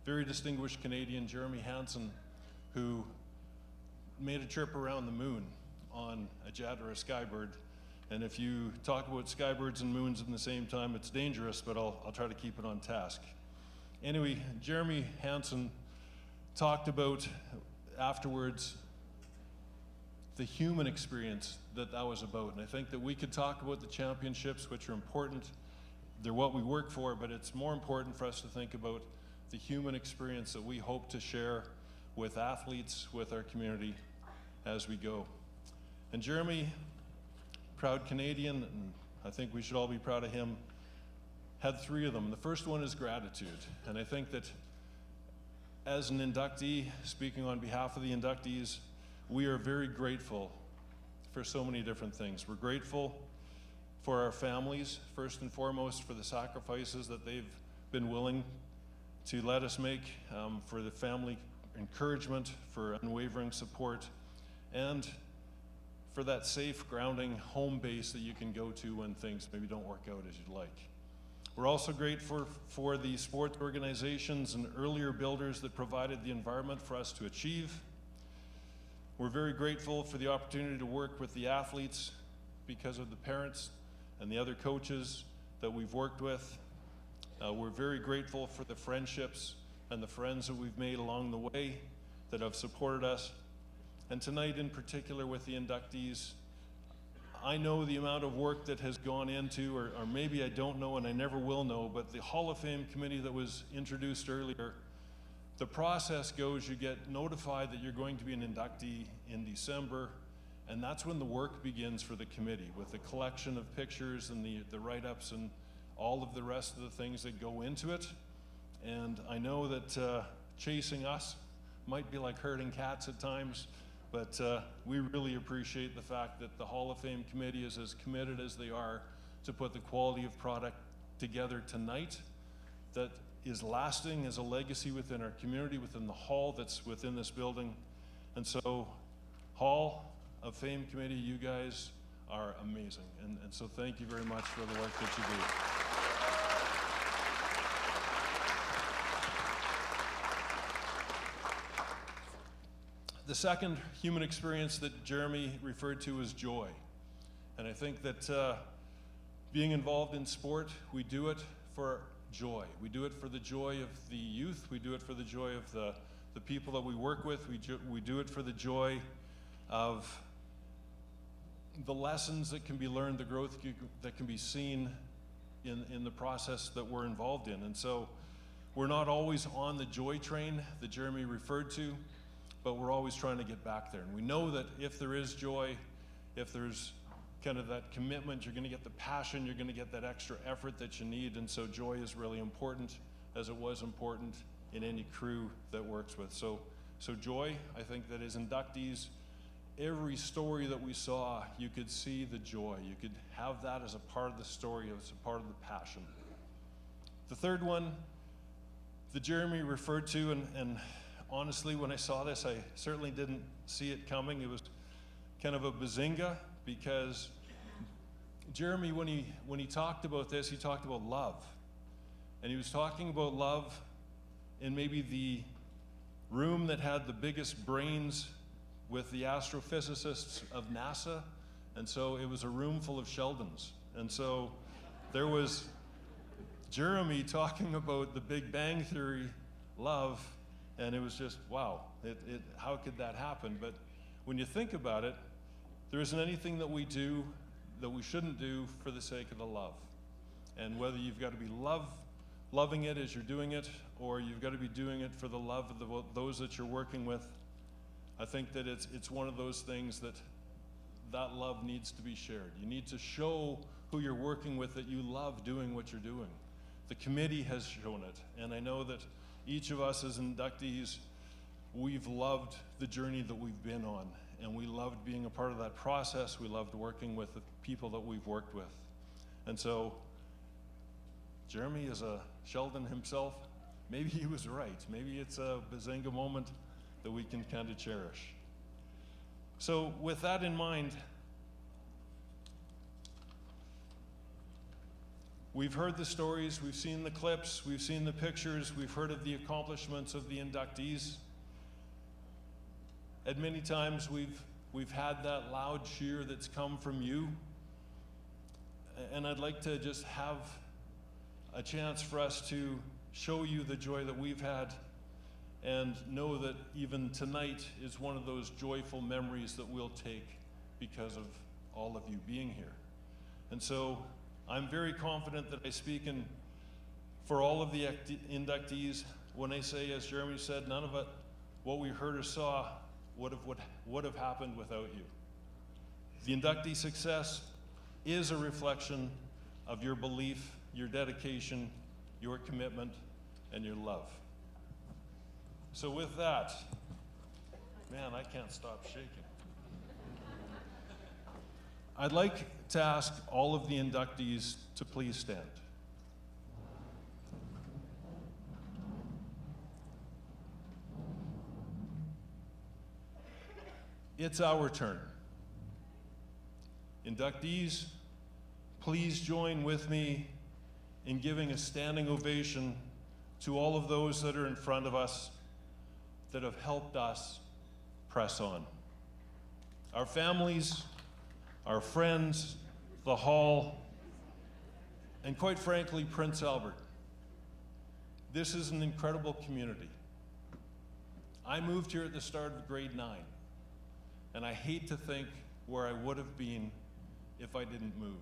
very distinguished Canadian, Jeremy Hansen, who made a trip around the moon on a jet or a skybird. And if you talk about skybirds and moons at the same time, it's dangerous, but I'll try to keep it on task. Anyway, Jeremy Hansen talked about afterwards the human experience that was about. And I think that we could talk about the championships, which are important. They're what we work for, but it's more important for us to think about the human experience that we hope to share with athletes, with our community as we go. And Jeremy, proud Canadian, and I think we should all be proud of him, had three of them. The first one is gratitude. And I think that as an inductee, speaking on behalf of the inductees, we are very grateful for so many different things. We're grateful for our families, first and foremost, for the sacrifices that they've been willing to let us make, for the family encouragement, for unwavering support, and for that safe, grounding home base that you can go to when things maybe don't work out as you'd like. We're also grateful for the sports organizations and earlier builders that provided the environment for us to achieve. We're very grateful for the opportunity to work with the athletes because of the parents and the other coaches that we've worked with. We're very grateful for the friendships and the friends that we've made along the way that have supported us. And tonight in particular with the inductees, I know the amount of work that has gone into, or maybe I don't know and I never will know, but the Hall of Fame committee that was introduced earlier, the process goes, you get notified that you're going to be an inductee in December, and that's when the work begins for the committee, with the collection of pictures and the write-ups and all of the rest of the things that go into it. And I know that chasing us might be like herding cats at times, but we really appreciate the fact that the Hall of Fame committee is as committed as they are to put the quality of product together tonight that is lasting as a legacy within our community, within the hall that's within this building. And so, Hall of Fame committee, you guys are amazing. And so thank you very much for the work that you do. The second human experience that Jeremy referred to is joy. And I think that being involved in sport, we do it for joy. We do it for the joy of the youth. We do it for the joy of the people that we work with. We do it for the joy of the lessons that can be learned, the growth that can be seen in the process that we're involved in. And so we're not always on the joy train that Jeremy referred to, but we're always trying to get back there. And we know that if there is joy, if there's kind of that commitment, you're going to get the passion, you're going to get that extra effort that you need. And so joy is really important, as it was important in any crew that works with. So joy, I think that as inductees, every story that we saw, you could see the joy. You could have that as a part of the story, as a part of the passion. The third one that Jeremy referred to, and honestly, when I saw this, I certainly didn't see it coming. It was kind of a bazinga, because Jeremy, when he talked about this, he talked about love. And he was talking about love in maybe the room that had the biggest brains with the astrophysicists of NASA. And so it was a room full of Sheldons. And so there was Jeremy talking about the Big Bang Theory love, and it was just, wow, how could that happen? But when you think about it, there isn't anything that we do that we shouldn't do for the sake of the love. And whether you've got to be loving it as you're doing it, or you've got to be doing it for the love of those that you're working with, I think that it's one of those things that love needs to be shared. You need to show who you're working with that you love doing what you're doing. The committee has shown it, and I know that each of us as inductees, we've loved the journey that we've been on, and we loved being a part of that process. We loved working with the people that we've worked with. And so Jeremy is a Sheldon himself. Maybe he was right. Maybe it's a bazinga moment that we can kind of cherish. So with that in mind, we've heard the stories, we've seen the clips, we've seen the pictures, we've heard of the accomplishments of the inductees. And many times we've had that loud cheer that's come from you. And I'd like to just have a chance for us to show you the joy that we've had, and know that even tonight is one of those joyful memories that we'll take because of all of you being here. And so I'm very confident that I speak for all of the inductees when I say, as Jeremy said, none of it, what we heard or saw, would have happened without you. The inductee success is a reflection of your belief, your dedication, your commitment, and your love. So with that, man, I can't stop shaking. I'd like to ask all of the inductees to please stand. It's our turn. Inductees, please join with me in giving a standing ovation to all of those that are in front of us that have helped us press on. Our families, our friends, the Hall, and quite frankly, Prince Albert. This is an incredible community. I moved here at the start of grade 9, and I hate to think where I would have been if I didn't move.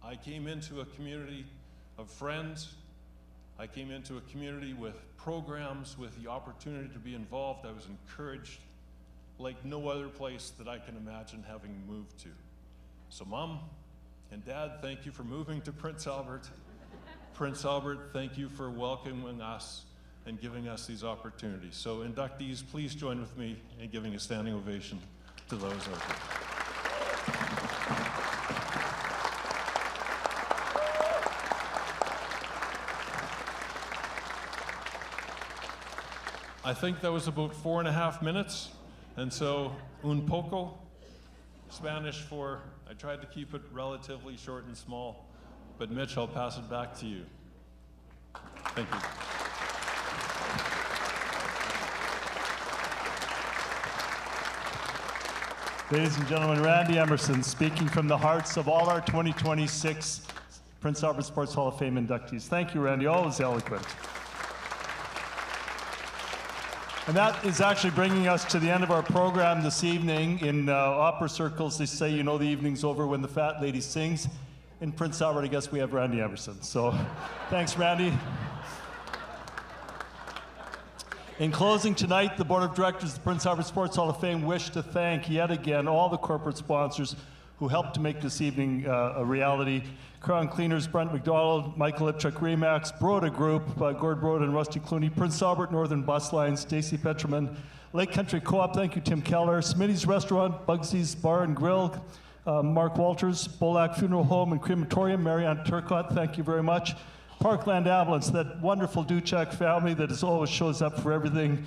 I came into a community of friends. I came into a community with programs, with the opportunity to be involved. I was encouraged like no other place that I can imagine having moved to. So Mom and Dad, thank you for moving to Prince Albert. Prince Albert, thank you for welcoming us and giving us these opportunities. So inductees, please join with me in giving a standing ovation to those out there. I think that was about 4.5 minutes, and so un poco, Spanish for, I tried to keep it relatively short and small, but Mitch, I'll pass it back to you. Thank you. Ladies and gentlemen, Randy Emerson speaking from the hearts of all our 2026 Prince Albert Sports Hall of Fame inductees. Thank you, Randy, always eloquent. And that is actually bringing us to the end of our program this evening. In opera circles, they say, you know, the evening's over when the fat lady sings. In Prince Albert, I guess we have Randy Emerson. So thanks, Randy. In closing tonight, the Board of Directors of the Prince Albert Sports Hall of Fame wish to thank yet again all the corporate sponsors who helped to make this evening a reality. Crown Cleaners, Brent McDonald, Michael Lipchuk Remax, Broda Group, Gord Broda and Rusty Clooney, Prince Albert Northern Bus Lines, Stacy Petroman, Lake Country Co-op, thank you, Tim Keller, Smitty's Restaurant, Bugsy's Bar and Grill, Mark Walters, Bolak Funeral Home and Crematorium, Marianne Turcott, thank you very much. Parkland Ambulance, that wonderful Duchek family that always shows up for everything.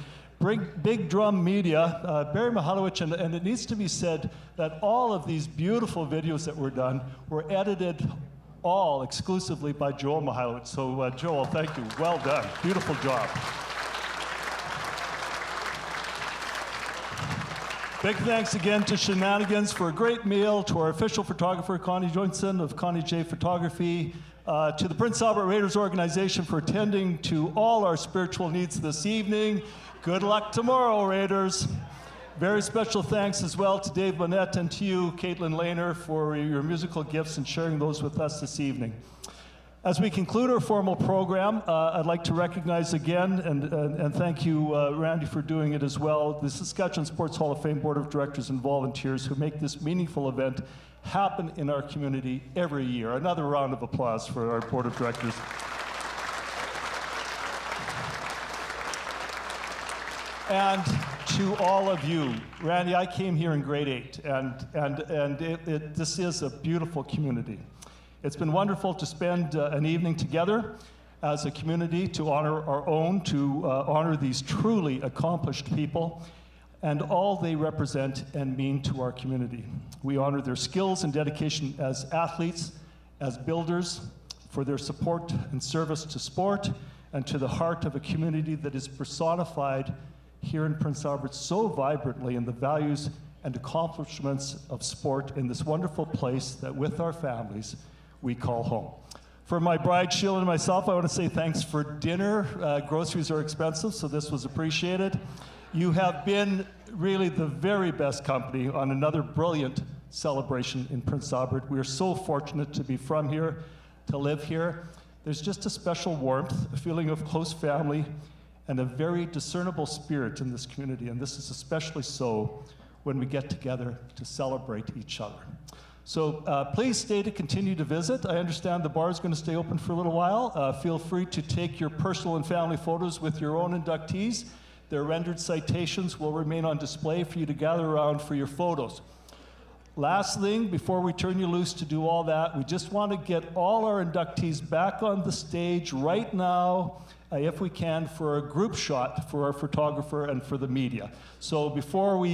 Big Drum Media, Barry Mihalowicz, and it needs to be said that all of these beautiful videos that were done were edited all exclusively by Joel Mihalowicz. So Joel, thank you, well done, beautiful job. Big thanks again to Shenanigans for a great meal, to our official photographer, Connie Johnson of Connie J Photography, to the Prince Albert Raiders organization for attending to all our spiritual needs this evening. Good luck tomorrow, Raiders. Very special thanks as well to Dave Bonnet and to you, Caitlin Lehner, for your musical gifts and sharing those with us this evening. As we conclude our formal program, I'd like to recognize again, and thank you, Randy, for doing it as well, the Saskatchewan Sports Hall of Fame Board of Directors and volunteers who make this meaningful event happen in our community every year. Another round of applause for our Board of Directors. And to all of you, Randy, I came here in grade 8, and this is a beautiful community. It's been wonderful to spend an evening together as a community to honor our own, to honor these truly accomplished people and all they represent and mean to our community. We honor their skills and dedication as athletes, as builders, for their support and service to sport and to the heart of a community that is personified here in Prince Albert so vibrantly in the values and accomplishments of sport in this wonderful place that with our families we call home. For my bride, Sheila, and myself, I want to say thanks for dinner. Groceries are expensive, so this was appreciated. You have been really the very best company on another brilliant celebration in Prince Albert. We are so fortunate to be from here, to live here. There's just a special warmth, a feeling of close family, and a very discernible spirit in this community, and this is especially so when we get together to celebrate each other. So please stay to continue to visit. I understand the bar is going to stay open for a little while. Feel free to take your personal and family photos with your own inductees. Their rendered citations will remain on display for you to gather around for your photos. Last thing, before we turn you loose to do all that, we just want to get all our inductees back on the stage right now, if we can, for a group shot for our photographer and for the media. So before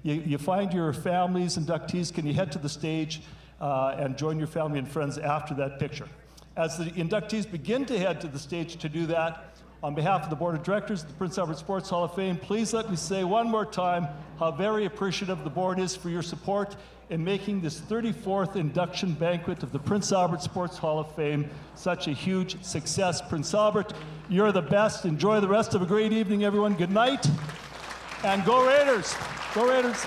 you find your families, inductees, can you head to the stage and join your family and friends after that picture? As the inductees begin to head to the stage to do that, on behalf of the Board of Directors of the Prince Albert Sports Hall of Fame, please let me say one more time how very appreciative the board is for your support in making this 34th induction banquet of the Prince Albert Sports Hall of Fame such a huge success. Prince Albert, you're the best. Enjoy the rest of a great evening, everyone. Good night, and go Raiders! Go Raiders!